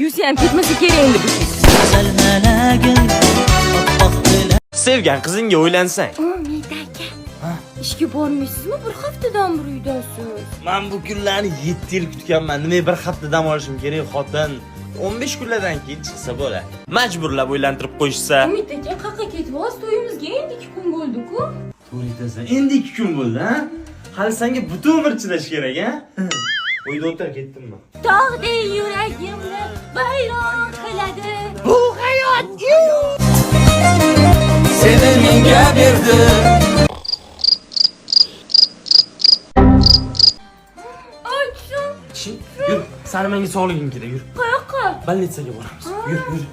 Yusi ham ketmasa kerak endi bu ish. Sevgan qizingga o'ylansang. Umid aka. Ishga bormaysizmi? Bir haftadan bir uydasiz. Men bu kunlarni 7 yil kutganman. Nima bir hafta dam olishim kerak, xotin. 15 kunlardan keyin chiqsa bo'ladi. Majburlab o'ylantirib qo'yishsa. Umid aka, qayerga ketyapsiz? To'yimizga endi 2 kun bo'ldi-ku. To'g'ri aytasan. Endi 2 kun bo'ldi, ha? Hali senga butun umr chidash kerak, ha? Uyda o'tir, ketdimmi? Tog'day yuragimni bayron qiladi. Bu hayot. Seni menga berdi. Yur, seni menga sog'liging kerak, yur. Qayoqqa? Больницаga boramiz. Yur, yur.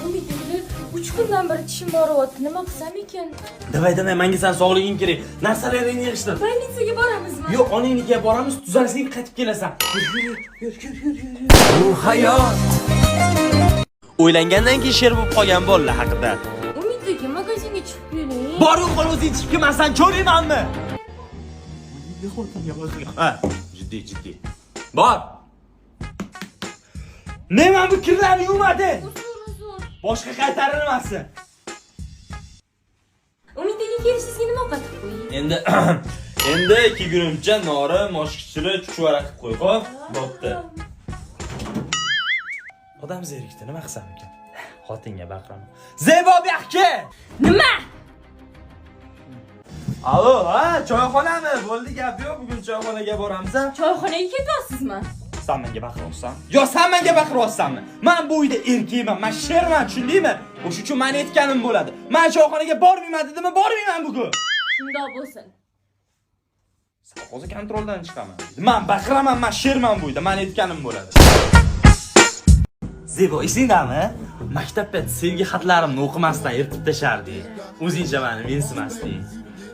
Umid aka, 3 kundan beri tishim og'riyapti. Nima qilsam ekan? Davay, menga sen sog'liging kerak. Narsalaringni yig'ishtir. Больницаga boramizmi? Yo'q, onangnikiga boramiz, tuzalsang qaytib kelasan. Yur. Bu hayot. O'ylangandan keyin sher bo'lib qolgan bolalar haqida. Umid aka, magazinga chiqib keling. Bor-ku, qo'l o'zing chiqib kelmasan, cho'raymanmi? Ha, jiddiy. Bor. Men bu kirlarni yuvmadi. Boshqa qaytarilmasin. Umid aka, kelishingizga nima qilib qo'ying? Endi 2 kunimcha nori, moshkichili, chuchvara qilib qo'y, xo'p? Bo'pti. Odam zerikdi, nima qilsam ekan? Xotinga baqiraman. Zebo bu yoqqa. Nima? Alo, ha, choyxonami? Bo'ldi, gap yo'q, bugun choyxonaga boramiz. Choyxonaga ketyapsizmi? Sen menga baqiryapsan? Yo, sen menga baqiryapsanmi? Men bu uyda erkakman, men sherman, tushundingmi? O'shuning uchun meni aytganim bo'ladi. Men choyxonaga bormayman dedimmi? Bormayman bugun. Shundoq bo'lsin. Sen hozir kontroldan chiqaman. Men baqiraman, men sherman bu uyda, meni aytganim bo'ladi. Zebo, esingdami? Maktabda sevgi xatlarimni o'qimasdan yirtib tashardi. O'zingcha meni mensimasding.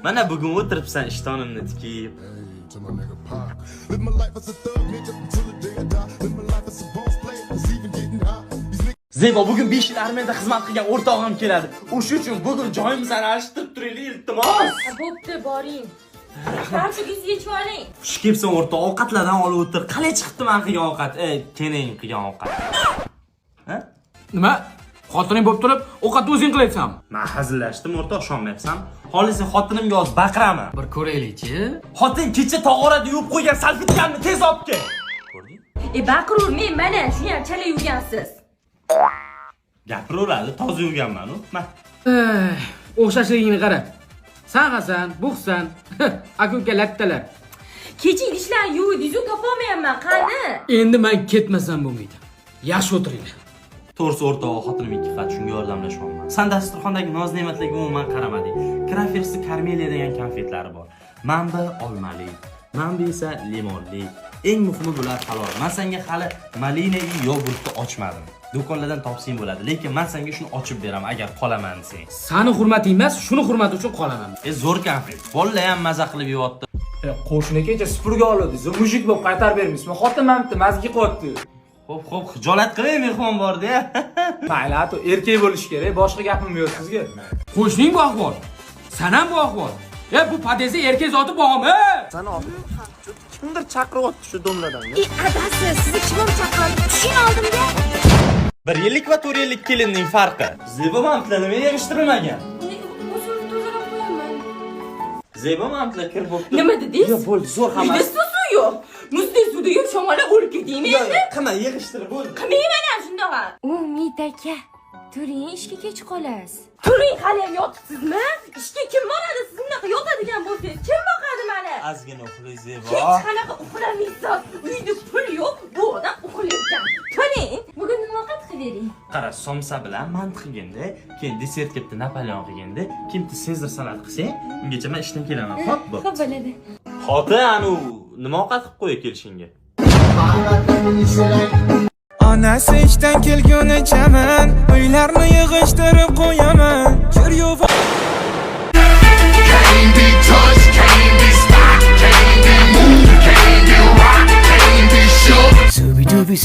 Mana bugun o'tiribsan ishtonimni tikib. Zebo, bugun 5 yil armiyada xizmat qilgan o'rtog'im keladi. O'shuning uchun bugun joyimizni alishtirib turaylik, iltimos. Bo'pti, boring. Tartibingizni yechib oling. Xush kelibsan o'rtoq, ovqatlardan olib o'tir. Qalay chiqibdi men qilgan ovqat? Keling qilgan ovqat. Ha? Nima? Xotining bo'lib turib, ovqatni o'zing qilaysan. Men hazillashdim o'rtoq, ishonmayapsan? Xohlasa xotinimga o'z baqiraman. Bir ko'raylik-chi. Xotin kecha tog'orada yuvib qo'ygan salfetkamni tez olib kel. Ko'rding? Baqiravermang, mana shuni ham chala yurgansiz. Gapiraveradi, toza yuvganman-ku. O'xshashligingni qara. Sen Hasan, buxsan. Aka-uka lattalar. Kecha idishlarni yuvdingiz-ku, topolmayapman, qani? Endi men ketmasam bo'lmaydi. Yaxshi o'tiringlar. To'g'risi o'rtoq, xotinim ikki xat shunga yordamlashmoqman. San dasturxondagi noz-ne'matlarga umuman qaramading. Krafersni Karmeliya degan konfetlari bor. Manba olmali, manba esa limonli. Eng muhimi bular halol. Men senga hali malina yogurtni ochmadim. Do'konlardan topsang bo'ladi, lekin men senga shuni ochib beraman agar qolaman desang. Sani hurmating emas, shuni hurmati uchun qolaman. Zo'r konfet. Bolalar ham maza qilib yeyapti. Qo'shni kecha supurga oldi. Mujik bo'lib qaytarib bermisizmi? Xotinimni mazgi qo'yibdi. Xo'p, xijolat qilmay mehmon bordi-ya. Mayli, ato erkak bo'lish kerak. Boshqa gapim yo'q sizga. Qo'shning bu ahvol. Sen ham bu ahvol. Bu podezi erkak zoti bormi? Sana kimdir chaqiryapti shu domladan. Adasi, sizni kim chaqirdi? Tushing oldimga. 1 yillik va 4 yillik kelinning farqi. Zebo mamtlar nima yig'ishtirilmagan? O'zim tozalab qo'yaman. Zebo mamtlar kirib bo'pti. Nima dedingiz? Yo'q, bo'ldi, zo'r hammasi. Uyda suv yo'q. Muzli suvda yeb shamollab o'lib ketdingmi endi? Qana yig'ishtirib bo'ldi. Qilmayman ham shundoq. Umid aka, turing, ishga kech qolasiz. Turing, hali ham yotibsizmi? Ishga kim boradi? Siz bunaqa yotadigan bo'lsangiz, kim boqadi meni? Ozgina uxlay Zebo. Hech qanaqa uxlamaysiz. Uyda pul yo'q, bu odam uxlayotgan. Turing, bugun nima ovqat qildik? Qara, somsa bilan mant qilganda, keyin desert ketdi Napoleon qilganda, kimni Sezar salat qilsang, ungacha men ishdan kelaman, xo'p? Xo'p bo'ladi. Xotin, anu nima ovqat qilib qo'ya kelishingga? Onasi ishdan kelgunicha men uylarni yig'ishtirib qo'yaman. Kir yuv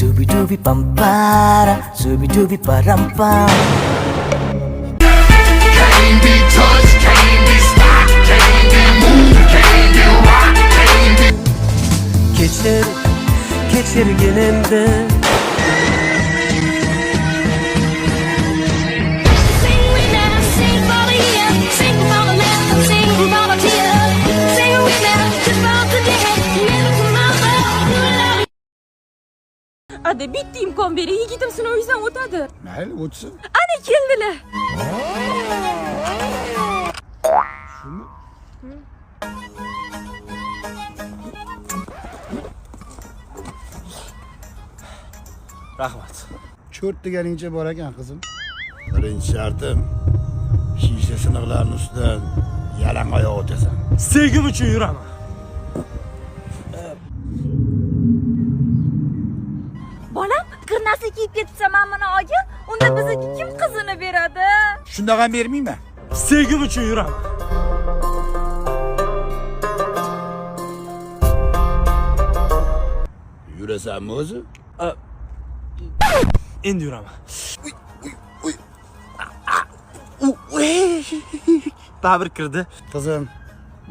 Zubi dubi pampara, zubi dubi parampam. Can't be touched, can't be stopped, can't be moved, can't be rocked, can't be. kechirgin endi. Ada bitta imkon bering, yigitim sinovingizdan o'tadi. Mayli, o'tsin. Ana keldilar. Rahmat. Cho'rt deganingcha bor ekan qizim. Birinchi shartim shisha siniqlarning ustidan yalang oyoq o'tasan. Sevgim uchun yuraman. Bolam, qirnasi kiyib ketsa men buni olgin, unda bizga kim qizini beradi? Shundoq ham bermayman. Sevgim uchun yuraman. Yurasanmi o'zi? Endi yuraman. Babir kirdi. Qizim,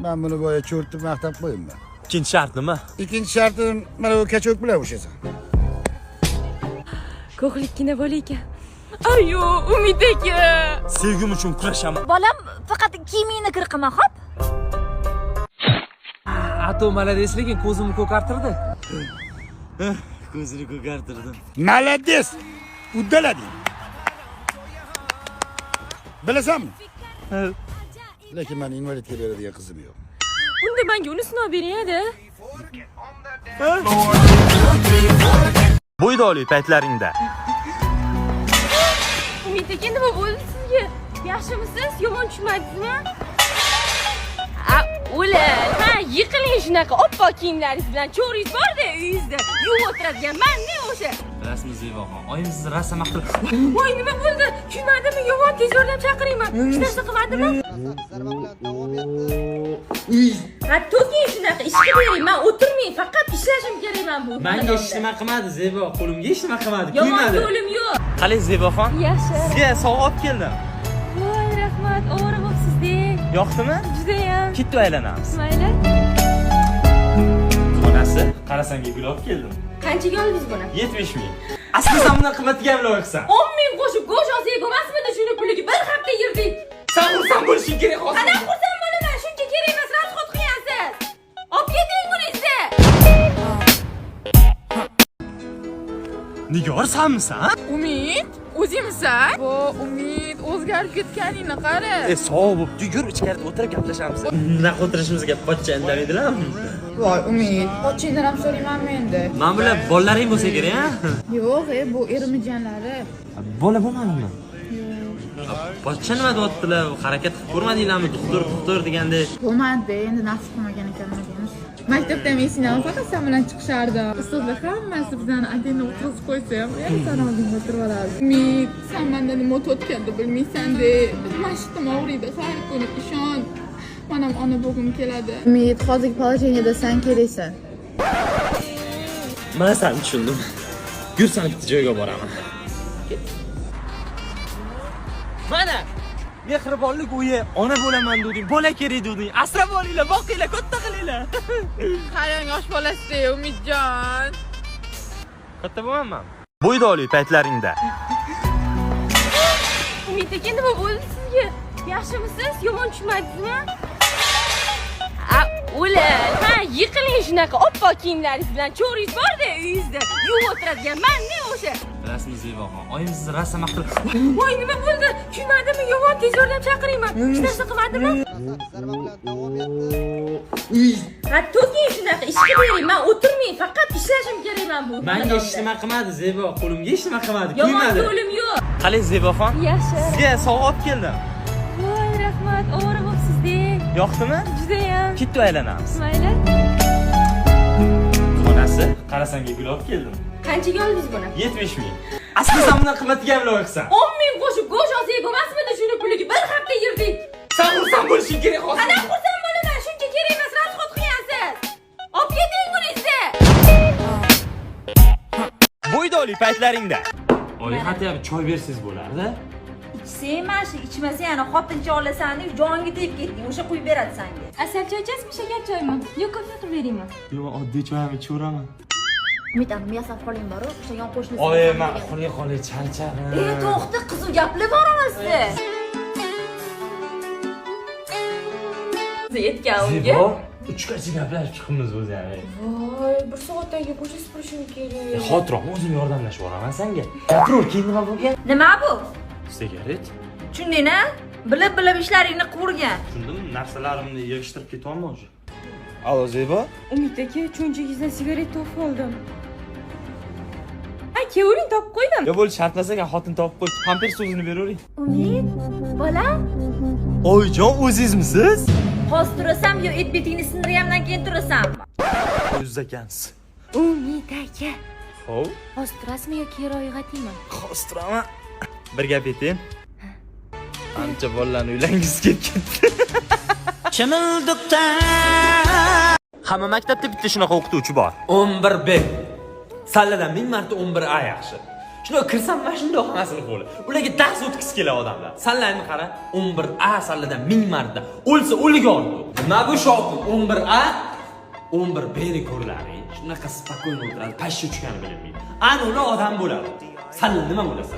men buni boya cho'rtib maqtab qo'yimman. Ikkinchi shart nima? Ikkinchi shartim mana bu kacho'k bilan o'shasan. Ko'hlikkina bola ekan. Ayo, Umid aka. Sevgim uchun kurashaman. Bolam, faqat kiyimingni kir qilma, xo'p? Ato malades, lekin ko'zimni ko'kartirdi. Ko'zini ko'kartirdim. Malades. Uddalading. Bilasanmi? Lekin men invalidga beradigan qizim yo'q. Unda menga uni sinov bering-da. Bo'ydoli paytlaringda. Umid aka, nima bo'ldi sizga? Yaxshimisiz? Yomon tushmadingizmi? Ular, yiqiling shunaqa oppoq kiyimlaringiz bilan cho'ringiz bor-da uyingizda. Yuvib o'tiradigan men-ne o'sha? Rasmiy Zevaxon, oyim sizni rasm maqtib. Voy, nima bo'ldi? Tushmadimmi? Yomon tez yordam chaqirayman. Hech narsa qilmadimmi? Hattoki shunaqa ishga bering, men o'tirmang, faqat ishlashim kerak men bu. Menga hech nima qilmadi Zebo, qo'limga hech nima qilmadi, Yomon kuymadi. yo'lim yo'q. Qalay Zevaxon? Yaxshi. Sizga sovg'a olib keldim. Voy, rahmat, ovora bo'libsiz-da. Yoqdimi? Judayam. Ketib aylanamiz. Mayli. Onasi, qarasanga gul olib keldim. Qanchaga oldingiz buni? 70 ming. Asli sen bundan qimmatga ham loyiqsan. 10 ming qo'shib go'sht olsak bo'lmasmidi? Shuni puliga bir hafta yirdik. Sen xursand bo'lishing kerak hozir. Qanday xursand bo'laman? Shuncha kerak emas, rasxod qilyapsiz. Olib keting buni siz. Nigor sanmisan? Umid, o'zingmisan? Vo, Umid, o'zgarib ketganingni qara. Sovuq bo'pti, yur ichkarida o'tirib gaplashamiz. Naq o'tirishimizga pochcha indamaydilarmi? Voy, Umid, pochingdan ham so'raymanmi endi? Men bilan bolalaring bo'lsa kerak-a? Yo'q, bu erimijanlari. Bola bo'lmadimi? Pochcha nima deyaptilar? Harakat qilib ko'rmadinglarmi? Doktor degandek. Bo'lmadi, endi nasib qilmagan ekanmiz. Maktabda men faqat sen bilan chiqishardi. Ustozlar hammasi bizani adina o'tkazib qo'ysa ham, san oldingga o'tirib oladi. Umid, sen mendan nima o'tayotganini bilmaysan-da. Mashqim og'riydi har kuni, ishon. Men ham ona bo'lgim keladi. Umid, hozirgi положениеda sen keraksan. Men seni tushundim. Yursan bitta joyga boraman. Mana mehribonlik uyi, ona bo'laman deding, bola kerak deding. Asrab olinglar, boqinglar, katta qilinglar. Qarang, yosh bolasi-da, Umidjon. Katta bo'laman. Bo'ydoli paytlaringda. Umid aka, nima bo'ldi sizga? Yaxshimisiz? Yomon tushmadingizmi? Ular, yiqiling shunaqa oppoq kiyimlaringiz bilan cho'ringiz bor-da uyingizda. Yuvib o'tiradigan men-ne o'sha? Rasmiy Zevaxon, oyim sizni rasm maqtib. Voy, nima bo'ldi? Tushmadimmi? Yomon tez yordam chaqirayman. Hech narsa qilmadimmi? Hattoki shunaqa ishga bering, men o'tirmang, faqat ishlashim kerak men bu. Menga hech nima qilmadi Zebo, qo'limga hech nima qilmadi, Yomon kuymadi. yo'lim yo'q. Qalay Zevaxon? Yaxshi. Sizga sovg'a olib keldim. Voy, rahmat, ovora bo'libsiz-da. Yoqdimi? Judayam. Ketib aylanamiz. Mayli. Onasi, qarasanga gul olib keldim. Qanchaga oldingiz buni? 70 ming. Asli sen bundan qimmatga ham loyiqsan. 10 ming qo'shib go'sht olsak bo'lmasmidi? Shuni puliga bir hafta yirdik. Sen xursand bo'lishing kerak hozir. Qanday xursand bo'laman? Shuncha kerak emas, rasxod qilyapsiz. Olib keting buni siz. Bo'ydoli paytlaringda. Oyi, hatto choy bersiz bo'lardi. Ichsang mashi, ichmasang yana xotincha olasan deb jonga tegib ketding. O'sha quyib beradi senga. Asal choy ichasizmi, shakar choymi? Yo, kofe qilib beraymi? Yo'q, oddiy choy ham ichaveraman. Umid aka yasab qoling boru, o'sha yon qo'shnisi. Oy, men qolay charchadim. To'xta, qiziq gaplar bor orasida. Yetgan unga. 3gacha gaplashib chiqamiz o'zi. Voy, 1 soatdan keyin ko'cha supurishim kerak. Xotiroq o'zim yordamlashib boraman senga. Gapirur, keyin nima bo'lgan? Nima bu? Sigaret. Tushundingmi? Bilib ishlaringni qilgan. Tushundim, narsalarimni yig'ishtirib ketyapman o'sha. Alo, Zebo? Umid aka, cho'nchagingizdan sigaret topib oldim. Kevring topib qo'ydim. Yo bo'ldi, shartlasak xotin topib qo'yib, pampers o'zini beravering. Umid, bolam, Oyjon, o'zingizmisiz? Hozir turasam yo et betingni sindirgandan keyin turasammi? O'ziz ekansiz. Umid aka. Xo'p. Hozir turasizmi yoki ro'yxatingmi? Hozir turaman. Bir gap aytayim. Ancha bolalarni uylangiz kelib ketdi. Chimildiqda Hamma maktabda bitta shunaqa o'qituvchi bor. 11B. Salladan 1000 marta 11A yaxshi. Shuna kirsam mana shunday hamasini qo'li. Ularga dars o'tkazib keladi odamlar. Sallanni qara, 11A salladan 1000 marta. O'lsa o'liga oldi. Nima bu shoqim? 11A 11B ni ko'rlaring. Shunaqa spokойно o'tiradi, pashsha uchgani bilmaydi. Ana ular odam bo'ladi. Salla nima bo'lasa?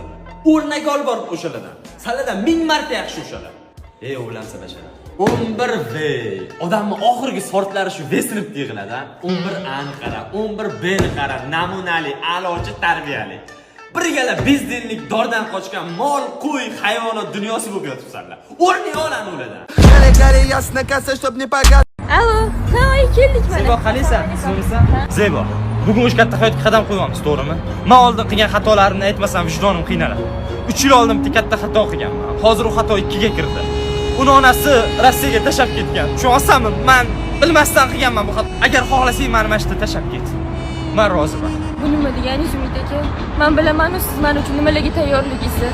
O'rnak olib borib o'shalardan. Salladan 1000 marta yaxshi o'shalar. Ey o'g'lamsa bashara. 11B. Odamning oxirgi sortlari shu V sinfda yig'iladi. 11A ni qara, 11B ni qara, namunali, a'lochi tarbiyali. Birgalar bezdinlik dordan qochgan mol, qo'y, hayvonot dunyosi bo'lib yotibsizlar. O'rnak olani ulardan. Allo, qay keldik mana. Zebo, qalaysan? So'rasa? Zebo, bugun o'sha katta hayotga qadam qo'yamiz, to'g'rimi? Men oldin qilgan xatolarimni aytmasam vijdonim qiynaladi. 3 yil oldin bitta katta xato qilganman. Hozir u xato 2 ga kirdi. Uni onasi Rossiyaga tashab ketgan. Tushunasizmi? Men bilmasdan qilganman bu xato. Agar xohlasang meni mana shu yerda tashab ket. Men roziman. Bu nima deganingiz Umid aka? Men bilaman-ku siz men uchun nimalarga tayyorligingizni.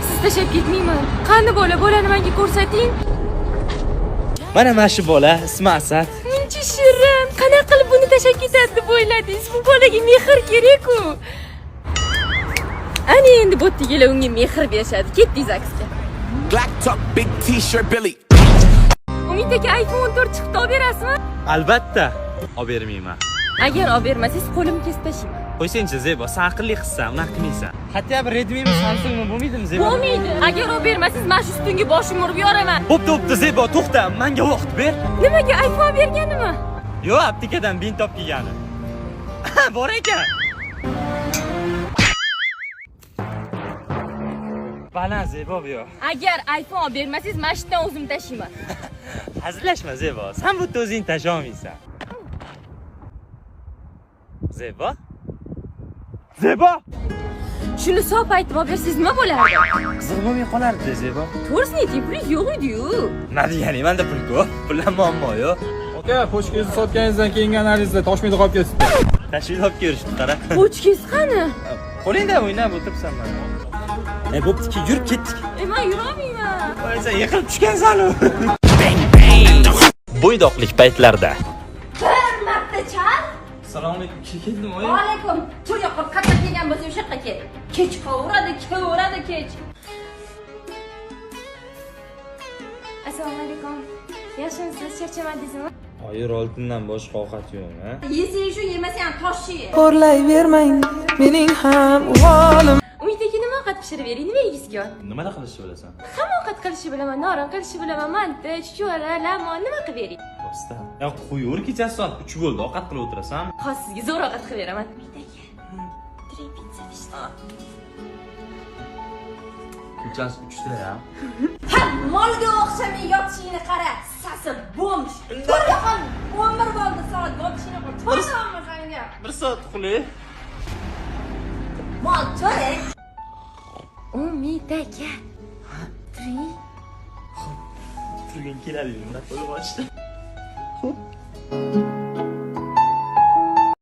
Siz tashab ketmayman. Qani bolani menga ko'rsating. Mana shu bola, ismi Asad. Muncha shirin. Qanaqa qilib buni tashab ketadi deb o'yladingiz? Bu bolaga mehr kerak-ku. Ani endi bo'ttigilar unga mehr berishadi. Ketdingiz aksiga. Black top, big t-shirt, Billy. Umid aka iPhone 14 chiqdi, olib berasizmi? Albatta, olib bermayman. Agar olib bermasangiz qo'limni kesib tashlayman. Qo'ysangchi Zebo, sen aqlli qizsan, unaqa qilmaysan. Hatto bir Redmi mi, Samsung mi bo'lmaydimi Zebo? Bo'lmaydi. Agar olib bermasangiz men shu ustunga boshimni urib yoraman. Bo'pti, Zebo, to'xta, menga vaqt ber. Nimaga iPhone berganimi? Yo'q, aptekadan bin top kelgani. Bor ekan. Baland Zebo bu yo'q. Agar iPhone olib bermasangiz, men shundan o'zim tashlayman. Hazillashma Zebo, sen bu o'zing tasha olmaysan. Zebo? Zebo! Shuni so'p aytib olib bersangiz nima bo'lardi? Qiziq bo'lmay qolardi Zebo. To'g'risini ayting, pulingiz yo'q edi-yu. Nima degani? Menda pul ko'p. Pullar muammo yo'q. Aka, pochkangizni sotganingizdan keyingi analizda Toshkentda qolib ketibdi. Tashkil olib ko'rishdi, qara. Pochkangiz qani? Qo'lingda o'ynab o'tiribsan mana. Bo'pti-ki, yurib ketdik. Men yura olmayman. Voy, sen yiqilib tushgansan-ku. Bo'ydoqlik paytlarda. Bir marta chal. Assalomu alaykum, keldimi oyi? Va alaykum. Tur yoqqa qattiq kelgan bo'lsa o'sha yoqqa ket. Kech qovuradi, kech. Assalomu alaykum. Yaxshimisiz? Charchamadingizmi? Oyi, oltindan boshqa ovqat yo'qmi? Yesang shu, yemasang ham toshchi. Xo'rlayvermang mening ham uvolim. Umid aka nima ovqat pishirib bering? Nima yegizga? Nimada qilishni bilasan? Hamma ovqat qilishni bilaman, norin qilishni bilaman, manti, chuchvara, lamon, nima qilib bering? Rosta. Ya qo'yur, kechasi soat 3 bo'ldi, ovqat qilib o'tirasan. Hozir sizga zo'r ovqat qilib beraman. Umid aka. Tre pizza ishda. Kechasi 3 da ya. Ha, molga o'xshamay yotishingni qara. Sasi bo'msh. To'rga ham 11 bo'ldi soat yotishingni qara. To'rga sanga. 1 soat uxlay. Mol to're. Umid aka. Turing. Turgan keladi, nima bo'lib ochdi. Xo'p.